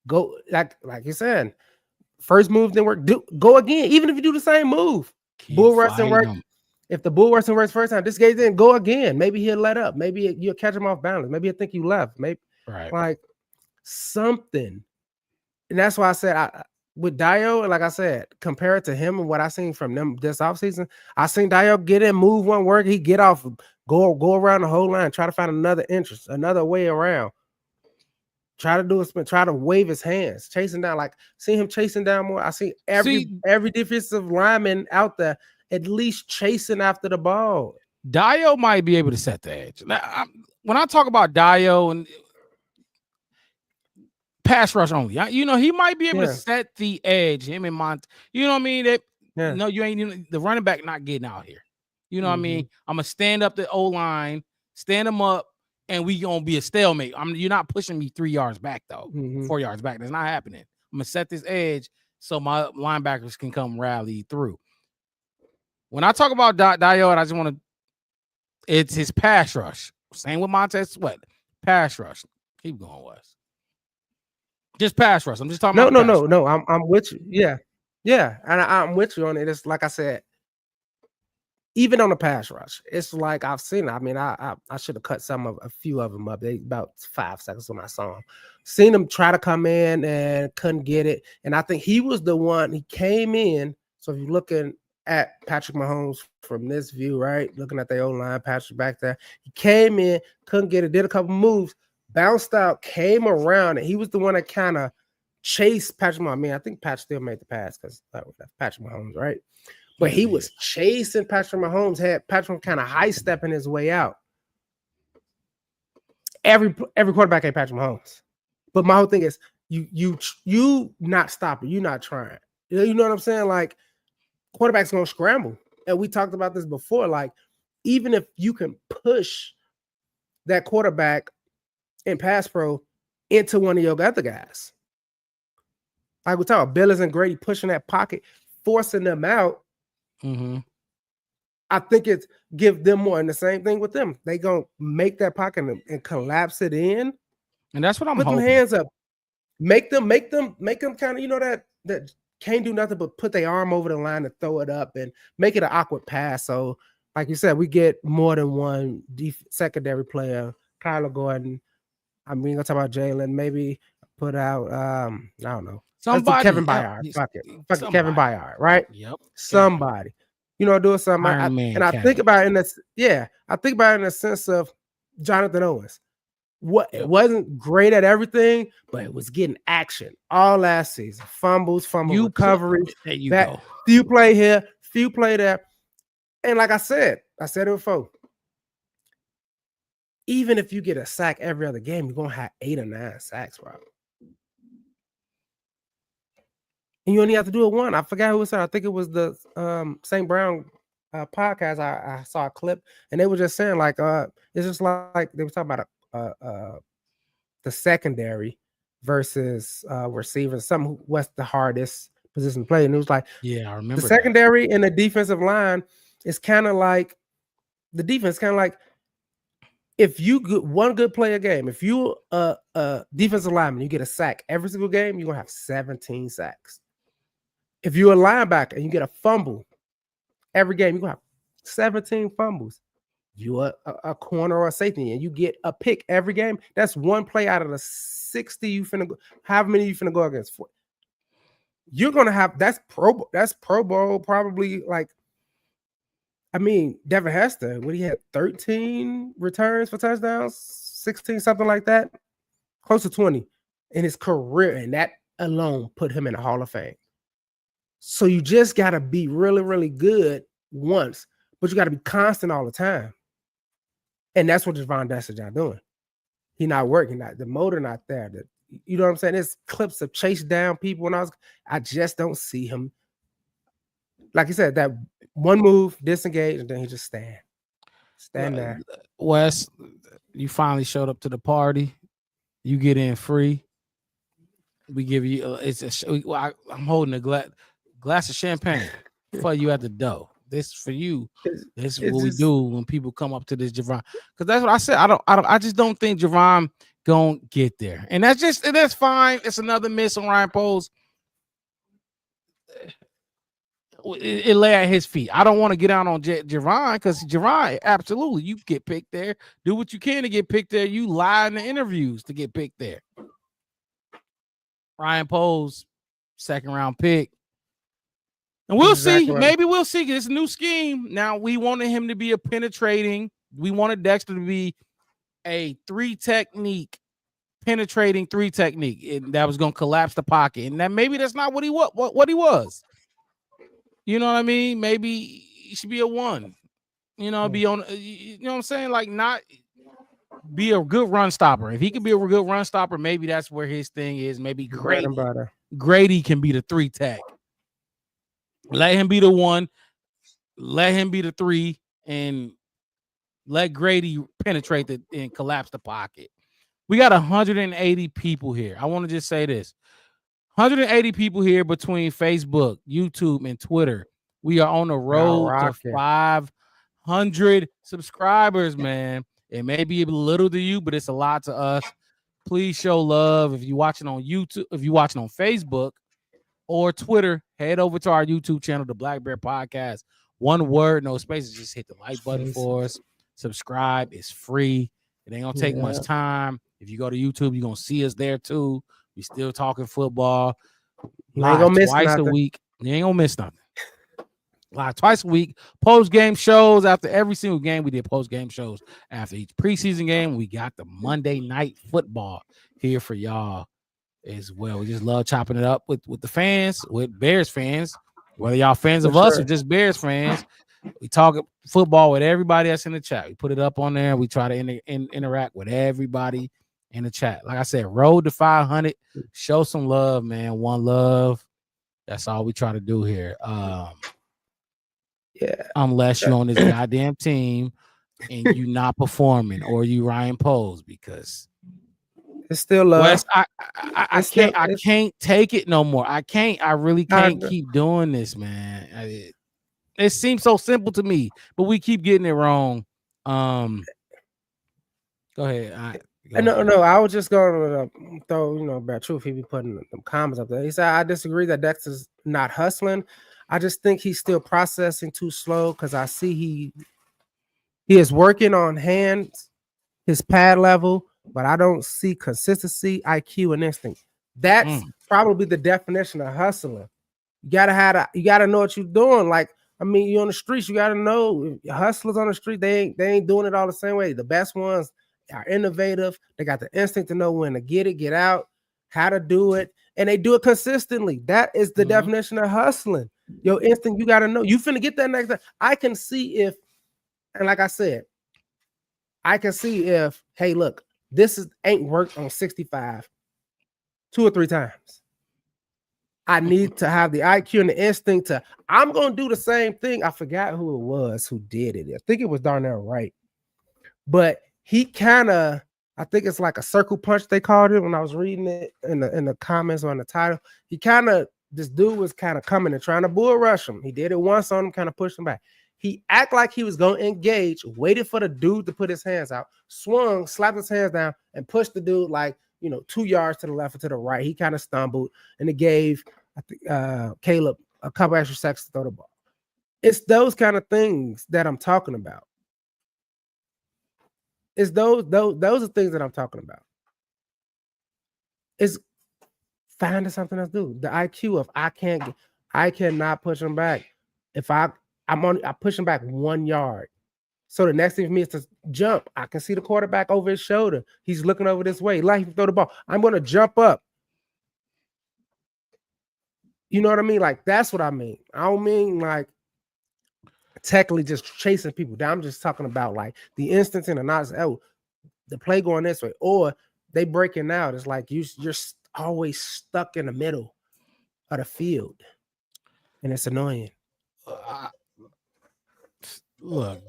S2: Go like you said. First move didn't work. Go again, even if you do the same move. Bull rush didn't work. If the bull rush didn't work first time, this guy didn't go again. Maybe he'll let up. Maybe you'll catch him off balance. Maybe he'll think you left. Maybe
S1: Right.
S2: like something. And that's why I said with Dio, like I said, compared to him and what I seen from them this offseason, I seen Dio get in, move one work, he get off, go around the whole line, try to find another interest, another way around. Try to do a spin, try to wave his hands, chasing down. Like see him chasing down more. I see every defensive lineman out there at least chasing after the ball.
S1: Dio might be able to set the edge. Now, when I talk about Dio and pass rush only, you know, he might be able to set the edge. Him and Mont, you know what I mean? No, you ain't the running back not getting out here. You know what I mean? I'm gonna stand up the O line, stand him up, and we gonna be a stalemate. You're not pushing me 3 yards back though, 4 yards back. That's not happening. I'm gonna set this edge so my linebackers can come rally through. When I talk about Dio, I just want to, it's his pass rush. Same with Montez Sweat. Pass rush. Keep going, Wes. Just pass rush. I'm just talking about
S2: No. I'm with you. Yeah. And I'm with you on it. It's like I said, even on the pass rush, it's like I've seen it. I mean, I should have cut a few of them up. They about 5 seconds when I saw them. Seen him try to come in and couldn't get it. And I think he was the one. He came in. So if you're looking at Patrick Mahomes from this view, right? Looking at the O-line, Patrick back there. He came in, couldn't get it, did a couple moves, bounced out, came around, and he was the one that kind of chased Patrick Mahomes. I mean, I think Patrick still made the pass because that's Patrick Mahomes, right? But he was chasing Patrick Mahomes, had Patrick kind of high-stepping his way out. Every quarterback ain't Patrick Mahomes. But my whole thing is you not stopping, you not trying. You know what I'm saying? Like, quarterback's gonna scramble, and we talked about this before. Like, even if you can push that quarterback in pass pro into one of your other guys, like we talk about Billings and Grady pushing that pocket, forcing them out. I think it's give them more, and the same thing with them. They gonna make that pocket and collapse it in,
S1: and that's what I'm
S2: put
S1: hoping.
S2: Them hands up, make them kind of, you know, that. Can't do nothing but put their arm over the line and throw it up and make it an awkward pass. So, like you said, we get more than one secondary player. Kyler Gordon. I mean, gonna talk about Jalen. Maybe put out. I don't know.
S1: Somebody.
S2: Kevin Byard. Fuck it. Kevin Byard. Right.
S1: Yep.
S2: Somebody. You know, doing something. I think about it in this. Yeah, I think about it in the sense of Jonathan Owens. It wasn't great at everything, but it was getting action all last season. Fumbles, recoveries.
S1: There you go.
S2: Few play here, few play there. And like I said it before. Even if you get a sack every other game, you're gonna have 8 or 9 sacks, bro. And you only have to do it one. I forgot who it was. I think it was the St. Brown podcast. I saw a clip, and they were just saying like it's just like they were talking about the secondary versus receivers. What's the hardest position to play? And it was like,
S1: yeah, I remember
S2: the secondary and the defensive line is kind of like the defense. Kind of like if you get one good play a game, if you a defensive lineman, you get a sack every single game, you're gonna have 17 sacks. If you're a linebacker and you get a fumble every game, you're gonna have 17 fumbles. You're a corner or a safety and you get a pick every game. That's one play out of the 60 you finna go. However many you finna go against. You're gonna have that's Pro Bowl probably. Like, I mean, Devin Hester, when he had 13 returns for touchdowns, 16, something like that, close to 20 in his career, and that alone put him in the Hall of Fame. So you just gotta be really, really good once, but you gotta be constant all the time. And that's what Javon Dessage not doing. He not working. The motor not there. You know what I'm saying? There's clips of chase down people, and I just don't see him. Like you said, that one move, disengage, and then he just stand there.
S1: Wes, you finally showed up to the party. You get in free. We give you I'm holding a glass of champagne for you at the door. This for you. This is what we do when people come up to this Javon. Because that's what I said. I just don't think Javon gonna get there. And that's fine. It's another miss on Ryan Poles. it lay at his feet. I don't want to get out on Javon because Javon, absolutely, you get picked there. Do what you can to get picked there. You lie in the interviews to get picked there. Ryan Poles, second round pick. And we'll see. Maybe we'll see. It's a new scheme. Now, we wanted him to be a penetrating. We wanted Dexter to be a penetrating three technique. And that was going to collapse the pocket. And that maybe that's not what he was. You know what I mean? Maybe he should be a one. You know, be on. You know what I'm saying? Like, not be a good run stopper. If he could be a good run stopper, maybe that's where his thing is. Maybe Grady can be the three tech. Let him be the one. Let him be the three, and let Grady penetrate and collapse the pocket. We got 180 people here. I want to just say this. 180 people here between Facebook, YouTube, and Twitter. We are on the road to 500 subscribers, man. It may be a little to you, but it's a lot to us. Please show love. If you're watching on YouTube, if you're watching on Facebook or Twitter, head over to our YouTube channel, the Black Bear Podcast. One word, no spaces. Just hit the like button for us. Subscribe. It's free. It ain't gonna take much time. If you go to YouTube, you're gonna see us there too. We still talking football.
S2: You ain't gonna miss
S1: twice
S2: nothing.
S1: a week. You ain't gonna miss nothing. Live twice a week. Post game shows after every single game. We did post game shows after each preseason game. We got the Monday night football here for y'all as well. We just love chopping it up with the fans, with Bears fans, whether y'all fans of us or just Bears fans. We talk football with everybody that's in the chat. We put it up on there. We try to interact with everybody in the chat. Like I said, road to 500. Show some love, man. One love. That's all we try to do here. Unless you're on this goddamn team and you not performing, or you Ryan Poles, because
S2: it's still love.
S1: Wes, I can't take it no more. I really can't keep doing this, man. It seems so simple to me, but we keep getting it wrong. Go ahead.
S2: No, I was just going to throw, Bad Truth. He be putting them comments up there. He said, I disagree that Dexter's not hustling. I just think he's still processing too slow, because I see he is working on hands, his pad level, but I don't see consistency, IQ, and instinct. That's probably the definition of hustling. You gotta know what you're doing. Like, I mean, you're on the streets, you gotta know. Hustlers on the street, they ain't doing it all the same way. The best ones are innovative. They got the instinct to know when to get it, get out, how to do it, and they do it consistently. That is the definition of hustling. Your instinct, you gotta know. You finna get that next time. I can see if, and like I said, I can see if, hey, look, this ain't worked on 65 2 or 3 times. I need to have the IQ and the instinct to, I'm going to do the same thing. I forgot who it was who did it. I think it was Darnell Wright. But he kind of, I think it's like a circle punch, they called it when I was reading it in the comments on the title. He kind of, this dude was kind of coming and trying to bull rush him. He did it once on him, kind of pushed him back. He acted like he was going to engage, waited for the dude to put his hands out, swung, slapped his hands down, and pushed the dude like, 2 yards to the left or to the right. He kind of stumbled, and it gave, I think, Caleb a couple extra seconds to throw the ball. It's those kind of things that I'm talking about. It's those are things that I'm talking about. It's finding something else to do. The IQ of I cannot push him back. If I push him back 1 yard. So the next thing for me is to jump. I can see the quarterback over his shoulder. He's looking over this way. Like he throw the ball. I'm going to jump up. You know what I mean? Like, that's what I mean. I don't mean like technically just chasing people down. I'm just talking about like the instance in the not, the play going this way, or they breaking out. It's like you're always stuck in the middle of the field, and it's annoying.
S1: Look,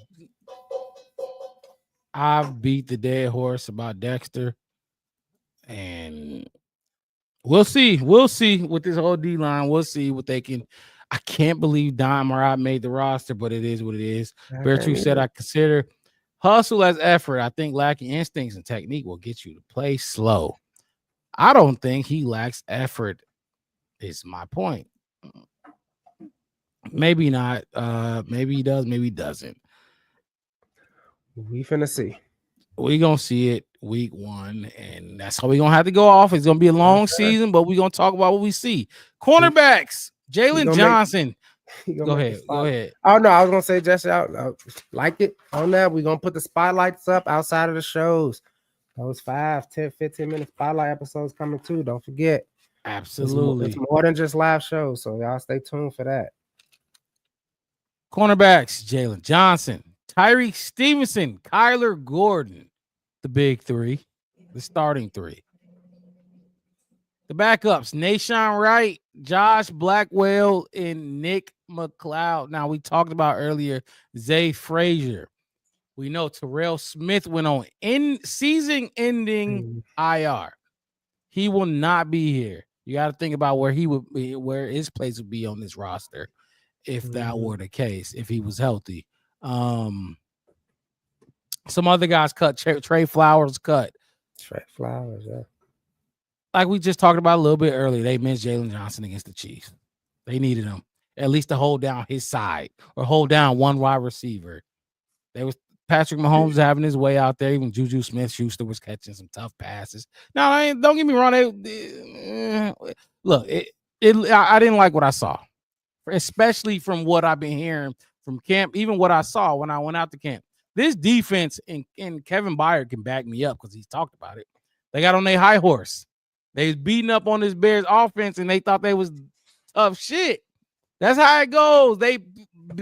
S1: I've beat the dead horse about Dexter, and we'll see. We'll see with this whole D line. We'll see what they can. I can't believe Don Marot made the roster, but it is what it is. Bertrand said, I consider hustle as effort. I think lacking instincts and technique will get you to play slow. I don't think he lacks effort, is my point. Maybe not. Maybe he does. Maybe he doesn't.
S2: We finna see.
S1: We gonna see it week 1, and that's how we gonna have to go off. It's gonna be a long season, but we gonna talk about what we see. Cornerbacks, Jalen
S2: gonna make-
S1: Johnson.
S2: He gonna
S1: Go
S2: make the
S1: ahead. Go
S2: spot-
S1: ahead.
S2: Oh no, I was gonna say Jesse, I like it on that. We're gonna put the spotlights up outside of the shows. Those 5, 10, 15-minute spotlight episodes coming too. Don't forget.
S1: Absolutely.
S2: It's more than just live shows, so y'all stay tuned for that.
S1: Cornerbacks, Jalen Johnson, Tyreek Stevenson, Kyler Gordon, the big 3, the starting 3. The backups, Nashawn Wright, Josh Blackwell, and Nick McLeod. Now, we talked about earlier Zay Frazier. We know Terrell Smith went on season-ending IR. He will not be here. You got to think about where he would be, where his place would be on this roster if that were the case, if he was healthy. Some other guys cut. Trey Flowers cut.
S2: Trey Flowers, yeah.
S1: Like we just talked about a little bit earlier, they missed Jalen Johnson against the Chiefs. They needed him at least to hold down his side or hold down one wide receiver. They was Patrick Mahomes having his way out there. Even Juju Smith-Schuster was catching some tough passes. Now, don't get me wrong. Look, I didn't like what I saw, especially from what I've been hearing from camp. Even what I saw when I went out to camp. This defense and Kevin Byard can back me up because he's talked about it. They got on their high horse. They was beating up on this Bears offense, and they thought they was tough shit. That's how it goes.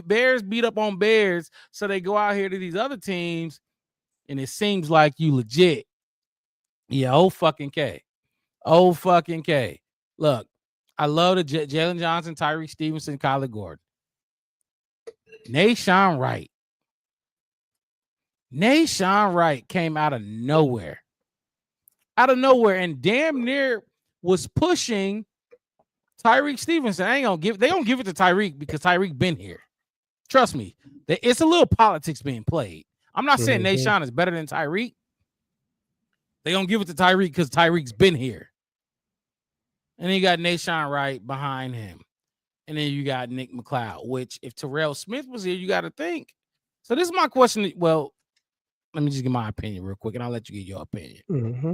S1: Bears beat up on Bears, so they go out here to these other teams, and it seems like you legit. Yeah, oh fucking K. Look, I love the Jalen Johnson, Tyreek Stevenson, Kyler Gordon. Nashawn Wright came out of nowhere. And damn near was pushing Tyreek Stevenson. They don't give it to Tyreek because Tyreek been here. Trust me, it's a little politics being played. I'm not saying Nashawn is better than Tyreek. They don't give it to Tyreek because Tyreek's been here. And then you got Nashawn Wright behind him. And then you got Nick McLeod, which if Terrell Smith was here, you got to think. So this is my question. Well, let me just give my opinion real quick, and I'll let you get your opinion.
S2: Mm-hmm.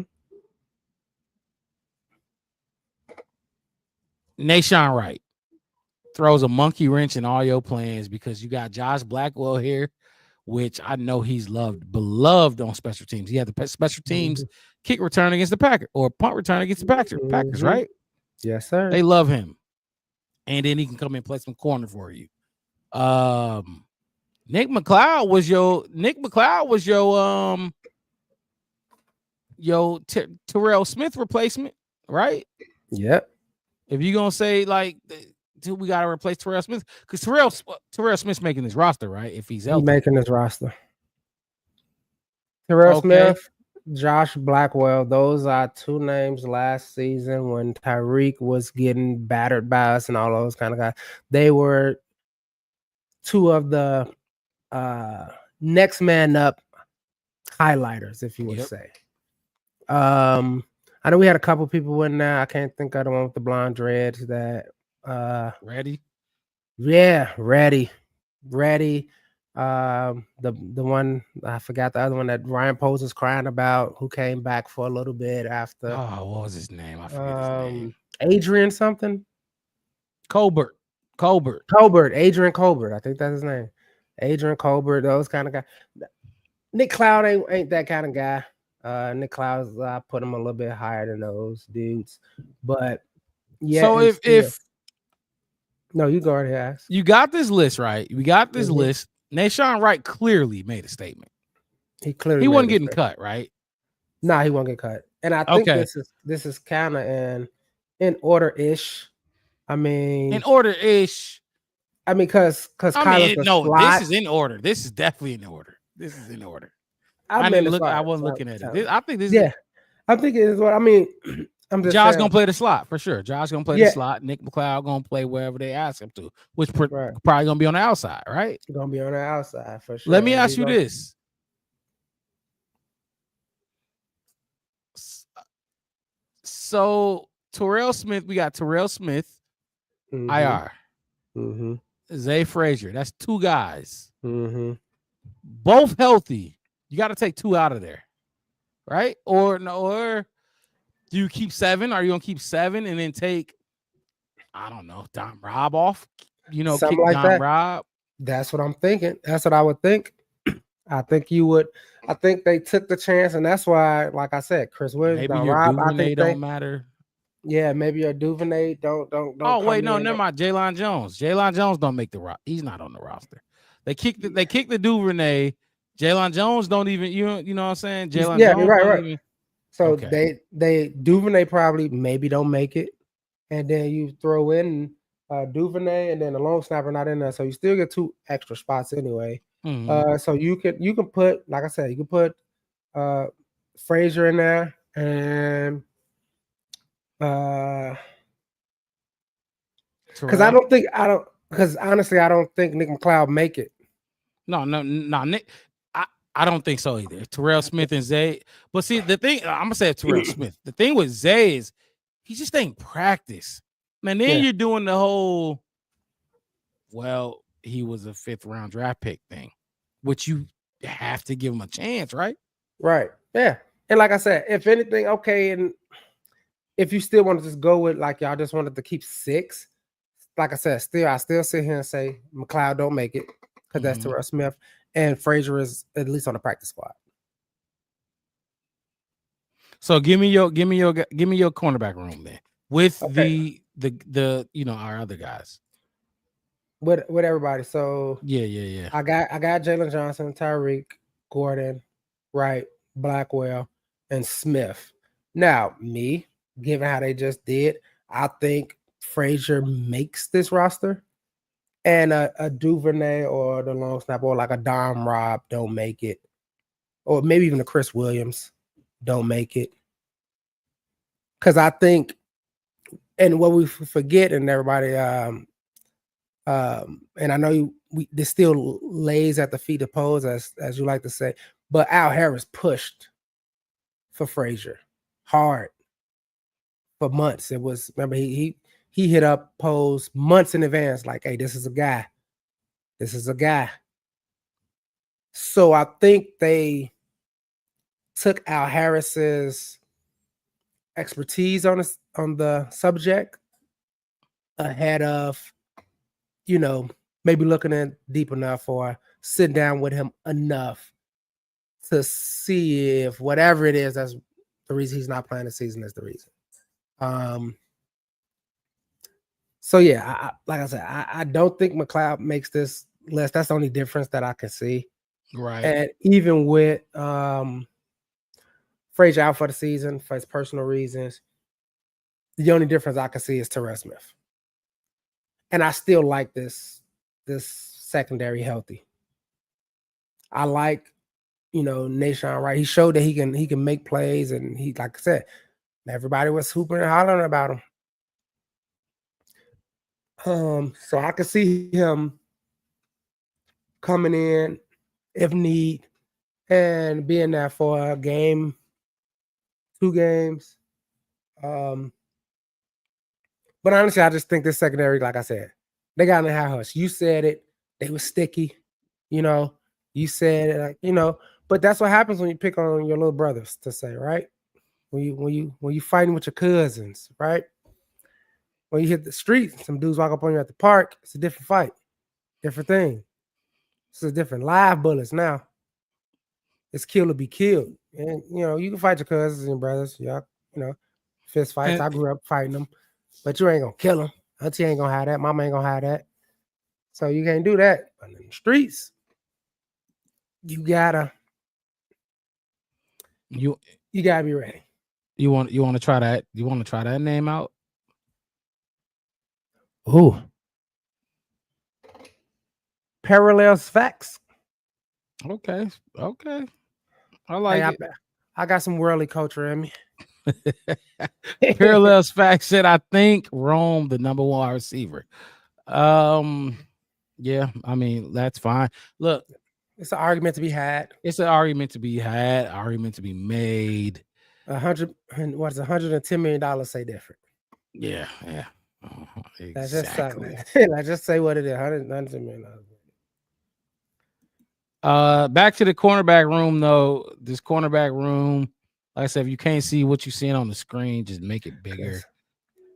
S1: Nashawn Wright throws a monkey wrench in all your plans because you got Josh Blackwell here, which I know he's beloved on special teams. He had the special teams kick return against the Packers or punt return against the Packers, right?
S2: Yes, sir.
S1: They love him. And then he can come and play some corner for you. Nick McLeod was your Terrell Smith replacement, right?
S2: Yep.
S1: If you're gonna say like we gotta replace Terrell Smith, because Terrell Smith's making this roster, right? If he's healthy.
S2: making this roster. Terrell Smith, Josh Blackwell, those are 2 names last season when Tyreek was getting battered by us and all those kind of guys. They were 2 of the next man up highlighters, if you would say. I know we had a couple people in there. I can't think of the one with the blonde dreads that
S1: Ready.
S2: Yeah, ready. The one I forgot the other one that Ryan Post was crying about, who came back for a little bit after.
S1: Oh, what was his name? I forget his name.
S2: Adrian something.
S1: Colbert.
S2: Adrian Colbert. I think that's his name. Adrian Colbert. Those kind of guys. Nick Cloud ain't that kind of guy. Nick Cloud's I put him a little bit higher than those dudes, but yeah.
S1: So if
S2: no, you go ahead. Ask.
S1: You got this list right. We got this list. Nashawn Wright clearly made a statement.
S2: He
S1: wasn't getting cut, right?
S2: Nah, he won't get cut. And I think this is kind of in order ish. I mean,
S1: in order ish.
S2: I mean, because
S1: this is in order. This is definitely in order. This is in order. I wasn't looking at it. I think this.
S2: Yeah, I think it is what I mean. I'm just
S1: Josh gonna play the slot for sure. Josh gonna play the slot. Nick McLeod gonna play wherever they ask him to, which probably gonna be on the outside, right?
S2: Gonna be on the outside for sure.
S1: Let me ask you this. So Terrell Smith, we got Terrell Smith, IR. Zay Frazier. That's 2 guys,
S2: Mm-hmm.
S1: both healthy. You got to take 2 out of there, right? Or no, or do you keep 7? Are you gonna keep 7 and then take, I don't know, Dom Rob off? You know,
S2: Something
S1: kick
S2: like
S1: Dom
S2: that.
S1: Rob.
S2: That's what I'm thinking. That's what I would think. I think you would. I think they took the chance, and that's why, like I said, Chris Williams,
S1: Maybe
S2: Don
S1: your
S2: Rob. I
S1: Duvernay
S2: think
S1: don't matter.
S2: yeah, maybe your Duvernay don't.
S1: Oh wait,
S2: come
S1: no,
S2: in.
S1: never mind. Jalen Jones. Jalen Jones don't make the roster. He's not on the roster. They kicked the Duvernay. Jalen Jones don't even, you know what I'm saying? Jalen
S2: Yeah,
S1: Jones
S2: right,
S1: don't
S2: right.
S1: even.
S2: So
S1: Okay.
S2: they Duvernay probably maybe don't make it, and then you throw in Duvernay, and then the long snapper not in there, so you still get 2 extra spots anyway.
S1: Mhm.
S2: So you can put, like I said, you can put Frazier in there, and
S1: Terrell.
S2: because honestly I don't think Nick McLeod make it.
S1: No, Nick. I don't think so either. Terrell Smith and Zay. But see, the thing, I'm gonna say Terrell Smith. The thing with Zay is he just ain't practice. And then
S2: Yeah.
S1: you're doing the whole, well, he was a 5th round draft pick thing, which you have to give him a chance, right?
S2: Right. Yeah. And like I said, if anything, okay, and if you still want to just go with like y'all just wanted to keep 6, like I said, I still sit here and say McLeod don't make it because that's
S1: Mhm.
S2: Terrell Smith, and Frazier is at least on the practice squad.
S1: So give me your cornerback room then with
S2: Okay.
S1: the our other guys.
S2: With everybody. So
S1: Yeah.
S2: I got Jalen Johnson, Tyreek, Gordon, Wright, Blackwell, and Smith. Now, given how they just did, I think Frazier makes this roster, and a Duvernay or the long snap or like a Dom Rob don't make it, or maybe even a Chris Williams don't make it. Because I think, and what we forget, and everybody, and I know this still lays at the feet of Pose, as you like to say, but Al Harris pushed for Frazier hard for months. It was, remember, he hit up Pose months in advance, like, hey, this is a guy. This is a guy. So I think they took Al Harris's expertise on the subject ahead of, maybe looking in deep enough or sitting down with him enough to see if whatever it is that's the reason he's not playing the season is the reason. So yeah, like I said, I don't think McLeod makes this list. That's the only difference that I can see.
S1: Right.
S2: And even with Frazier out for the season for his personal reasons, the only difference I can see is Terrell Smith. And I still like this secondary healthy. I like, Nahshon Wright. He showed that he can make plays, and he, like I said, everybody was hooping and hollering about him. So I could see him coming in if need and being there for a game, 2 games. But honestly, I just think this secondary, like I said, they got in the high hush. You said it. They were sticky. You said it, but that's what happens when you pick on your little brothers to say, right? When you fighting with your cousins, right? When you hit the street, some dudes walk up on you at the park, it's a different fight, different thing. It's a different live bullets now. It's kill or be killed. And you can fight your cousins and brothers, y'all, fist fights.
S1: And-
S2: I grew up fighting them, but you ain't gonna kill them. Auntie ain't gonna have that. Mama ain't gonna have that. So you can't do that. But in the streets, you gotta be ready.
S1: You want to try that? You want to try that name out?
S2: Ooh. Parallels facts.
S1: Okay. I like it.
S2: I got some worldly culture in me.
S1: Parallels facts said, I think Rome the number 1 wide receiver. Yeah, I mean, that's fine. Look,
S2: it's an argument to be had.
S1: It's an argument to be had, argument to be made.
S2: $110 million say different.
S1: Yeah.
S2: That's just
S1: Exactly.
S2: let's just say what it is. $100 million.
S1: Back to the cornerback room though. This cornerback room, like I said, if you can't see what you're seeing on the screen, just make it bigger.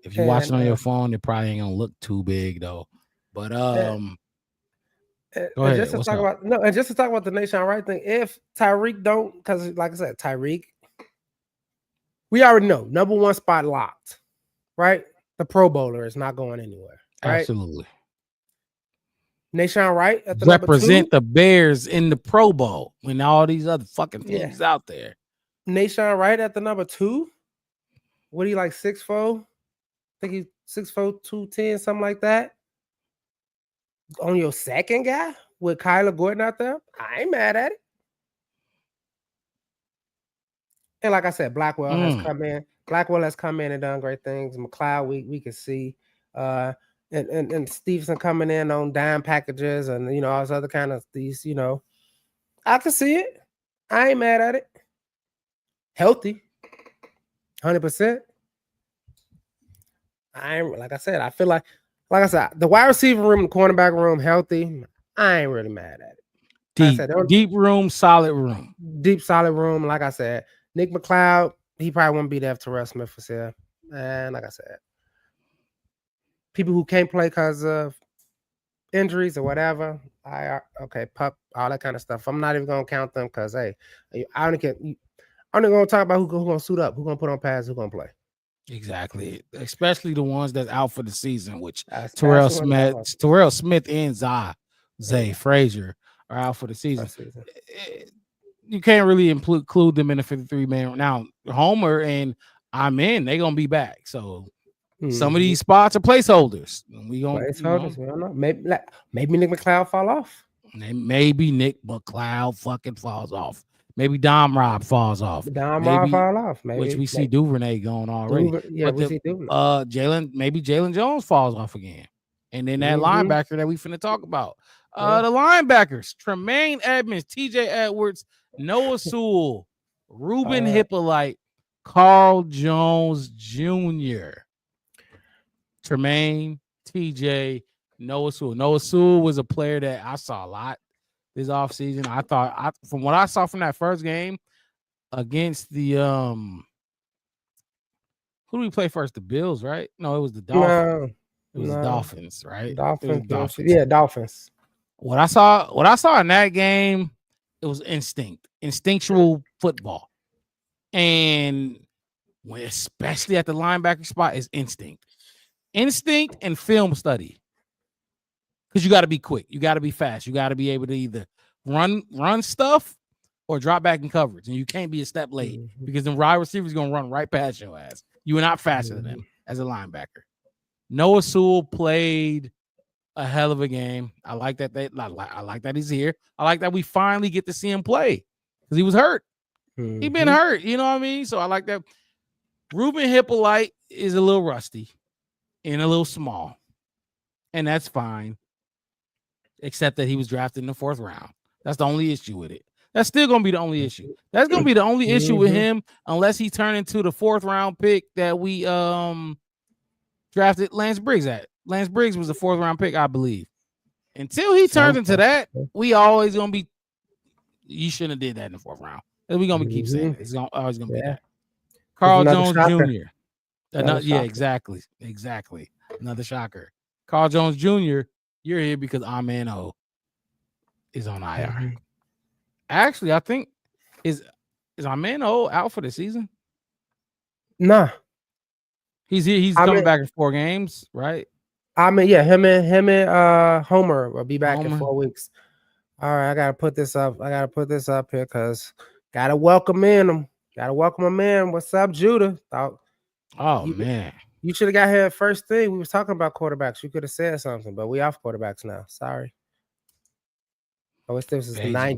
S1: If you watch it on your phone, it probably ain't gonna look too big though. But go ahead.
S2: Just to
S1: What's
S2: talk
S1: up?
S2: about just to talk about the Nation Wright thing. If Tyreek don't, because like I said, Tyreek, we already know number one spot locked, right? The Pro Bowler is not going anywhere, right?
S1: Absolutely.
S2: Nation Wright at the
S1: Represent
S2: number two.
S1: the Bears in the Pro Bowl when all these other fucking teams out there.
S2: Nation Wright at the number 2. What he like 6'4"? I think he's 6'4", 210, something like that. On your second guy with Kyler Gordon out there, I ain't mad at it. And like I said, Blackwell has come in. Blackwell has come in and done great things. McLeod, we can see. And Stevenson coming in on dime packages and all this other kind of these, I can see it. I ain't mad at it. Healthy, 100%. I ain't, like I said, I feel like I said, the wide receiver room, the cornerback room, healthy. I ain't really mad at it.
S1: Deep room, solid room.
S2: Deep, solid room. Like I said, Nick McLeod, he probably won't be there if Terrell Smith was here. And like I said, people who can't play because of injuries or whatever, pup, all that kind of stuff. I'm not even gonna count them because hey, I'm only gonna talk about who gonna suit up, who gonna put on pads, who gonna play.
S1: Exactly, especially the ones that's out for the season, which Terrell Smith and Zay Frazier are out for the season. You can't really include them in the 53-man. Now, Homer and they're gonna be back. So some of these spots are placeholders. We gonna
S2: placeholders. I don't know. Maybe Nick McLeod fall off.
S1: Maybe Nick McLeod fucking falls off. Maybe Dom Rob falls off.
S2: Rob fall off. Maybe,
S1: which we see Duvernay going already.
S2: We see Duvernay.
S1: Jalen Jones falls off again. And then that linebacker that we finna talk about. The linebackers, Tremaine Edmonds, TJ Edwards, Noah Sewell, Ruben Hippolyte, Carl Jones Jr. Tremaine, TJ, Noah Sewell. Noah Sewell was a player that I saw a lot this offseason. I thought from what I saw from that first game against the who do we play first? The Bills, right? No, it was the Dolphins. It was the Dolphins, right?
S2: Dolphins. Yeah, Dolphins.
S1: What I saw in that game, it was instinctual football. And especially at the linebacker spot is instinct and film study. Because you got to be quick, you got to be fast, you got to be able to either run stuff or drop back in coverage, and you can't be a step late because the wide receiver is gonna run right past your ass. You are not faster than them as a linebacker. Noah Sewell played a hell of a game. I like that. I like that he's here. I like that we finally get to see him play because he was hurt. He been hurt, you know what I mean? So I like that. Ruben Hippolyte is a little rusty and a little small, and that's fine. Except that he was drafted in the 4th round. That's the only issue with it. That's still going to be the only issue. That's going to be the only issue with him unless he turned into the 4th round pick that we drafted Lance Briggs at. Lance Briggs was a 4th round pick, I believe. Until he turns into that, we always going to be, you shouldn't have did that in the 4th round. And we're going to keep saying it. It's always going to be that. Carl Jones Jr. Exactly. Another shocker. Carl Jones Jr., you're here because Amen O is on IR. Actually, I think is Amen O out for the season?
S2: Nah.
S1: He's here. He's coming back in 4 games, right?
S2: Him and Homer will be back in 4 weeks. All right, I gotta put this up. Here because gotta welcome him. What's up, Judah?
S1: Man.
S2: You should have got here first thing. We was talking about quarterbacks. You could have said something, but we off quarterbacks now. Sorry. Oh, this is the 90s.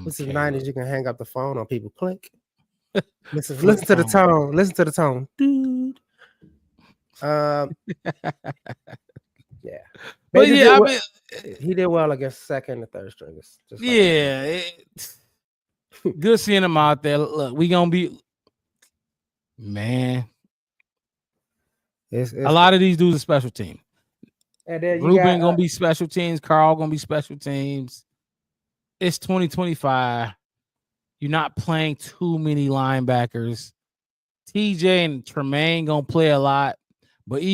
S2: This is the 90s. You can hang up the phone on people. Click. Listen to the tone. Listen to the tone. Dude. Yeah. But he did well against second and third stringers.
S1: Good seeing him out there. Look, we gonna be, man.
S2: It's
S1: A lot of these dudes are special team.
S2: and then you
S1: Ruben
S2: got,
S1: gonna be special teams. Carl gonna be special teams. It's 2025. You're not playing too many linebackers. TJ and Tremaine gonna play a lot, but at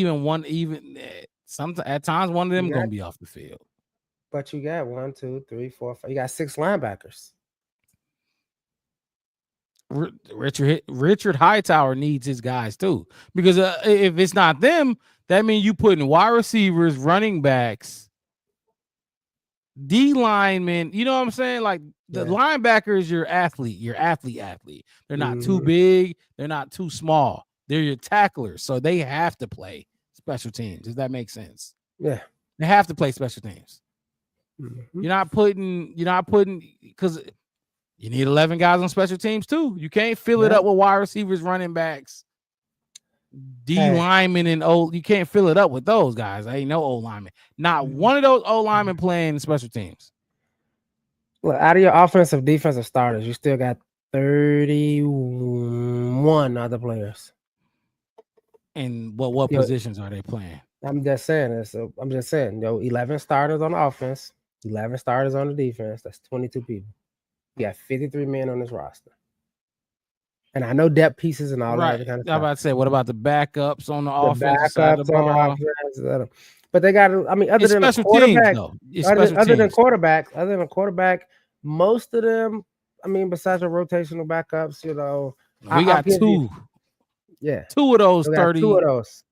S1: times one of them
S2: You
S1: gonna
S2: got-
S1: be off the field.
S2: but you got 1, 2, 3, 4, 5. You got 6 linebackers.
S1: Richard Hightower needs his guys too, because if it's not them, that means you putting wide receivers, running backs, D linemen. You know what I'm saying? Like the
S2: Yeah.
S1: linebacker is your athlete. They're not too big. They're not too small. They're your tacklers, so they have to play special teams. Does that make sense?
S2: Yeah.
S1: They have to play special teams.
S2: Mhm.
S1: You're not putting because you need 11 guys on special teams too. You can't fill it
S2: Yeah.
S1: up with wide receivers, running backs, D
S2: Hey.
S1: linemen, and old. You can't fill it up with those guys. Ain't no old linemen. Not one of those old linemen playing special teams.
S2: Look, out of your offensive, defensive starters, you still got 31 other players.
S1: And what
S2: Yeah.
S1: positions are they playing?
S2: I'm just saying this. I'm just saying, 11 starters on the offense, 11 starters on the defense. That's 22 people. You got 53 men on this roster. And I know depth pieces and all that
S1: Right.
S2: other kind of
S1: I'm
S2: stuff.
S1: about to say, what about the backups on the
S2: The
S1: offensive side of the
S2: backups on
S1: ball?
S2: the offense, but they got. I mean, other
S1: It's
S2: than a
S1: special teams,
S2: quarterback,
S1: though. It's
S2: other
S1: special
S2: than
S1: teams.
S2: quarterback, most of them. I mean, besides the rotational backups,
S1: We
S2: I'll
S1: got
S2: give you-
S1: two.
S2: yeah,
S1: Two of those
S2: we got
S1: 30.
S2: two of those.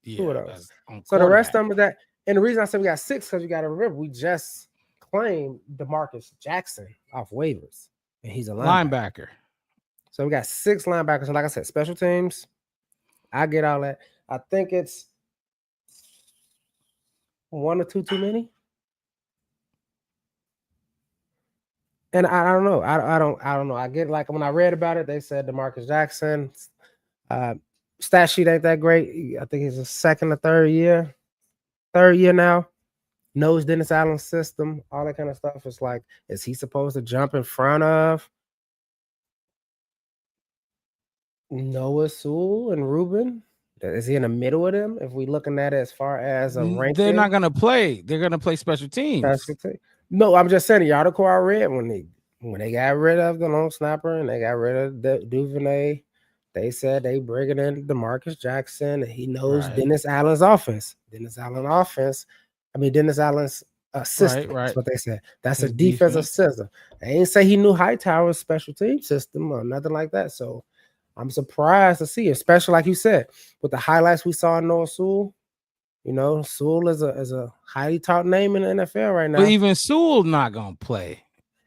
S1: Yeah,
S2: two of those.
S1: that's on
S2: So the rest
S1: quarterback.
S2: of them are that. And the reason I said we got 6 because you got to remember we just claimed DeMarcus Jackson off waivers, and he's a linebacker.
S1: Linebacker.
S2: So we got 6 linebackers. And like I said, special teams. I get all that. I think it's 1 or 2 too many. And I don't know. I don't know. I get like when I read about it, they said DeMarcus Jackson stat sheet ain't that great. I think he's a second or third year now. Knows Dennis Allen's system, all that kind of stuff. It's like, is he supposed to jump in front of Noah Sewell and Ruben? Is he in the middle of them? If we looking at it as far as a ranking,
S1: They're not gonna play. They're gonna play special teams.
S2: No, I'm just saying the article I read when they got rid of the long snapper and they got rid of Duvernay, they said they bringing in DeMarcus Jackson and he knows
S1: Right.
S2: Dennis Allen's offense. Dennis Allen's system.
S1: Right.
S2: That's what they said. That's
S1: His
S2: a defensive
S1: defense.
S2: system. They ain't say he knew Hightower's special team system or nothing like that. So I'm surprised to see, especially like you said, with the highlights we saw in Noah Sewell. Sewell is a highly taught name in the NFL right now.
S1: But even Sewell's not gonna play.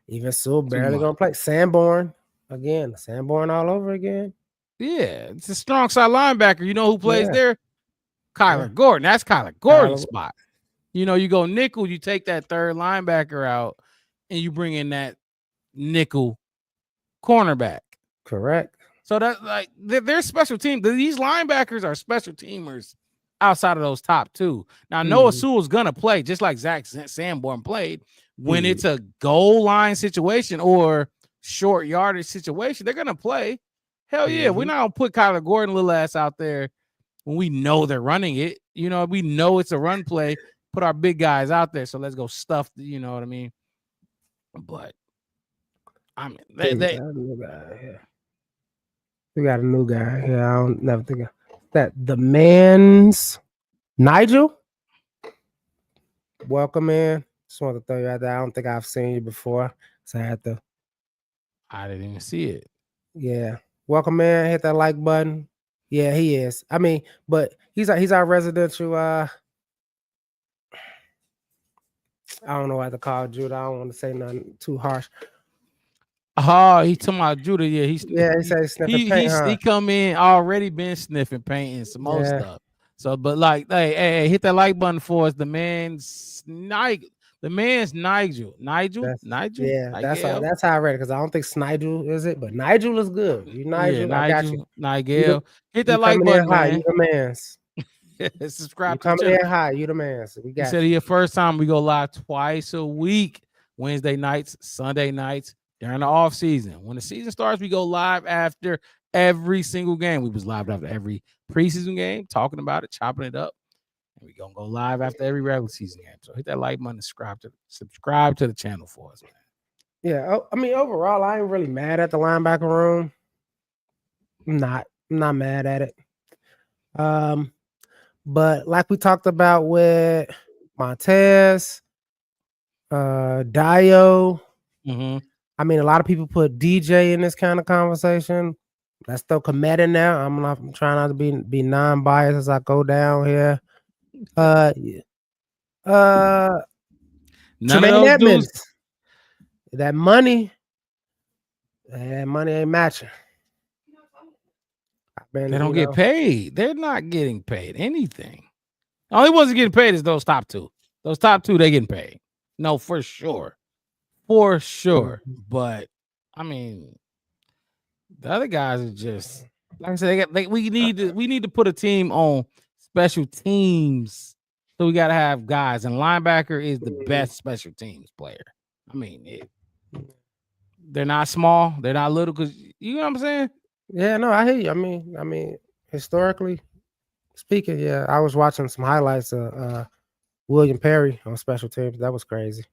S2: Even Sewell barely
S1: much.
S2: gonna play. Sanborn all over again.
S1: Yeah, it's a strong side linebacker. You know who plays
S2: Yeah.
S1: there? Kyler
S2: Yeah.
S1: Gordon. That's Kyler Gordon's
S2: Kyler-
S1: spot. You go nickel, you take that third linebacker out, and you bring in that nickel cornerback.
S2: Correct.
S1: So that they're special team. These linebackers are special teamers outside of those top two. Now Noah
S2: Mhm.
S1: Sewell's gonna play just like Zach Sanborn played when
S2: Mhm.
S1: it's a goal line situation or short yardage situation. They're gonna play. Hell yeah, we're
S2: Mhm.
S1: not gonna put Kyler Gordon little ass out there when we know they're running it. We know it's a run play. Put our big guys out there. So let's go stuff. You know what I mean? But I mean,
S2: We got a new guy here. We got a new guy. Yeah, I don't never think of that. The man's Nigel. Welcome in. Just want to throw you out there. I don't think I've seen you before, so I had to.
S1: I didn't even see it.
S2: Yeah, welcome in. Hit that like button. Yeah, he is. I mean, but he's our residential. I don't know what to call Judah. I don't want to say nothing too harsh.
S1: Oh, he talking about Judah. Yeah, he
S2: said sniffing paint, huh?
S1: he come in already been sniffing paint and some more
S2: Yeah.
S1: stuff. So, but like, hey, hit that like button for us. The man's Nigel. Nigel.
S2: Yeah,
S1: Nigel?
S2: that's how I read it because I don't think Snigel is it, but Nigel is good. You Nigel, I got you.
S1: Nigel. Hit that
S2: You
S1: like
S2: coming in
S1: button,
S2: high,
S1: man.
S2: you the man's. You
S1: Subscribe to the
S2: coming
S1: channel.
S2: in high, you the man's. We
S1: He
S2: got
S1: said
S2: you.
S1: he the first time we go live twice a week, Wednesday nights, Sunday nights during the off season. When the season starts, we go live after every single game. We was live after every preseason game, talking about it, chopping it up. And we gonna go live after every regular season game. So hit that like button, subscribe to the channel for us, man.
S2: Yeah, I mean, overall, I ain't really mad at the linebacker room. I'm not mad at it. But like we talked about with Montez, Dio. I mean, a lot of people put DJ in this kind of conversation. Let's throw Komet in there. I'm trying not to be non-biased as I go down here.
S1: None
S2: Tremaine
S1: of those
S2: Edmonds.
S1: dudes.
S2: That money ain't matching.
S1: They don't get paid. They're not getting paid anything. The only ones that getting paid is those top two. Those top two, they getting paid. No, for sure. For sure. But I mean, the other guys are just like I said, we need to put a team on special teams. So we gotta have guys, and linebacker is the best special teams player. I mean, they're not small, they're not little, because you know what I'm saying?
S2: Yeah, no, I hear you. I mean, historically speaking, yeah, I was watching some highlights of William Perry on special teams. That was crazy.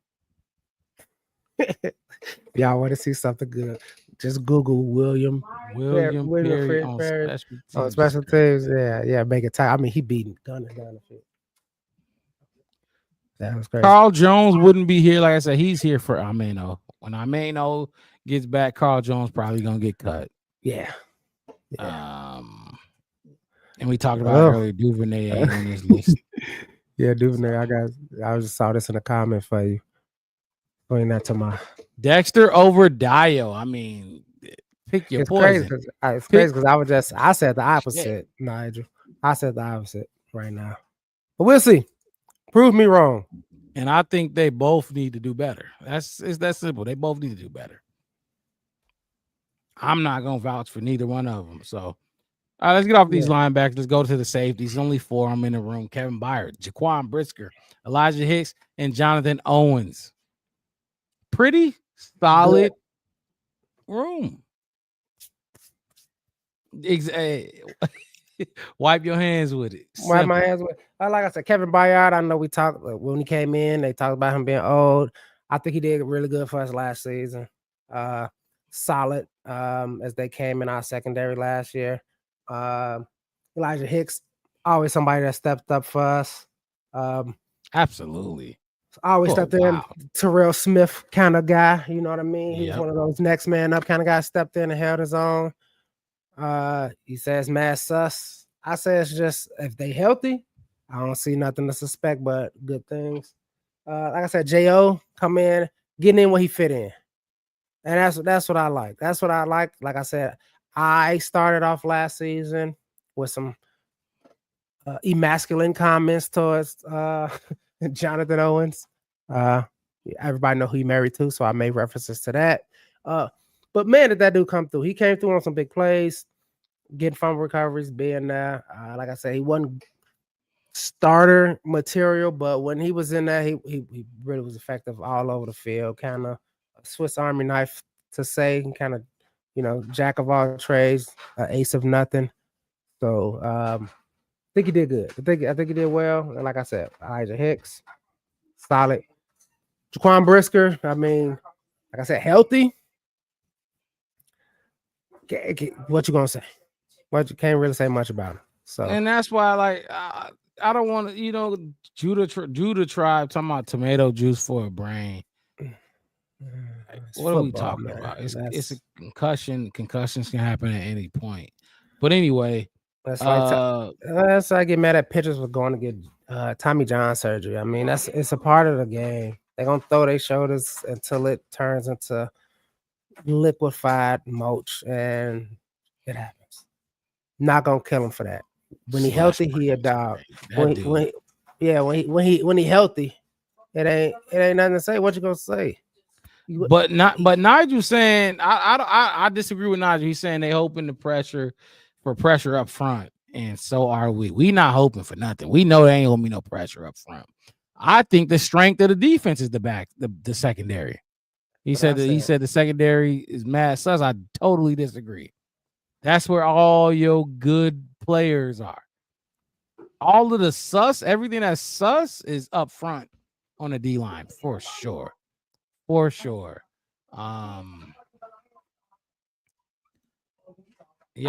S2: Y'all want to see something good? Just Google William
S1: Perry on
S2: Perry
S1: special teams.
S2: on special teams. Yeah, make it tight. I mean, he beating Gunner down the field. That was crazy.
S1: Carl Jones wouldn't be here. Like I said, he's here for Ameno. When Ameno gets back, Carl Jones probably gonna get cut.
S2: Yeah.
S1: And we talked about earlier, Duvernay ain't on this list.
S2: Yeah, Duvernay. I just saw this in a comment for you. Going that to my
S1: Dexter over Dio. I mean, pick your poison.
S2: It's crazy because I said the opposite, Nigel. I said the opposite right now. But we'll see. Prove me wrong.
S1: And I think they both need to do better. It's that simple. They both need to do better. I'm not gonna vouch for neither one of them. So, all right, let's get off these linebackers. Let's go to the safeties. Only 4 of them in the room: Kevin Byard, Jaquan Brisker, Elijah Hicks, and Jonathan Owens. Pretty solid room. Wipe your hands with it.
S2: Wipe my hands with it. Like I said, Kevin Byard, I know we talked when he came in, they talked about him being old. I think he did really good for us last season. Solid as they came in our secondary last year. Elijah Hicks, always somebody that stepped up for us.
S1: Absolutely.
S2: Always stepped in. Terrell Smith kind of guy, you know what I mean? He was one of those next man up kind of guys, stepped in and held his own. He says mad sus. I say it's just if they healthy, I don't see nothing to suspect but good things. Like I said, J.O. come in, getting in where he fit in. And that's what I like. That's what I like. Like I said, I started off last season with some emasculine comments towards Jonathan Owens. Everybody know who he married to, so I made references to that. But man, did that dude come through? He came through on some big plays, getting fumble recoveries, being there. Like I said, he wasn't starter material, but when he was in there, he really was effective all over the field. Kind of a Swiss Army knife to say, kind of, jack of all trades, ace of nothing. So I think he did good. I think he did well. And like I said, Elijah Hicks, solid. Jaquan Brisker, I mean, like I said, healthy. What you gonna say? What you can't really say much about him. So,
S1: and that's why, like, I don't want to, Judah tribe talking about tomato juice for a brain. What are we talking about? It's a concussion. Concussions can happen at any point. But anyway,
S2: that's I get mad at pitchers for going to get Tommy John surgery. I mean, it's a part of the game. They're gonna throw their shoulders until it turns into liquefied mulch, and it happens. Not gonna kill him for that. When he healthy, he a dog. When he healthy, it ain't nothing to say. What you gonna say?
S1: But Nigel saying I disagree with Nigel. He's saying they hoping the pressure up front, and so are we. We not hoping for nothing. We know there ain't gonna be no pressure up front. I think the strength of the defense is the secondary. He said the secondary is mad sus. I totally disagree. That's where all your good players are. All of the sus, everything that's sus is up front on the D line for sure. For sure. He
S2: I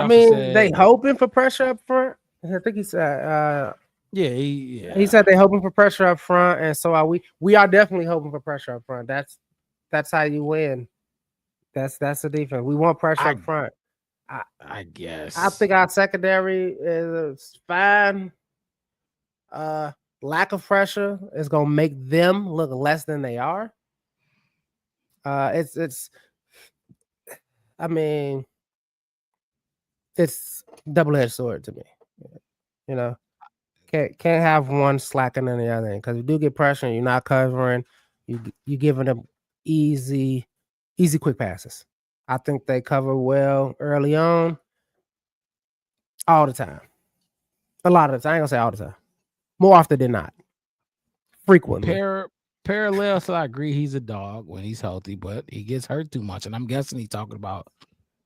S1: also
S2: mean,
S1: said,
S2: they hoping for pressure up front. I think he said.
S1: yeah,
S2: He said they hoping for pressure up front, and so are we. We are definitely hoping for pressure up front. That's how you win. That's the defense. We want pressure up front.
S1: I guess.
S2: I think our secondary is fine. Lack of pressure is gonna make them look less than they are. It's. I mean, it's double-edged sword to me. You know, can't have one slacking than the other. Because you do get pressure, and you're not covering. You giving them easy, quick passes. I think they cover well early on, all the time. A lot of the time, I ain't gonna say all the time. More often than not, frequently.
S1: Parallel, so I agree he's a dog when he's healthy, but he gets hurt too much. And I'm guessing he's talking about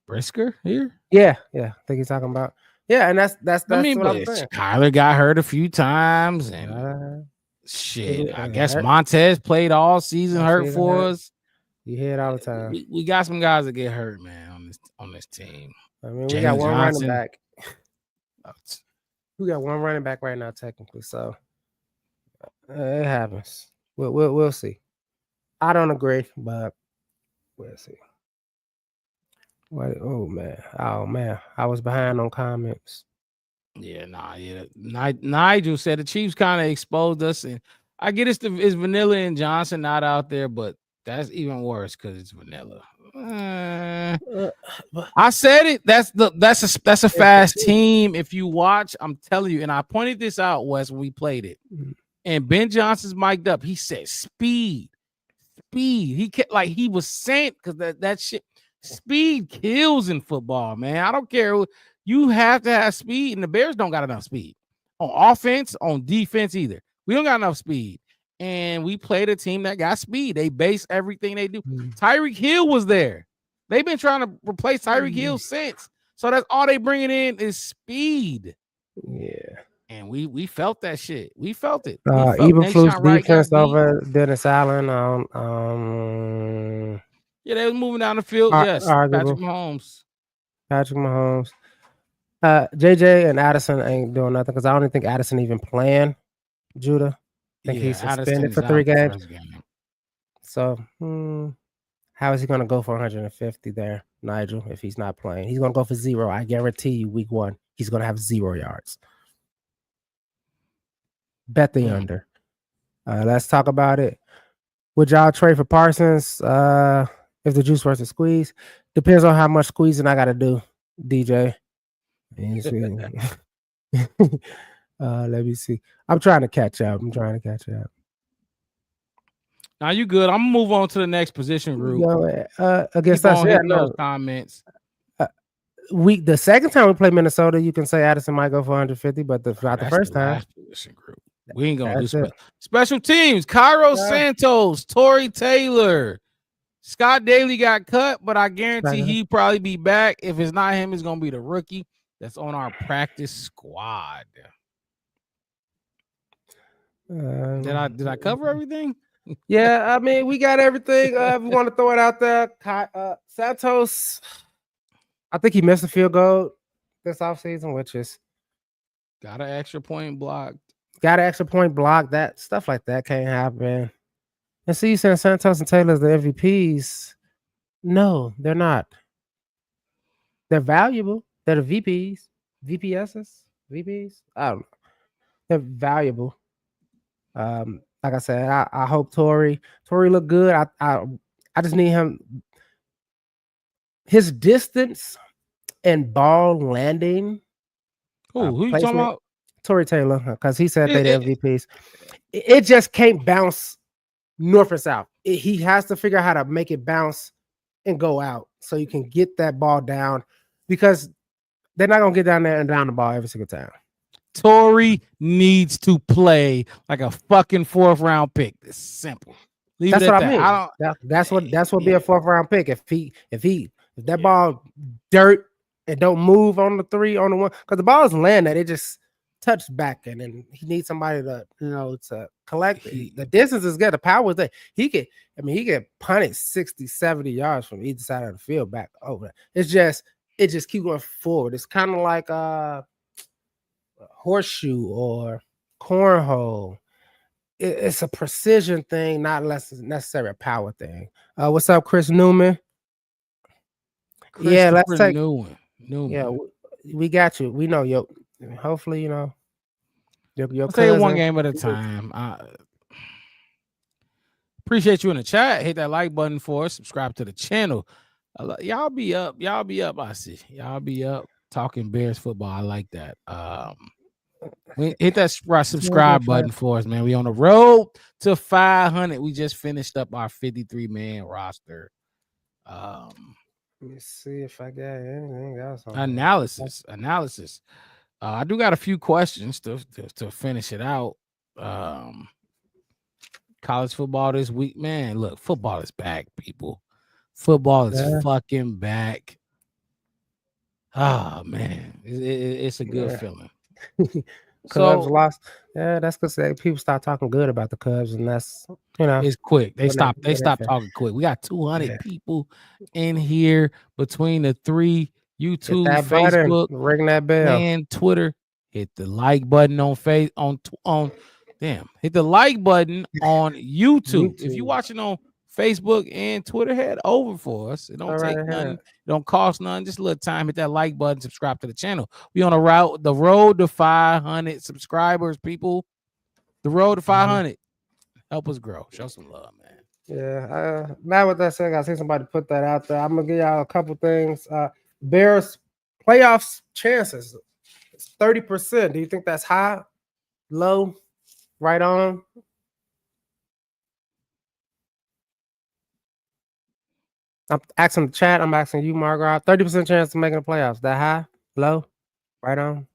S1: Brisker here.
S2: Yeah, I think he's talking about. Yeah, and that's
S1: I mean,
S2: what
S1: but
S2: I'm saying.
S1: Kyler got hurt a few times, and shit. I guess Montez played all season hurt for us.
S2: You hear it all the time.
S1: We got some guys that get hurt, man, on this team.
S2: I mean, we
S1: James
S2: got one
S1: Johnson.
S2: running back. We got one running back right now, technically. So it happens. We'll see. I don't agree, but we'll see. What? Oh man, I was behind on comments.
S1: Yeah, Nigel said the Chiefs kind of exposed us, and I get it's Vanilla and Johnson not out there, but that's even worse because it's Vanilla. I said it. That's a fast team. If you watch, I'm telling you, and I pointed this out, Wes, when we played it. And Ben Johnson's mic'd up. He said speed. He kept like he was saying because that shit. Speed kills in football, man. I don't care. You have to have speed, and the Bears don't got enough speed on offense, on defense either. We don't got enough speed, and we played a team that got speed. They base everything they do. Tyreek Hill was there. They've been trying to replace Tyreek Hill since. So that's all they bringing in is speed.
S2: Yeah.
S1: And we felt that shit. We felt it.
S2: Even Fluke's defense over Dennis Allen.
S1: Yeah, they was moving down the field. Yes,
S2: arguable.
S1: Patrick Mahomes.
S2: JJ and Addison ain't doing nothing because I don't think Addison even playing. Judah, I think he's suspended for 3 games. So, how is he going to go for 150 there, Nigel? If he's not playing, he's going to go for 0. I guarantee you, week 1, he's going to have 0 yards. Bet the under. Let's talk about it. Would y'all trade for Parsons if the juice was to squeeze? Depends on how much squeezing I got to do, DJ. Let me see. I'm trying to catch up.
S1: Now you good. I'm gonna move on to the next position group.
S2: Against us,
S1: those comments.
S2: The second time we played Minnesota, you can say Addison might go for 150, but not the first time.
S1: Position group. We ain't gonna do special teams. Cairo Santos, Torrey Taylor, Scott Daly got cut, but I guarantee he'd probably be back. If it's not him, it's gonna be the rookie that's on our practice squad. Did I cover everything?
S2: Yeah, I mean we got everything. If we want to throw it out there, Santos. I think he missed a field goal this offseason, which is
S1: got an extra point blocked.
S2: That stuff like that can't happen. And so you saying Santos and Taylor's the MVPs? No, they're not. They're valuable. They're the VPs, VPs. I don't know. They're valuable. Like I said, I hope Torrey look good. I just need him. His distance and ball landing.
S1: Who you talking about?
S2: Torrey Taylor, because he said they're the MVPs. It just can't bounce north or south. He has to figure out how to make it bounce and go out so you can get that ball down because they're not going to get down there and down the ball every single time.
S1: Torrey needs to play like a fucking 4th round pick. It's simple.
S2: That's what I mean. That's what be a 4th round pick. If that ball dirt and don't move on the 3 on the 1 because the ball is land that it just touched back and then he needs somebody to to collect it. The distance is good, the power is there. He could punt it 60, 70 yards from either side of the field back over. It just keep going forward. It's kind of like a horseshoe or cornhole. It's a precision thing, not necessarily a power thing. What's up, Chris Newman? Yeah, let's take
S1: Newman.
S2: Yeah, we got you. We know yo. Hopefully, your
S1: I'll tell you one
S2: cousin-
S1: game at a time. I appreciate you in the chat. Hit that like button for us. Subscribe to the channel. Y'all be up. I see. Y'all be up talking Bears football. I like that. Hit that subscribe button for us, man. We on the road to 500. We just finished up our 53-man roster.
S2: Let me see if I got anything else. On
S1: Analysis. I do got a few questions to finish it out. College football this week, man. Look, football is back, people. Football is fucking back. Oh man, it's a good feeling.
S2: Cubs lost. Yeah, that's because people start talking good about the Cubs, and that's
S1: it's quick. They stop
S2: they're
S1: talking quick. We got 200 people in here between the 3 YouTube, Facebook,
S2: ring that bell,
S1: and Twitter. Hit the like button on hit the like button on YouTube. If you're watching on Facebook and Twitter, head over for us. It don't take nothing. It don't cost nothing. Just a little time. Hit that like button. Subscribe to the channel. We on the road to 500 subscribers, people. The road to 500. Help us grow. Show some love, man.
S2: Yeah. Now with that said, I see somebody put that out there. I'm gonna give y'all a couple things. Bears playoffs chances. It's 30%. Do you think that's high, low, right on? I'm asking the chat. I'm asking you, Margaret. 30% chance of making the playoffs. That high, low, right on.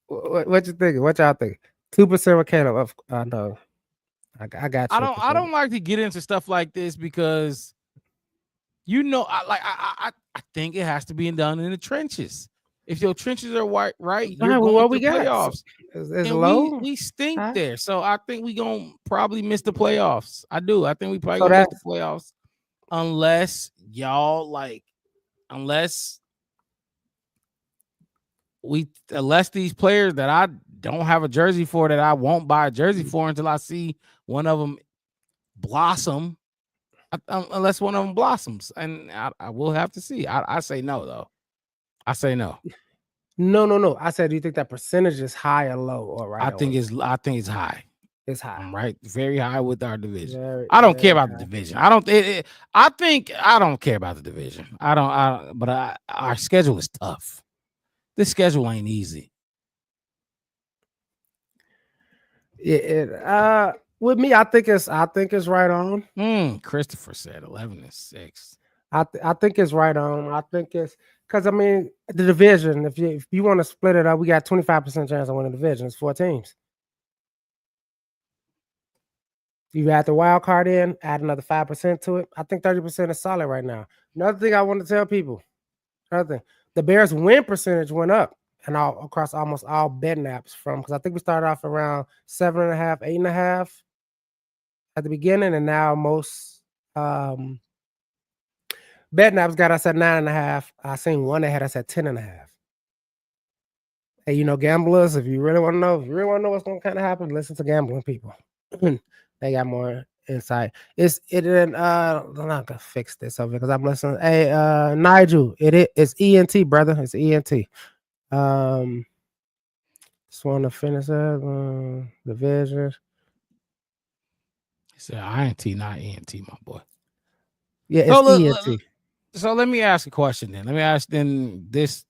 S2: What you thinking? What y'all think? 2% with Caleb. No, I got you.
S1: I don't like to get into stuff like this because I think it has to be done in the trenches. If your trenches are right, you're going to the playoffs.
S2: Is low?
S1: We stink there, so I think we gonna probably miss the playoffs. I do. I think we probably gonna miss the playoffs unless these players that I don't have a jersey for, that I won't buy a jersey for until I see one of them blossom. Unless one of them blossoms, and I will have to see. I say no, though. I say no.
S2: No. I said, do you think that percentage is high or low or right?
S1: I think it's high.
S2: It's high.
S1: I'm right, very high with our division.
S2: Very,
S1: I don't care about the division. I don't care about the division. But our schedule is tough. This schedule ain't easy.
S2: With me, I think it's right on.
S1: Christopher said 11-6.
S2: I think it's right on. I think it's because the division. If you want to split it up, we got 25% chance of winning the division. It's 4 teams. You add the wild card in, add another 5% to it. I think 30% is solid right now. Another thing I want to tell people, the Bears win percentage went up and across almost all betting apps because I think we started off around 7.5, 8.5 at the beginning, and now most betting apps got us at 9.5. I seen one that had us at 10.5. Hey, gamblers, if you really want to know what's going to kind of happen, listen to gambling people. They got more insight. I'm not gonna fix this over because I'm listening. Hey, Nigel, it's ENT, brother. It's ENT. Just want to finish up the vision.
S1: It's INT, not ENT, my boy.
S2: Yeah, it's ENT.
S1: So let me ask a question then. Let me ask this.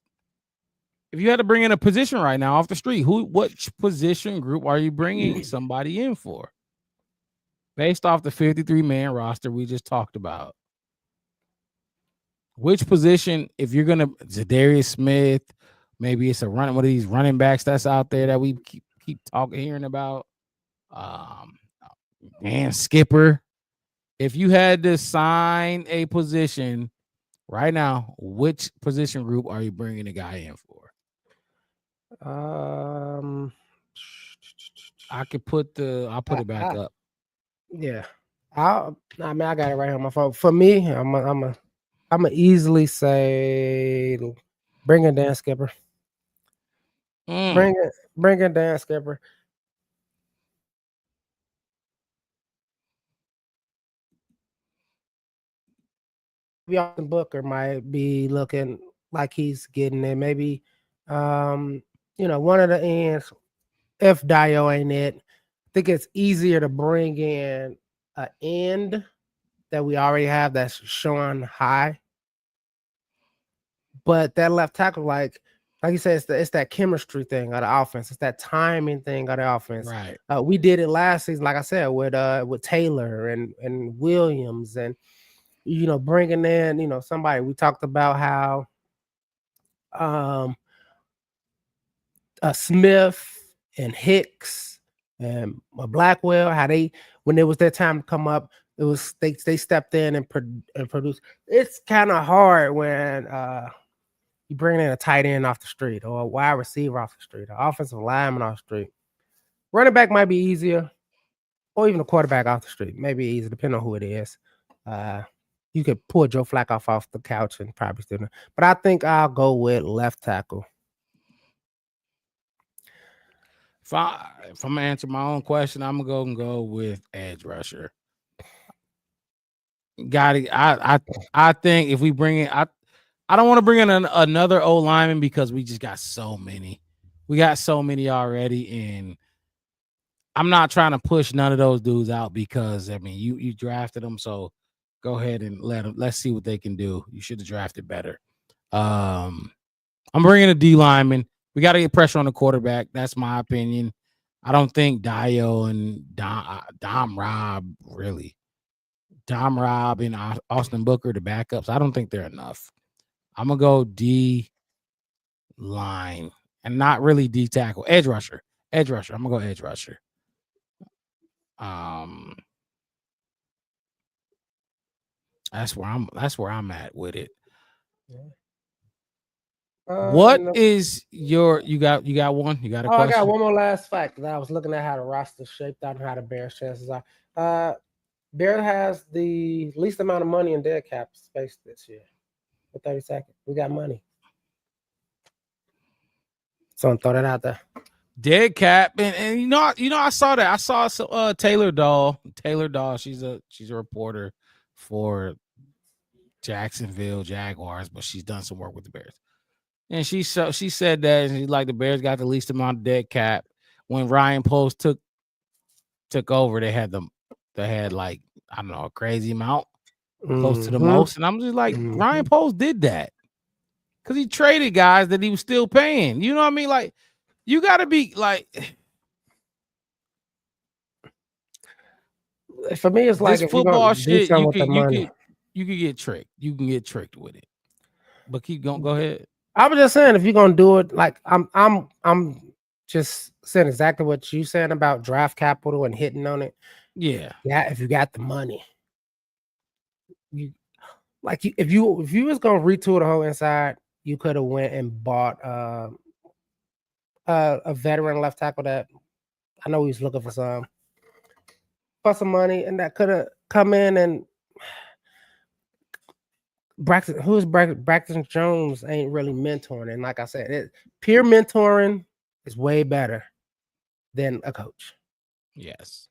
S1: If you had to bring in a position right now off the street, what position group are you bringing somebody in for? Based off the 53-man roster we just talked about. Which position, if you're going to, Zadarius Smith, maybe it's one of these running backs that's out there that we keep hearing about. Dan Skipper. If you had to sign a position right now, which position group are you bringing the guy in for? I'll put it back up.
S2: Yeah. I mean, I got it right here on my phone. For me, I'm a easily say bring in Dan Skipper. Bring in Dan Skipper. Austin Booker might be looking like he's getting it. Maybe one of the ends, if Dio ain't it, I think it's easier to bring in an end that we already have that's showing high. But that left tackle, like you said, it's that chemistry thing of the offense. It's that timing thing of the offense.
S1: Right.
S2: We did it last season, like I said, with Taylor and Williams, and bringing in somebody. We talked about how Smith and Hicks and Blackwell, how when it was their time to come up, it was they stepped in and produced. It's kind of hard when you bring in a tight end off the street or a wide receiver off the street, or offensive lineman off the street. Running back might be easier, or even a quarterback off the street, maybe easier, depending on who it is. You could pull Joe Flacco off the couch and probably still. But I think I'll go with left tackle.
S1: If I'm gonna answer my own question, I'm gonna go with edge rusher. Got it. I think if we bring in, I don't want to bring in another old lineman because we just got so many. We got so many already, and I'm not trying to push none of those dudes out because I mean you drafted them, so go ahead and let's see what they can do. You should have drafted better. I'm bringing a D lineman. We got to get pressure on the quarterback. That's my opinion. I don't think Dio and Dom Rob and Austin Booker, the backups, I don't think they're enough. I'm going to go D line and not really D tackle. Edge rusher. I'm going to go edge rusher. That's where I'm at with it. What is your you got one? You got a question?
S2: I got one more last fact that I was looking at how the roster shaped out and how the Bears' chances are. Bears has the least amount of money in dead cap space this year. For 30 seconds. We got money. So I'm throw that out there.
S1: Dead cap, and I saw that. I saw Taylor Dahl. She's a reporter for Jacksonville Jaguars, but she's done some work with the Bears. And she said that the Bears got the least amount of dead cap. When Ryan Post took over, they had like, I don't know, a crazy amount, close to the most. And I'm just like, Ryan Post did that because he traded guys that he was still paying. You know what I mean? Like, you got to be like,
S2: for me, it's like
S1: this football shit. You can get tricked. You can get tricked with it. But go ahead.
S2: I was just saying, if you're gonna do it, like I'm just saying exactly what you saying about draft capital and hitting on it.
S1: Yeah.
S2: If you got the money, if you was gonna retool the whole inside, you could have went and bought a veteran left tackle that I know he was looking for some money, and that could have come in and. Braxton Jones ain't really mentoring, and like I said, peer mentoring is way better than a coach.
S1: Yes,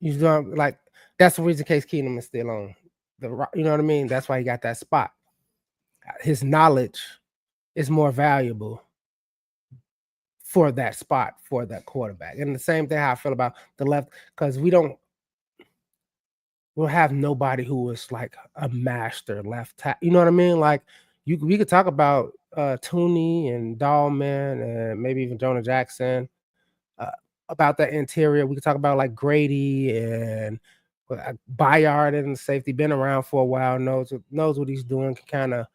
S2: you don't like that's the reason Case Keenum is still on you know what I mean. That's why he got that spot. His knowledge is more valuable for that spot for that quarterback, and the same thing how I feel about the left because we'll have nobody who is like a master left tackle. You know what I mean? Like we could talk about Tooney and Dahlman and maybe even Jonah Jackson about that interior. We could talk about like Grady and Bayard and the safety, been around for a while, knows what he's doing, can kind of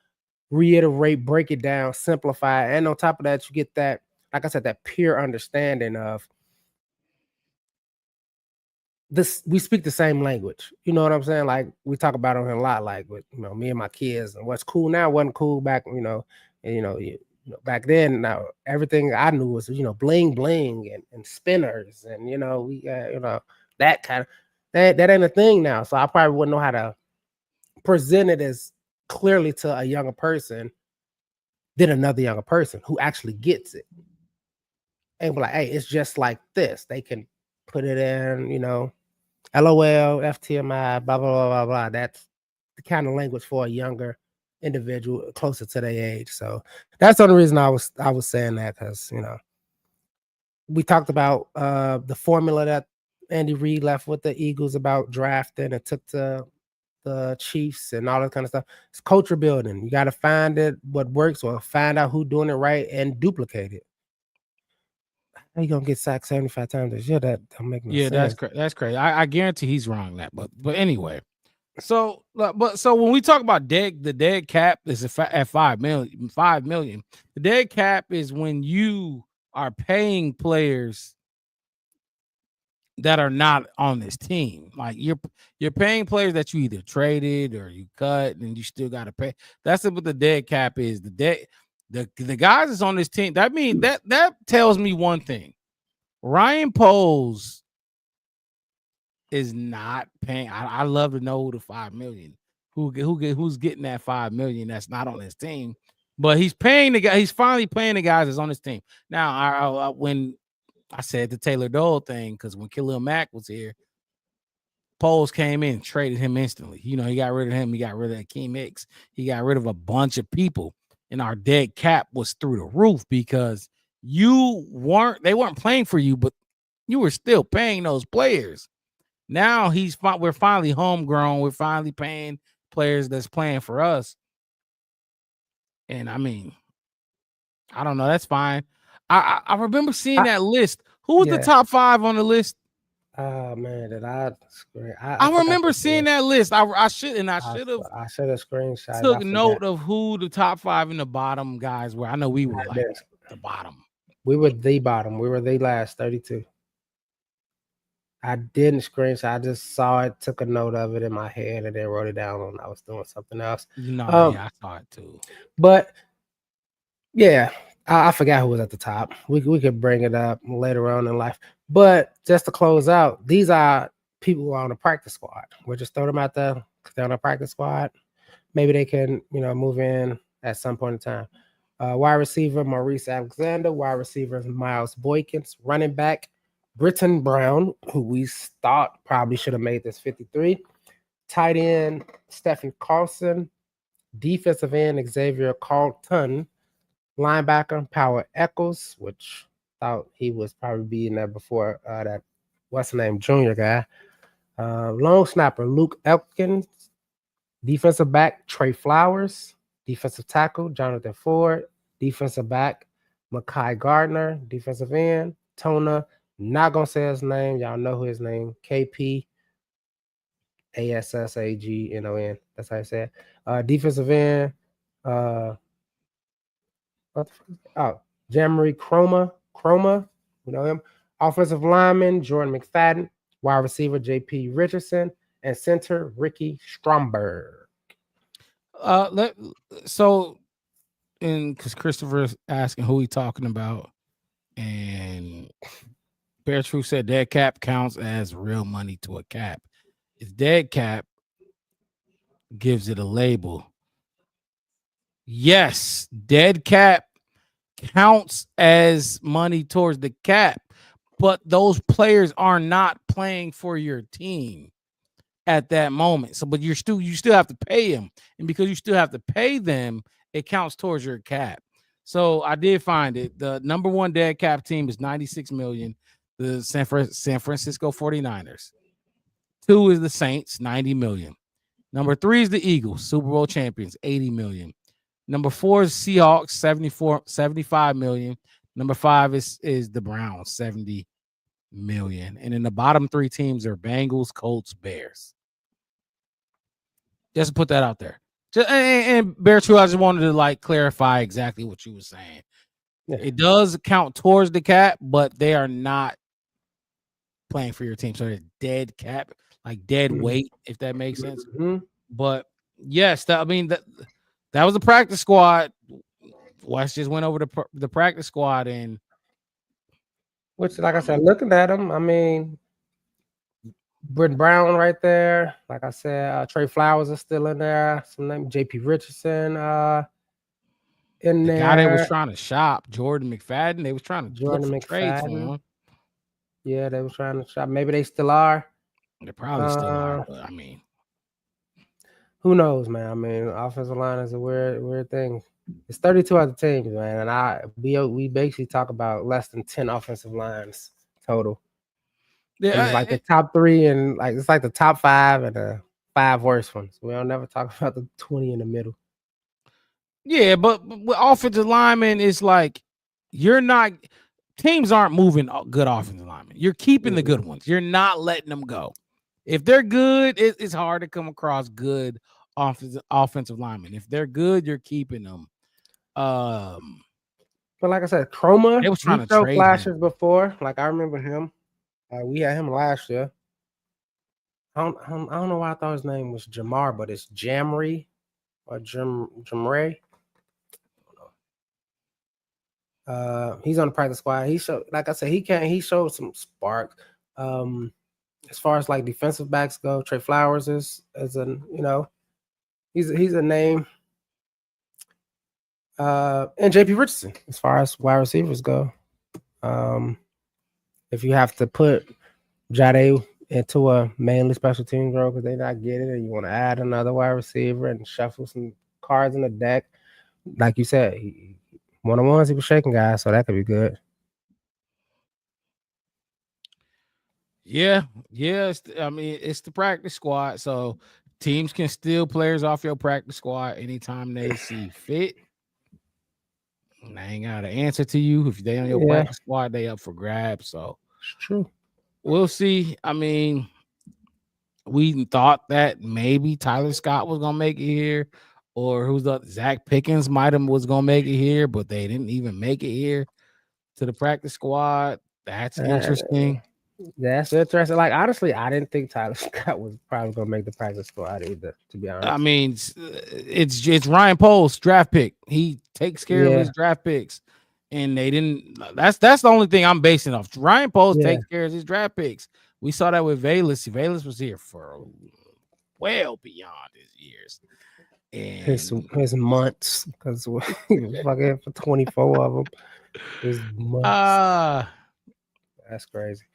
S2: reiterate, break it down, simplify. And on top of that, you get that, like I said, that pure understanding of this. We speak the same language. You know what I'm saying? Like we talk about it on here a lot, like with me and my kids, and what's cool now wasn't cool back, back then. Now everything I knew was bling bling and spinners, and we that kind of that ain't a thing now. So I probably wouldn't know how to present it as clearly to a younger person than another younger person who actually gets it and be like, hey, it's just like this. They can put it in, LOL, FTMI, blah, blah, blah, blah, blah. That's the kind of language for a younger individual closer to their age. So that's the only reason I was saying that, because, we talked about the formula that Andy Reid left with the Eagles about drafting and took to the Chiefs and all that kind of stuff. It's culture building. You got to find it, what works, or find out who's doing it right and duplicate it. How you gonna get sacked 75 times this year? That don't make no sense.
S1: That's crazy. I guarantee he's wrong that, but anyway. So when we talk about the dead cap is at 5 million. 5 million. The dead cap is when you are paying players that are not on this team. Like you're paying players that you either traded or you cut, and you still got to pay. That's what the dead cap is. The guys that's on this team. That means that tells me one thing. Ryan Poles is not paying. I love to know who the 5 million, who's getting that 5 million that's not on his team, but he's paying the guy. He's finally paying the guys that's on his team. Now, when I said the Taylor Dole thing, because when Khalil Mack was here, Poles came in, traded him instantly. He got rid of him. He got rid of Akeem Hicks. He got rid of a bunch of people, and our dead cap was through the roof because they weren't playing for you, but you were still paying those players. Now we're finally homegrown. We're finally paying players that's playing for us. And I mean, I don't know. That's fine. I remember seeing that list. Who was the top 5 on the list?
S2: Oh man, did I
S1: remember seeing that list. I should have
S2: screenshot.
S1: Took note of who the top 5 and the bottom guys were. I know we were the bottom.
S2: We were the bottom. We were the last 32. I didn't screenshot. I just saw it, took a note of it in my head, and then wrote it down when I was doing something else.
S1: I saw it too.
S2: But yeah, I forgot who was at the top. We could bring it up later on in life. But just to close out, these are people who are on the practice squad. We'll just throw them out there because they're on the practice squad. Maybe they can, move in at some point in time. Wide receiver, Maurice Alexander. Wide receiver, Miles Boykins. Running back, Britton Brown, who we thought probably should have made this 53. Tight end, Stephen Carlson. Defensive end, Xavier Carlton. Linebacker, Power Echols, which thought he was probably be in there before that, what's the name, junior guy. Long snapper, Luke Elkins. Defensive back, Trey Flowers. Defensive tackle, Jonathan Ford. Defensive back, Mekhi Gardner. Defensive end, Tona. Not gonna say his name. Y'all know who his name. KP Assagnon. That's how I say it. Defensive end. Jamari Chroma. You know him. Offensive lineman, Jordan McFadden. Wide receiver, JP Richardson. And center, Ricky Stromberg.
S1: Because Christopher's asking who he talking about, and Bear Truth said dead cap counts as real money to a cap. If dead cap gives it a label, yes, dead cap counts as money towards the cap, but those players are not playing for your team at that moment. So, but you still have to pay them, and because you still have to pay them, it counts towards your cap. So I did find it. The number 1 dead cap team is 96 million. The San Francisco 49ers. 2 is the Saints, 90 million. Number 3 is the Eagles, Super Bowl champions, 80 million. Number 4 is Seahawks, 75 million. Number 5 is the Browns, 70 million. And then the bottom 3 teams are Bengals, Colts, Bears. Just to put that out there. And Bear True, I just wanted to clarify exactly what you were saying.
S2: Yeah.
S1: It does count towards the cap, but they are not playing for your team. So it's dead cap, like dead weight, if that makes sense.
S2: Mhm.
S1: But yes, that was the practice squad. West just went over the practice squad, and
S2: Which, like I said, looking at them, I mean, Britt Brown right there. Like I said, Trey Flowers is still in there. Some name J.P. Richardson in
S1: the
S2: there.
S1: guy they was trying to shop, Jordan McFadden, they was trying to
S2: Jordan
S1: look for trades for
S2: McFadden.
S1: him.
S2: Yeah, they was trying to shop. Maybe they still are.
S1: They probably still are, but I mean,
S2: who knows, man? I mean, offensive line is a weird thing. It's 32 other teams, man, and we basically talk about less than 10 offensive lines total. And it's like the top 3 and like it's like the top 5 and the 5 worst ones. We don't never talk about the 20 in the middle.
S1: yeah, but with offensive linemen, it's like teams aren't moving good offensive linemen. You're keeping the good ones. You're not letting them go. If they're good, it's hard to come across good offensive linemen. If they're good, you're keeping them.
S2: But like I said, Chroma,
S1: they was trying to
S2: showed
S1: trade
S2: flashes
S1: him.
S2: before. Like I remember him. We had him last year. I don't know why I thought his name was Jamar, but it's Jamry or Jamray. He's on the practice squad. He showed, like I said, he showed some spark. As far as like defensive backs go, Trey Flowers is he's a name. And J.P. Richardson, as far as wide receivers go. If you have to put Jade into a mainly special teams role because they not getting it, and you want to add another wide receiver and shuffle some cards in the deck, like you said, one-on-ones, he was shaking guys, so that could be good.
S1: Yeah. It's the practice squad, so teams can steal players off your practice squad anytime they see fit. And they ain't got an answer to you. If they on your practice squad, they up for grabs. So
S2: it's true.
S1: We'll see. I mean, we thought that maybe Tyler Scott was gonna make it here, or Zach Pickens was gonna make it here, but they didn't even make it here to the practice squad. That's interesting.
S2: That's interesting. Like honestly, I didn't think Tyler Scott was probably gonna make the practice squad either. To be honest,
S1: I mean, it's Ryan Poles draft pick. He takes care of his draft picks, and they didn't. That's the only thing I'm basing off. Ryan Poles takes care of his draft picks. We saw that with Velus. Velus was here for well beyond his years and
S2: his months, because he was fucking for 24 of them. His months. That's crazy.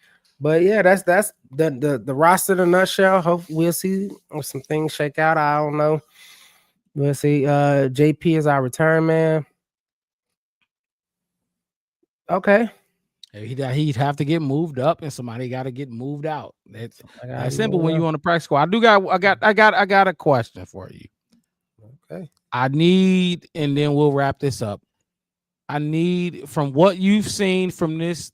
S2: But yeah, that's the roster in a nutshell. Hope we'll see if some things shake out. I don't know. We'll see. JP is our return man. Okay.
S1: He'd have to get moved up, and somebody got to get moved out. That's simple when you on the practice squad. I got a question for you.
S2: Okay.
S1: I need, and then we'll wrap this up. I need, from what you've seen from this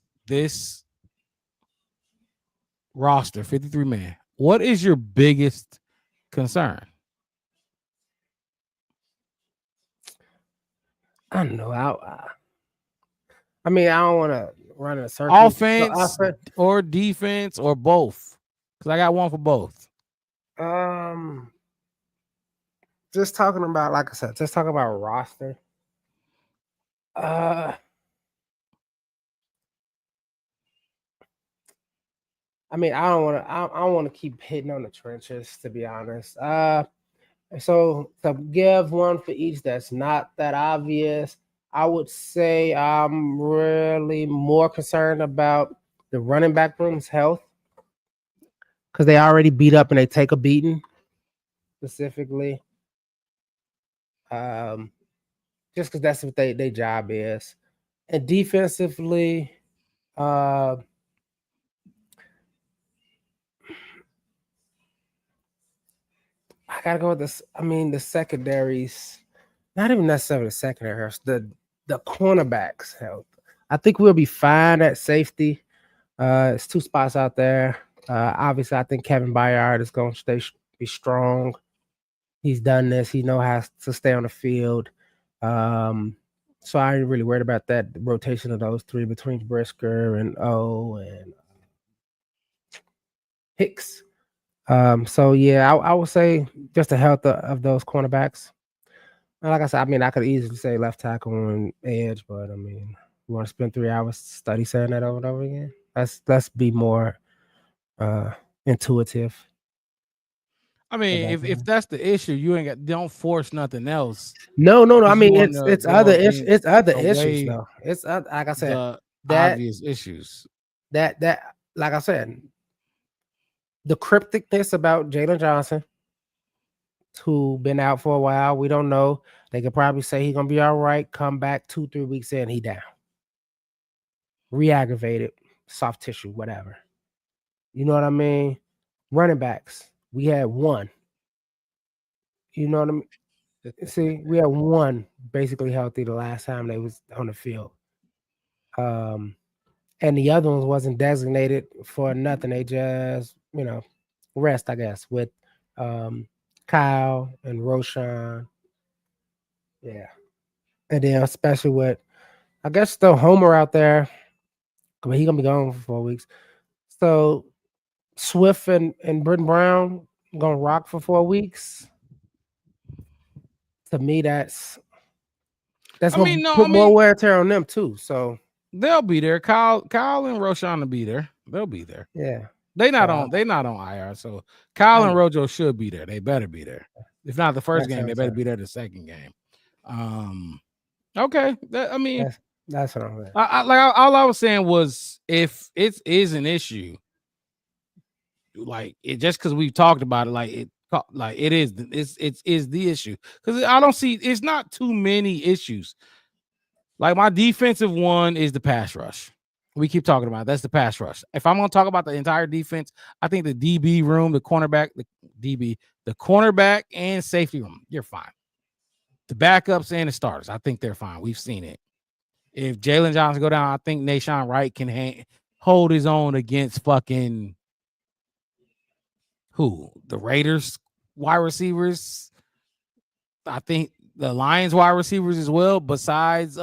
S1: roster, 53 man, what is your biggest concern?
S2: I don't know. I mean, I don't want to run a circle.
S1: Offense or defense or both? Because I got one for both.
S2: Just talking about, like I said, just talking about roster. I mean, I don't want to keep hitting on the trenches, to be honest. So to give one for each that's not that obvious, I would say I'm really more concerned about the running back room's health, because they already beat up and they take a beating, specifically. Just because that's what their job is. And defensively, I gotta go with this. I mean, the secondaries, not even necessarily the secondary, the cornerbacks health. I think we'll be fine at safety. It's 2 spots out there. Obviously, I think Kevin Byard is going to be strong. He's done this. He knows how to stay on the field. So So I ain't really worried about that rotation of those three between Brisker and O and Hicks. So yeah, I would say just the health of those cornerbacks. And like I said, I mean, I could easily say left tackle and edge, but I mean, you want to spend 3 hours study saying that over and over again? Let's be more intuitive.
S1: I mean,
S2: about
S1: if
S2: that.
S1: that's the issue, you ain't got don't force nothing else.
S2: No. I
S1: Because you
S2: mean,
S1: wanna
S2: it's
S1: go
S2: other
S1: against
S2: it's other
S1: away
S2: issues though. It's like I said
S1: the
S2: that
S1: obvious issues.
S2: that like I said, the crypticness about Jalen Johnson, who been out for a while. We don't know. They could probably say he's gonna be all right. Come back 2-3 weeks in, he down, re-aggravated, soft tissue, whatever. You know what I mean? Running backs, we had one. You know what I mean? See, we had one basically healthy the last time they was on the field. And the other ones wasn't designated for nothing. They just, rest, I guess, with Kyle and Roshan. Yeah. And then especially with, I guess, still Homer out there. I mean, he's gonna be gone for 4 weeks. So Swift and Britton Brown gonna rock for 4 weeks. To me, that's gonna put more wear and tear on them too. So
S1: they'll be there. Kyle and Roshan will be there. They'll be there.
S2: yeah.
S1: They not on IR. So Kyle and Rojo should be there. They better be there. If not the first game, they better be there the second game. Okay.
S2: That's what I'm saying.
S1: All I was saying was if it is an issue, like it just because we talked about it, it is the issue. Because I don't see it's not too many issues. Like my defensive one is the pass rush. We keep talking about it. That's the pass rush. If I'm going to talk about the entire defense, I think the DB room, the cornerback, the cornerback and safety room, you're fine. The backups and the starters, I think they're fine. We've seen it. If Jalen Johnson go down, I think Nahshon Wright can hold his own against fucking the Raiders wide receivers. I think the Lions wide receivers as well. Besides,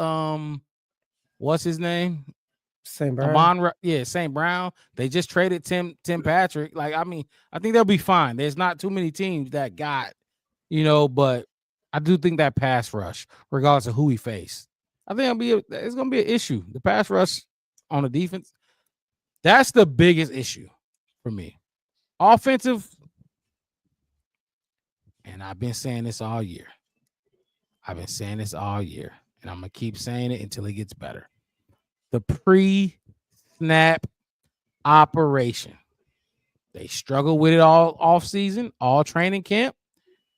S1: what's his name?
S2: St. Brown.
S1: St. Brown. They just traded Tim Patrick. Like, I mean, I think they'll be fine. There's not too many teams that got, but I do think that pass rush, regardless of who he faced, I think it's gonna be an issue. The pass rush on the defense, that's the biggest issue for me. Offensive, and I've been saying this all year. and I'm gonna keep saying it until it gets better. The pre-snap operation. They struggle with it all off season, all training camp.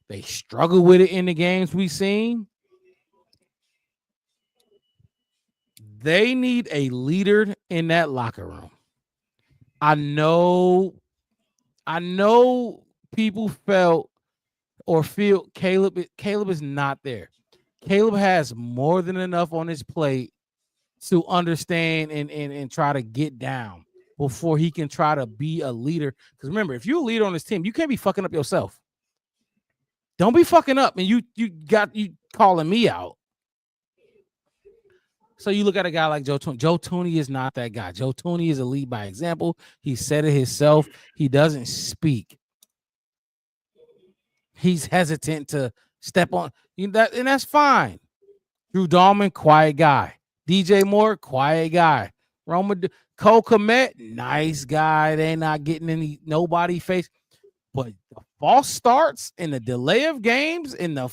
S1: They struggle with it in the games we've seen. They need a leader in that locker room. I know people felt or feel Caleb is not there. Caleb has more than enough on his plate to understand and try to get down before he can try to be a leader. Because remember, if you're a leader on this team, you can't be fucking up yourself. Don't be fucking up and you calling me out. So you look at a guy like Joe Thuney. Joe Thuney is not that guy. Joe Thuney is a lead by example. He said it himself. He doesn't speak. He's hesitant to step on that, and that's fine. Drew Dahlman, quiet guy. DJ Moore, quiet guy. Cole Kmet, nice guy. They not getting nobody face. But the false starts and the delay of games and the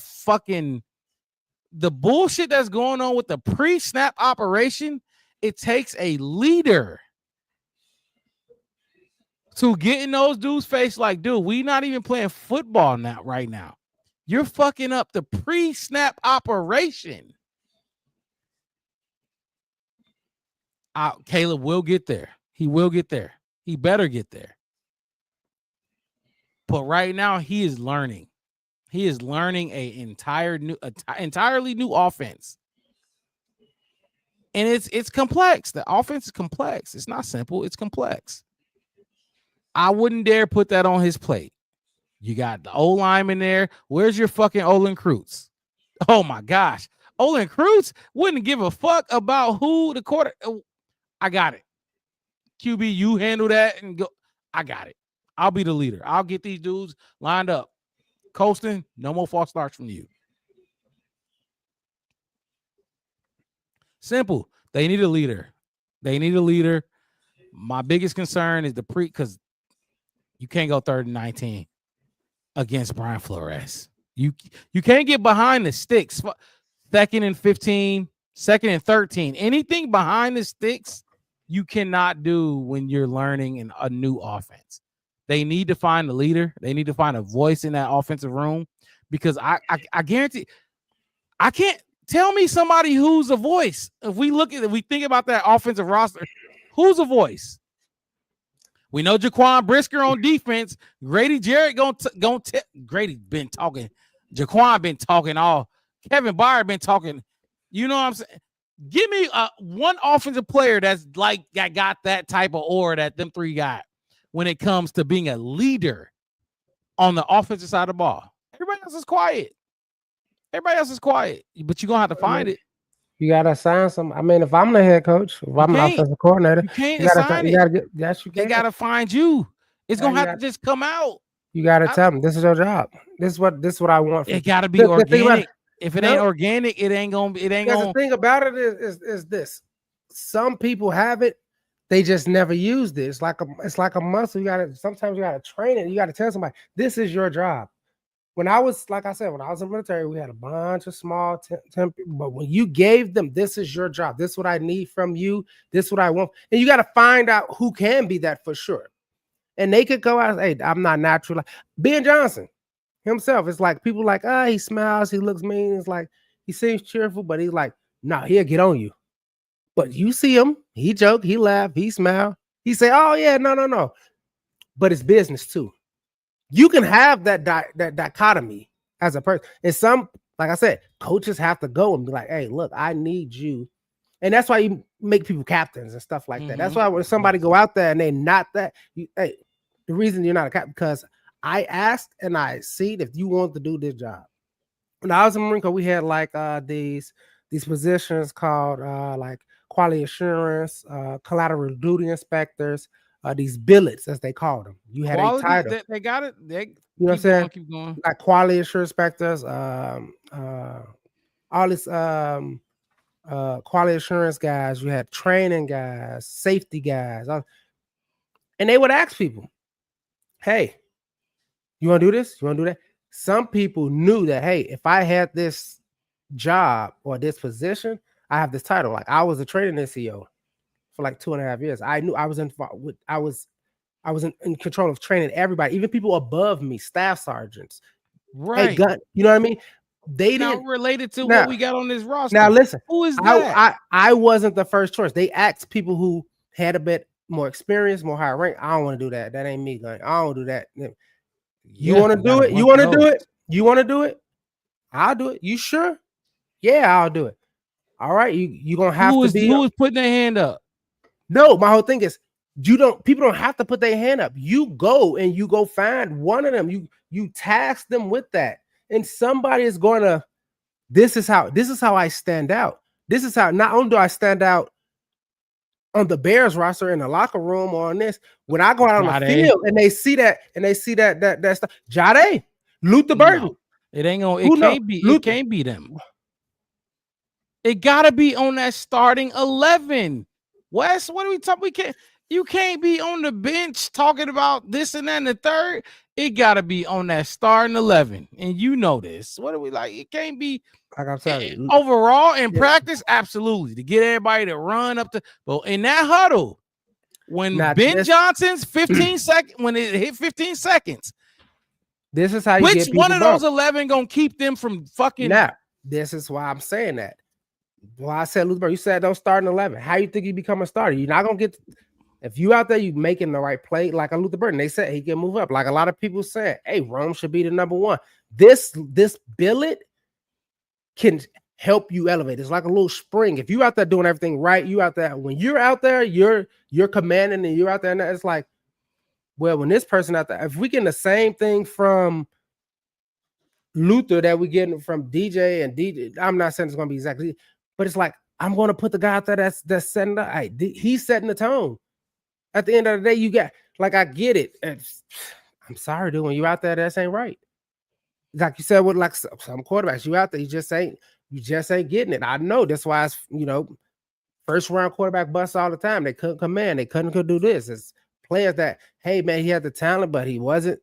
S1: bullshit that's going on with the pre-snap operation, it takes a leader to get in those dudes' face like, dude, we not even playing football now right now. You're fucking up the pre-snap operation. Caleb will get there. He will get there. He better get there. But right now, he is learning. He is learning entirely new offense. And it's complex. The offense is complex. It's not simple. It's complex. I wouldn't dare put that on his plate. You got the O-lineman there. Where's your fucking Olin Kreutz? Oh, my gosh. Olin Cruz wouldn't give a fuck about who the quarter. I got it. QB, you handle that and go. I got it. I'll be the leader. I'll get these dudes lined up. Colston, no more false starts from you. Simple. They need a leader. They need a leader. My biggest concern is because you can't go 3rd and 19 against Brian Flores. You can't get behind the sticks. 2nd and 15, 2nd and 13. Anything behind the sticks, you cannot do when you're learning a new offense. They need to find a leader. They need to find a voice in that offensive room, because I guarantee I can't tell me somebody who's a voice. If we think about that offensive roster, who's a voice? We know Jaquan Brisker on defense. Grady Jarrett Grady been talking. Jaquan been talking all. Kevin Byard been talking. You know what I'm saying? Give me one offensive player that's like got that type of aura that them three got when it comes to being a leader on the offensive side of the ball. Everybody else is quiet. But you're gonna have to find it.
S2: You gotta assign some. I mean, if I'm the head coach, if I'm the offensive coordinator,
S1: You can't assign it.
S2: Yes, you
S1: They
S2: can.
S1: gotta find you. It's
S2: Yeah,
S1: gonna
S2: you
S1: have to just come out.
S2: You gotta tell them this is your job. This is what I want.
S1: It gotta be
S2: The thing about
S1: organic.
S2: it-
S1: If it
S2: No.
S1: ain't organic, it ain't gonna.
S2: Because the thing about it is this: some people have it, they just never used it. It's like a muscle. Sometimes you gotta train it. You gotta tell somebody this is your job. When I was, like I said, when I was in the military, we had a bunch of small temp, but when you gave them, this is your job. This is what I need from you. This is what I want, and you got to find out who can be that for sure. And they could go out and say, hey, I'm not natural. Like Ben Johnson himself, it's like people like, he smiles, he looks mean. It's like he seems cheerful, but he's like, nah, he'll get on you. But you see him, he joke, he laugh, he smile, he say, oh yeah, no. But it's business too. You can have that dichotomy as a person. And some, like I said, coaches have to go and be like, hey, look, I need you. And that's why you make people captains and stuff like that. That's why when somebody go out there and they not that, the reason you're not a captain, because I asked and I see if you want to do this job. When I was in Marine Corps, we had like these positions called like quality assurance, collateral duty inspectors, these billets as they call them. You had a title.
S1: They got it.
S2: You know what I'm saying?
S1: Keep going.
S2: Like quality assurance inspectors, all this quality assurance guys. You had training guys, safety guys, and they would ask people, "Hey, you want to do this? You want to do that?" Some people knew that, hey, if I had this job or this position, I have this title. Like I was a training NCO for like 2.5 years. I knew I was in control of training everybody, even people above me, staff sergeants.
S1: Right.
S2: Hey, gun, you know what I mean? They
S1: not
S2: didn't
S1: related to
S2: now,
S1: what we got on this roster.
S2: Now listen,
S1: who is that?
S2: I wasn't the first choice. They asked people who had a bit more experience, more higher rank. I don't want to do that. That ain't me. Like, I don't do that. You want to do it? You want to do it? You want to do it? I'll do it. You sure? Yeah, I'll do it. All right. You gonna have to be.
S1: Who is putting their hand up?
S2: No, my whole thing is people don't have to put their hand up. You go and you go find one of them. You task them with that. And somebody is going to, this is how I stand out. This is how not only do I stand out on the Bears roster in the locker room or on this, when I go out on the field and they see that stuff, Jade, Luther Burton.
S1: No, it ain't gonna, it can't be them. It gotta be on that starting 11. Wes, what are we talking? You can't be on the bench talking about this and that and the third. It got to be on that starting 11. And you know this. What are we like? It can't be
S2: like I'm saying.
S1: Overall in practice, absolutely. To get everybody to run up to, but in that huddle, when Ben Johnson's 15 seconds, when it hit 15 seconds,
S2: this is how you
S1: which one of those 11 gonna keep them from fucking?
S2: Now, this is why I'm saying that. Well, I said, Luther, you said don't start in 11. How you think you become a starter? You're not gonna get. If you out there, you making the right play, like a Luther Burton, they said he can move up. Like a lot of people said, hey, Rome should be the number one. This billet can help you elevate. It's like a little spring. If you out there doing everything right, you out there. When you're out there, you're commanding, and you're out there, and it's like, well, when this person out there, if we get the same thing from Luther that we getting from DJ and DJ. I'm not saying it's gonna be exactly, but it's like I'm gonna put the guy out there that's setting the. He's setting the tone. At the end of the day, you got like I get it. I'm sorry, dude. When you out there, that ain't right. Like you said with like some quarterbacks, you out there, you just ain't getting it. I know that's why it's first round quarterback busts all the time. They couldn't command, they couldn't do this. It's players that, hey man, he had the talent, but he wasn't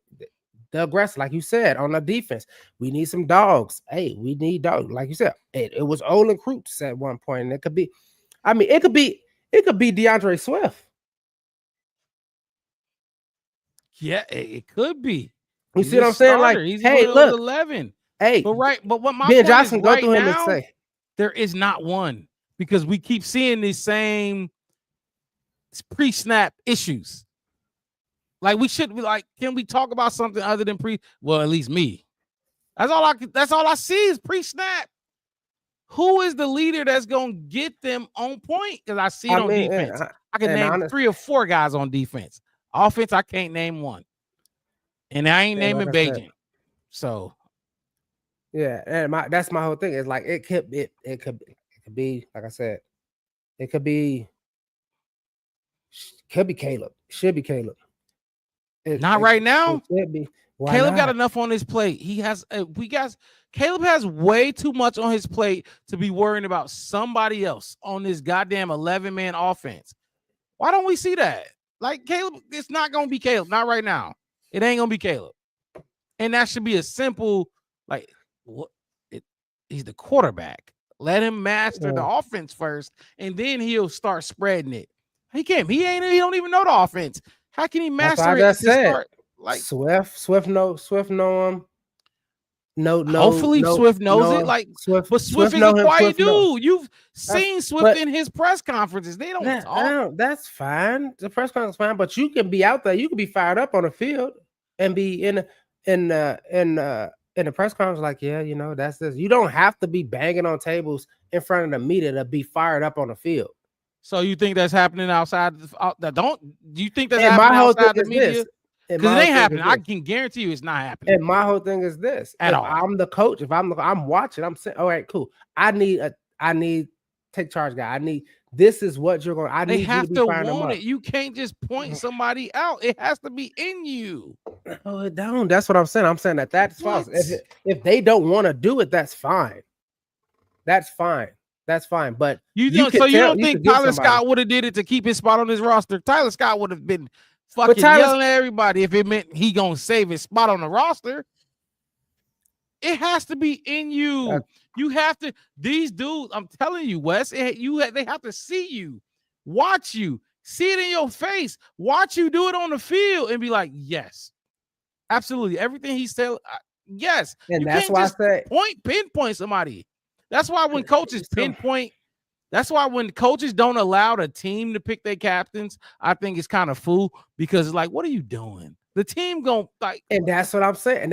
S2: the aggressor, like you said, on the defense. We need some dogs. Hey, we need dogs, like you said. It was Olin Kreutz at one point, and it could be, it could be DeAndre Swift.
S1: Yeah, it could be.
S2: You see what I'm saying? Like,
S1: he's
S2: hey, look,
S1: 11.
S2: Hey,
S1: but what my
S2: Ben
S1: point
S2: Johnson
S1: is
S2: go
S1: right
S2: through him
S1: now,
S2: and say
S1: there is not one because we keep seeing these same pre-snap issues. Like we should be like, can we talk about something other than well, at least me. That's all I see is pre-snap. Who is the leader that's gonna get them on point? Because I see it on defense. I can name 3 or 4 guys on defense. Offense, I can't name one. And I ain't naming Beijing. So
S2: yeah, and that's my whole thing. It's like it could be like I said, it could be Caleb. Should be Caleb.
S1: Not right now.
S2: It should be.
S1: Caleb got enough on his plate. He has Caleb has way too much on his plate to be worrying about somebody else on this goddamn 11-man offense. Why don't we see that? Like Caleb, it's not gonna be Caleb. Not right now. It ain't gonna be Caleb. And that should be a simple, like, he's the quarterback. Let him master the offense first, and then he'll start spreading it. He can't. He don't even know the offense. How can he master it?
S2: Start, like Swift know him. No.
S1: Hopefully Swift knows it. Like Swift is a quiet dude. You've seen Swift in his press conferences. They don't talk.
S2: That's fine. The press conference is fine, but you can be out there. You can be fired up on the field and be in the press conference like, yeah, that's this. You don't have to be banging on tables in front of the media to be fired up on the field.
S1: So you think that's happening outside? Do you think that's happening outside the media? Because it ain't happening. I can guarantee you it's not happening.
S2: And my whole thing is this: if I'm the coach, if I'm watching, I'm saying, all right, cool. I need take charge guy. This is what you're going.
S1: They have to want it. You can't just point somebody out. It has to be in you.
S2: No, it don't. That's what I'm saying. I'm saying that's false. If they don't want to do it, that's fine. That's fine. That's fine. But
S1: you don't think Tyler Scott would have did it to keep his spot on his roster? Tyler Scott would have been fucking yelling at everybody if it meant he gonna save his spot on the roster. It has to be in you. You have to. These dudes, I'm telling you, Wes. They have to see you, watch you, see it in your face, watch you do it on the field, and be like, yes, absolutely, everything he said, yes.
S2: And that's why I say
S1: pinpoint somebody. That's why when coaches pinpoint. That's why when coaches don't allow the team to pick their captains, I think it's kind of fool because it's like, what are you doing? The team going like,
S2: and that's what I'm saying.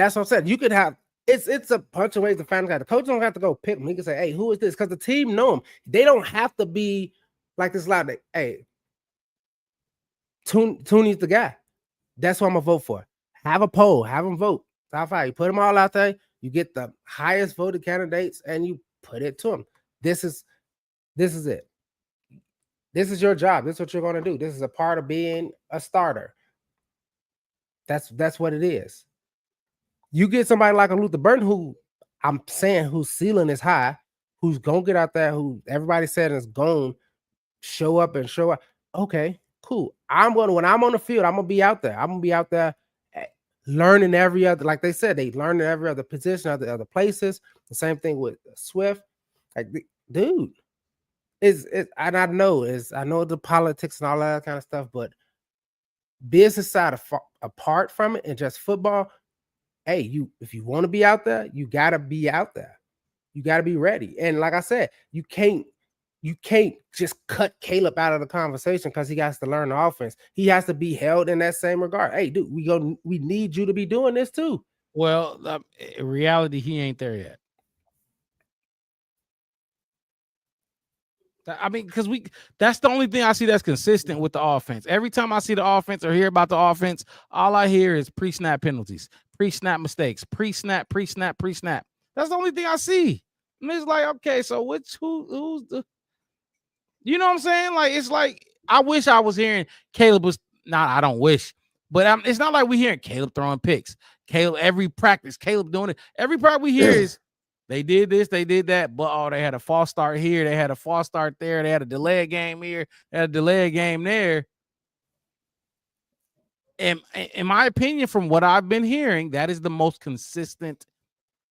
S2: You could have it's a bunch of ways to find a guy. The coach don't have to go pick him. He can say, hey, who is this? Because the team know him. They don't have to be like this loud. Hey, Tooney's the guy. That's what I'm gonna vote for. Have a poll, have them vote. Top 5. You put them all out there, you get the highest voted candidates, and you put it to them. This is it. This is your job. This is what you're going to do. This is a part of being a starter. That's what it is. You get somebody like a Luther Burton, who I'm saying whose ceiling is high, who's going to get out there, who everybody said is going to show up. Okay, cool. When I'm on the field, I'm going to be out there. I'm going to be out there learning every other, like they said, they learn every other position, other places. The same thing with Swift. Like, dude. I know the politics and all that kind of stuff, but business side apart from it and just football, hey, if you want to be out there, you gotta be out there. You gotta be ready. And like I said, you can't just cut Caleb out of the conversation because he has to learn the offense. He has to be held in that same regard. Hey, dude, we need you to be doing this too.
S1: Well, in reality, he ain't there yet. I mean, because that's the only thing I see that's consistent with the offense. Every time I see the offense or hear about the offense, all I hear is pre-snap penalties, pre-snap mistakes, pre-snap. That's the only thing I see. And it's like, okay, so who's the, you know what I'm saying? Like, it's like, I wish I was hearing Caleb was not, I don't wish, but it's not like we hearing Caleb throwing picks. Caleb, every practice, Caleb doing it. Every part we hear is they did this, they did that, but they had a false start here, they had a false start there, they had a delay game here, they had a delay game there. And in my opinion, from what I've been hearing, that is the most consistent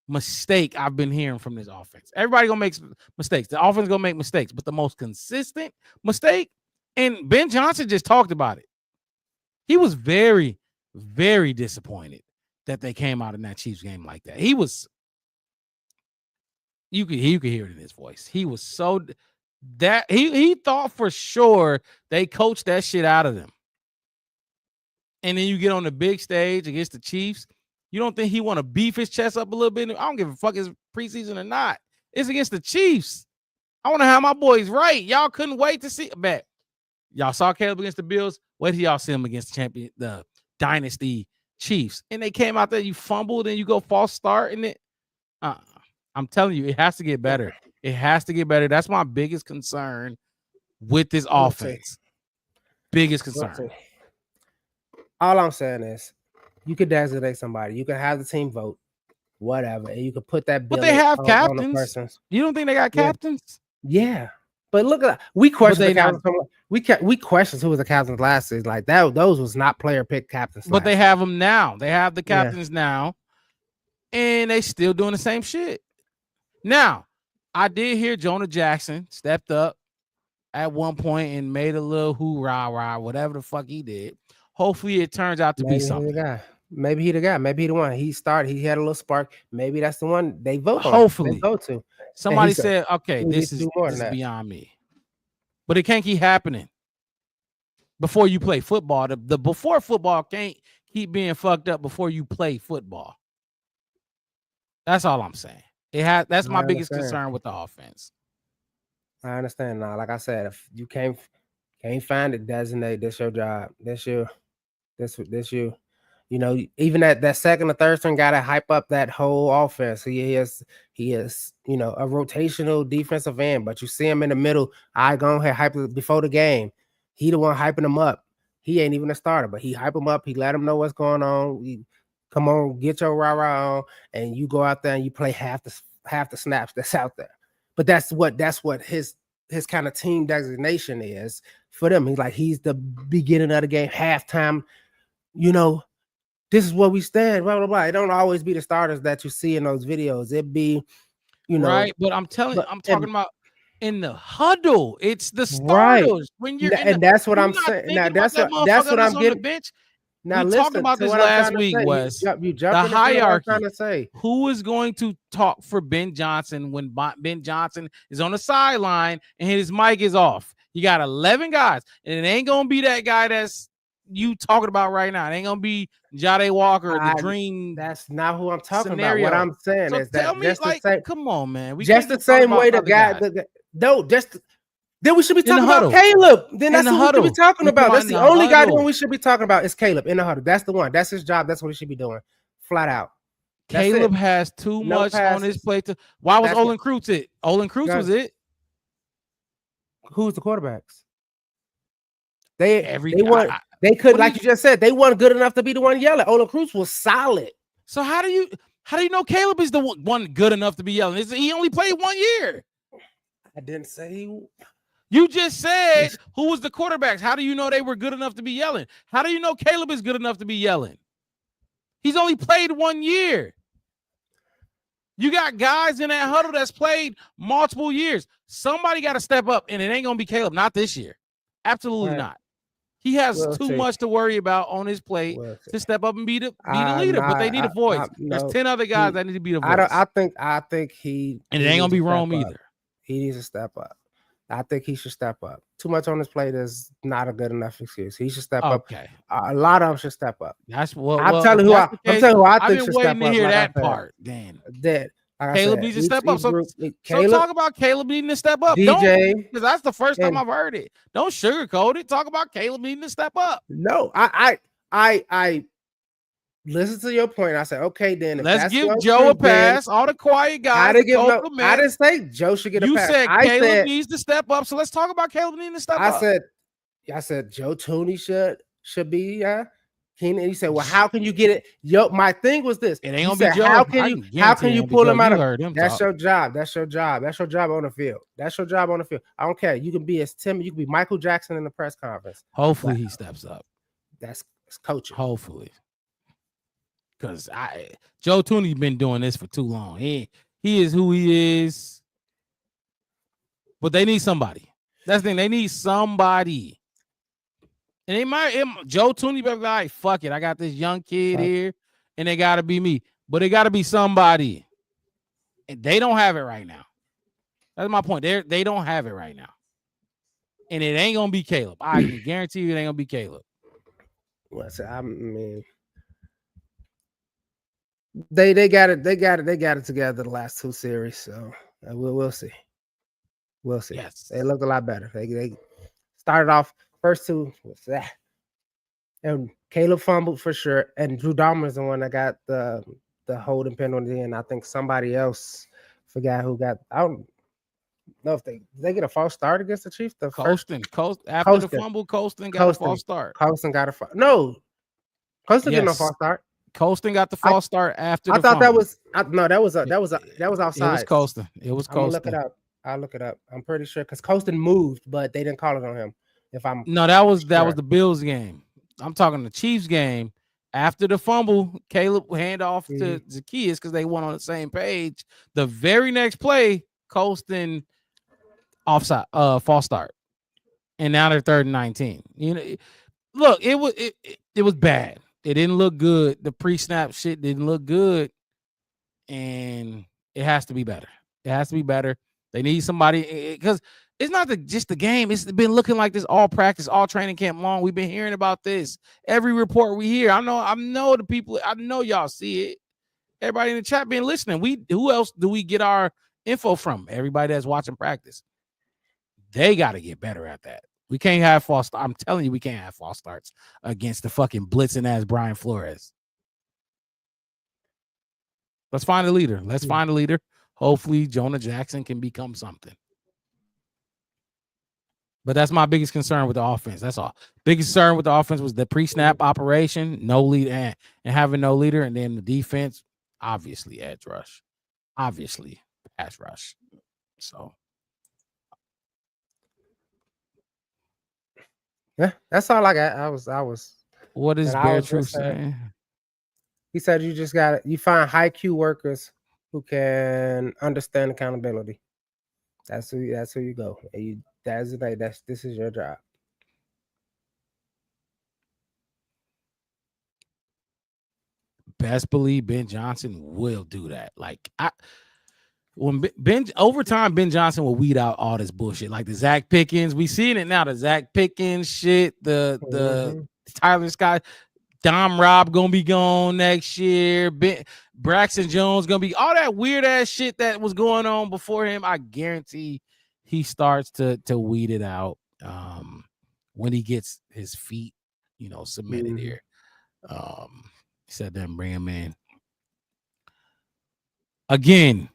S1: mistake I've been hearing from this offense. Everybody gonna make mistakes. The offense gonna make mistakes, but the most consistent mistake, and Ben Johnson just talked about it. He was very, very disappointed that they came out in that Chiefs game like that. He was, you could hear it in his voice. He was so that he thought for sure they coached that shit out of them. And then you get on the big stage against the Chiefs. You don't think he want to beef his chest up a little bit? I don't give a fuck if it's preseason or not. It's against the Chiefs. I want to have my boys right. Y'all couldn't wait to see back. Y'all saw Caleb against the Bills. Wait till y'all see him against the dynasty Chiefs. And they came out there, you fumbled and you go false start and it. I'm telling you, it has to get better. It has to get better. That's my biggest concern with this offense. Biggest concern.
S2: All I'm saying is, you could designate somebody. You can have the team vote, whatever, and you could put that.
S1: But they have captains. You don't think they got captains?
S2: Yeah. But look at we questioned the captains. We questioned who was the captains last season. Like that, those was not player pick captains.
S1: But they have them now. They have the captains now, and they still doing the same shit. Now, I did hear Jonah Jackson stepped up at one point and made a little hoorah, whatever the fuck he did. Hopefully, it turns out to be something.
S2: Maybe he the guy. Maybe he the one. He had a little spark. Maybe that's the one they vote on.
S1: Hopefully,
S2: they vote to.
S1: Somebody said, "Okay, this is beyond me," but it can't keep happening. Before you play football, the before football can't keep being fucked up before you play football. That's all I'm saying. That's my biggest concern with the offense.
S2: I understand now. Like I said, if you can't find it, designate. That's your job. That's you. You know, even that second or third string guy to hype up that whole offense. He is, you know, a rotational defensive end, but you see him in the middle. I go ahead hype it before the game. He the one hyping him up. He ain't even a starter, but he hype him up. He let him know what's going on. Come on, get your rah-rah on, and you go out there and you play half the snaps that's out there. But that's what his kind of team designation is for them. He's the beginning of the game, halftime. You know, this is where we stand. Blah blah blah. It don't always be the starters that you see in those videos. It be, you know,
S1: right. But I'm talking about in the huddle. It's the starters
S2: right.
S1: When you're
S2: and that's what I'm saying. Now that's what I'm getting.
S1: Bench.
S2: Now
S1: we
S2: listen,
S1: talked about this last week. Was the hierarchy? Who is going to talk for Ben Johnson when Ben Johnson is on the sideline and his mic is off? You got 11 guys, and it ain't gonna be that guy that's you talking about right now. It ain't gonna be Jade Walker or the Dream.
S2: That's not who I'm talking
S1: scenario.
S2: about. What I'm saying is that
S1: just the same. Come on, man.
S2: Just the same way the guy. Then we should be talking about Caleb. Then that's what we should be talking about. That's the only guy that we should be talking about is Caleb in the huddle. That's the one. That's his job. That's what he should be doing. Flat out.
S1: Caleb has too much on his plate. Why was Olin Kreutz it? Olin Kreutz was it.
S2: Who's the quarterbacks? They could, like you just said, they weren't good enough to be the one yelling. Olin Kreutz was solid.
S1: So how do you know Caleb is the one good enough to be yelling? He only played 1 year.
S2: I didn't say
S1: You just said who was the quarterbacks. How do you know they were good enough to be yelling? How do you know Caleb is good enough to be yelling? He's only played 1 year. You got guys in that huddle that's played multiple years. Somebody got to step up, and it ain't going to be Caleb. Not this year. Absolutely not. He has too much to worry about on his plate to step up and be the leader. But they need a voice. There's 10 other guys that need to be the voice.
S2: I think he
S1: and it ain't going to be Rome either.
S2: He needs to step up. I think he should step up. Too much on his plate is not a good enough excuse. He should step up. A lot of them should step up.
S1: That's what
S2: I'm telling you who I think should step up.
S1: I've been waiting to hear that part. Dan.
S2: That like I
S1: Caleb
S2: said,
S1: needs to step up. So
S2: Caleb,
S1: talk about Caleb needing to step up.
S2: DJ,
S1: Because that's the first time
S2: and-
S1: I've heard it. Don't sugarcoat it. Talk about Caleb needing to step up.
S2: No, I listen to your point. I said, okay, then if
S1: Let's
S2: that's
S1: give
S2: your
S1: Joe a
S2: truth, then
S1: pass. All the quiet guys.
S2: I didn't give no.
S1: compliment.
S2: I didn't say Joe should get a
S1: You
S2: pass.
S1: said
S2: I
S1: Caleb
S2: said
S1: needs to step up. So let's talk about Caleb needing to step
S2: I
S1: up.
S2: said Joe Tooney should be Keenan. He said, well, how can you get it? Yo, my thing was this.
S1: It ain't
S2: You
S1: gonna be
S2: said,
S1: Joe.
S2: How
S1: I
S2: can
S1: can
S2: you
S1: guarantee it ain't
S2: pull
S1: be
S2: him
S1: Joe.
S2: out
S1: You
S2: of
S1: heard him
S2: That's
S1: talk.
S2: your job. That's your job. That's your job on the field. That's your job on the field. I don't care. You can be as timid. You can be Michael Jackson in the press conference.
S1: Hopefully he steps up.
S2: That's coaching.
S1: Hopefully. Because Joe Tooney's been doing this for too long. He is who he is. But they need somebody. That's the thing. They need somebody. And Joe Tooney better be like, fuck it. I got this young kid here, and they gotta be me. But it gotta be somebody. And they don't have it right now. That's my point. They don't have it right now. And it ain't gonna be Caleb. I can guarantee you it ain't gonna be Caleb.
S2: Well, so, I mean, they got it together the last two series. So we'll see. We'll see.
S1: Yes.
S2: They looked a lot better. They started off first two. What's that? And Caleb fumbled for sure. And Drew Dahmer is the one that got the holding penalty. And I think somebody else forgot who got. I don't know if did they get a false start against the Chiefs. The
S1: Colston got a false start.
S2: Colston got a no. Colston didn't no false start.
S1: Colston got the false start after.
S2: I
S1: the
S2: thought
S1: fumble.
S2: that was outside.
S1: It was Colston. It was
S2: I'm gonna look
S1: Colston.
S2: it up. I'll look it up. I'm pretty sure because Colston moved, but they didn't call it on him.
S1: No, that was the Bills game. I'm talking the Chiefs game. After the fumble, Caleb hand off to Zacchaeus because they went on the same page. The very next play, Colston offside, false start, and now they're 3rd and 19. You know, look, it was bad. It didn't look good. The pre-snap shit didn't look good, and it has to be better. It has to be better. They need somebody because it's not just the game. It's been looking like this all practice, all training camp long. We've been hearing about this. Every report we hear. I know the people. I know y'all see it. Everybody in the chat been listening. Who else do we get our info from? Everybody that's watching practice. They got to get better at that. We can't have false starts. I'm telling you, we can't have false starts against the fucking blitzing ass Brian Flores. Let's find a leader. Find a leader. Hopefully, Jonah Jackson can become something. But that's my biggest concern with the offense. That's all. Biggest concern with the offense was the pre-snap operation, no lead and having no leader, and then the defense, obviously edge rush, obviously pass rush. So.
S2: Yeah, that's all I got. I was.
S1: What is Bear Truth saying?
S2: He said you find high Q workers who can understand accountability. That's who you go. This is your job.
S1: Best believe Ben Johnson will do that. Like when Ben Johnson will weed out all this bullshit, like the Zach Pickens. We seeing it now. The Zach Pickens shit. The Tyler Scott, Dom Rob gonna be gone next year. Braxton Jones gonna be all that weird ass shit that was going on before him. I guarantee he starts to weed it out when he gets his feet, cemented here. He said then bring him in. Again,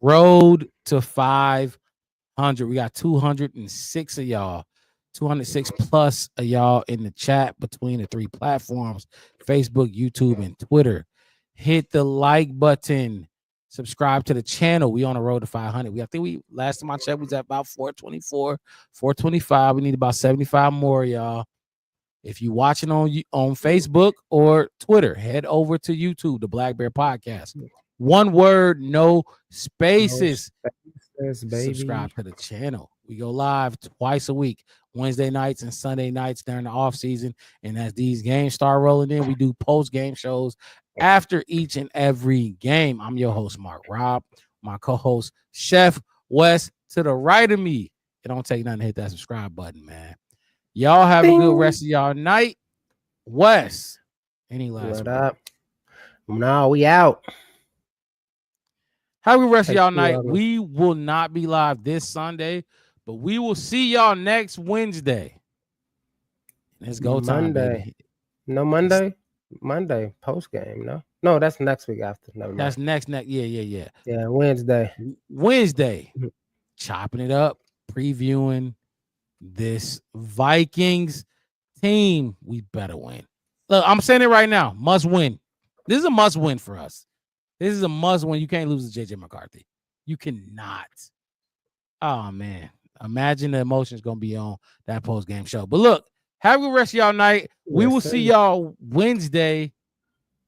S1: road to 500. We got 206 of y'all, 206 plus of y'all in the chat between the 3 platforms, Facebook, YouTube, and Twitter. Hit the like button. Subscribe to the channel. We on the road to 500. I think last time I checked was at about 424, 425. We need about 75 more, y'all. If you watching on Facebook or Twitter, head over to YouTube, the Black Bear Podcast. One word, no spaces. Subscribe to the channel. We go live twice a week, Wednesday nights and Sunday nights during the off season. And as these games start rolling in, we do post-game shows after each and every game. I'm your host, Mark Rob. My co-host, Chef Wes, to the right of me. It don't take nothing to hit that subscribe button, man. Y'all have a good rest of y'all night. Wes, any last word?
S2: No, we out.
S1: Have a good rest of
S2: Take
S1: y'all
S2: 2
S1: night.
S2: of 'em.
S1: We will not be live this Sunday, but we will see y'all next Wednesday. It's go time,
S2: Monday.
S1: baby.
S2: No Monday. Monday post game. No, that's next week after. Never mind.
S1: That's next. Yeah.
S2: Yeah, Wednesday.
S1: Wednesday,
S2: Mhm.
S1: chopping it up, previewing this Vikings team. We better win. Look, I'm saying it right now. Must win. This is a must win for us. This is a must win. You can't lose to JJ McCarthy. You cannot. Oh man. Imagine the emotions gonna be on that post game show. But look, have a good rest of y'all night. We
S2: Yes,
S1: will
S2: sir.
S1: see y'all Wednesday.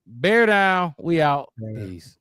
S1: Bear down. We out.
S2: Yeah.
S1: Peace.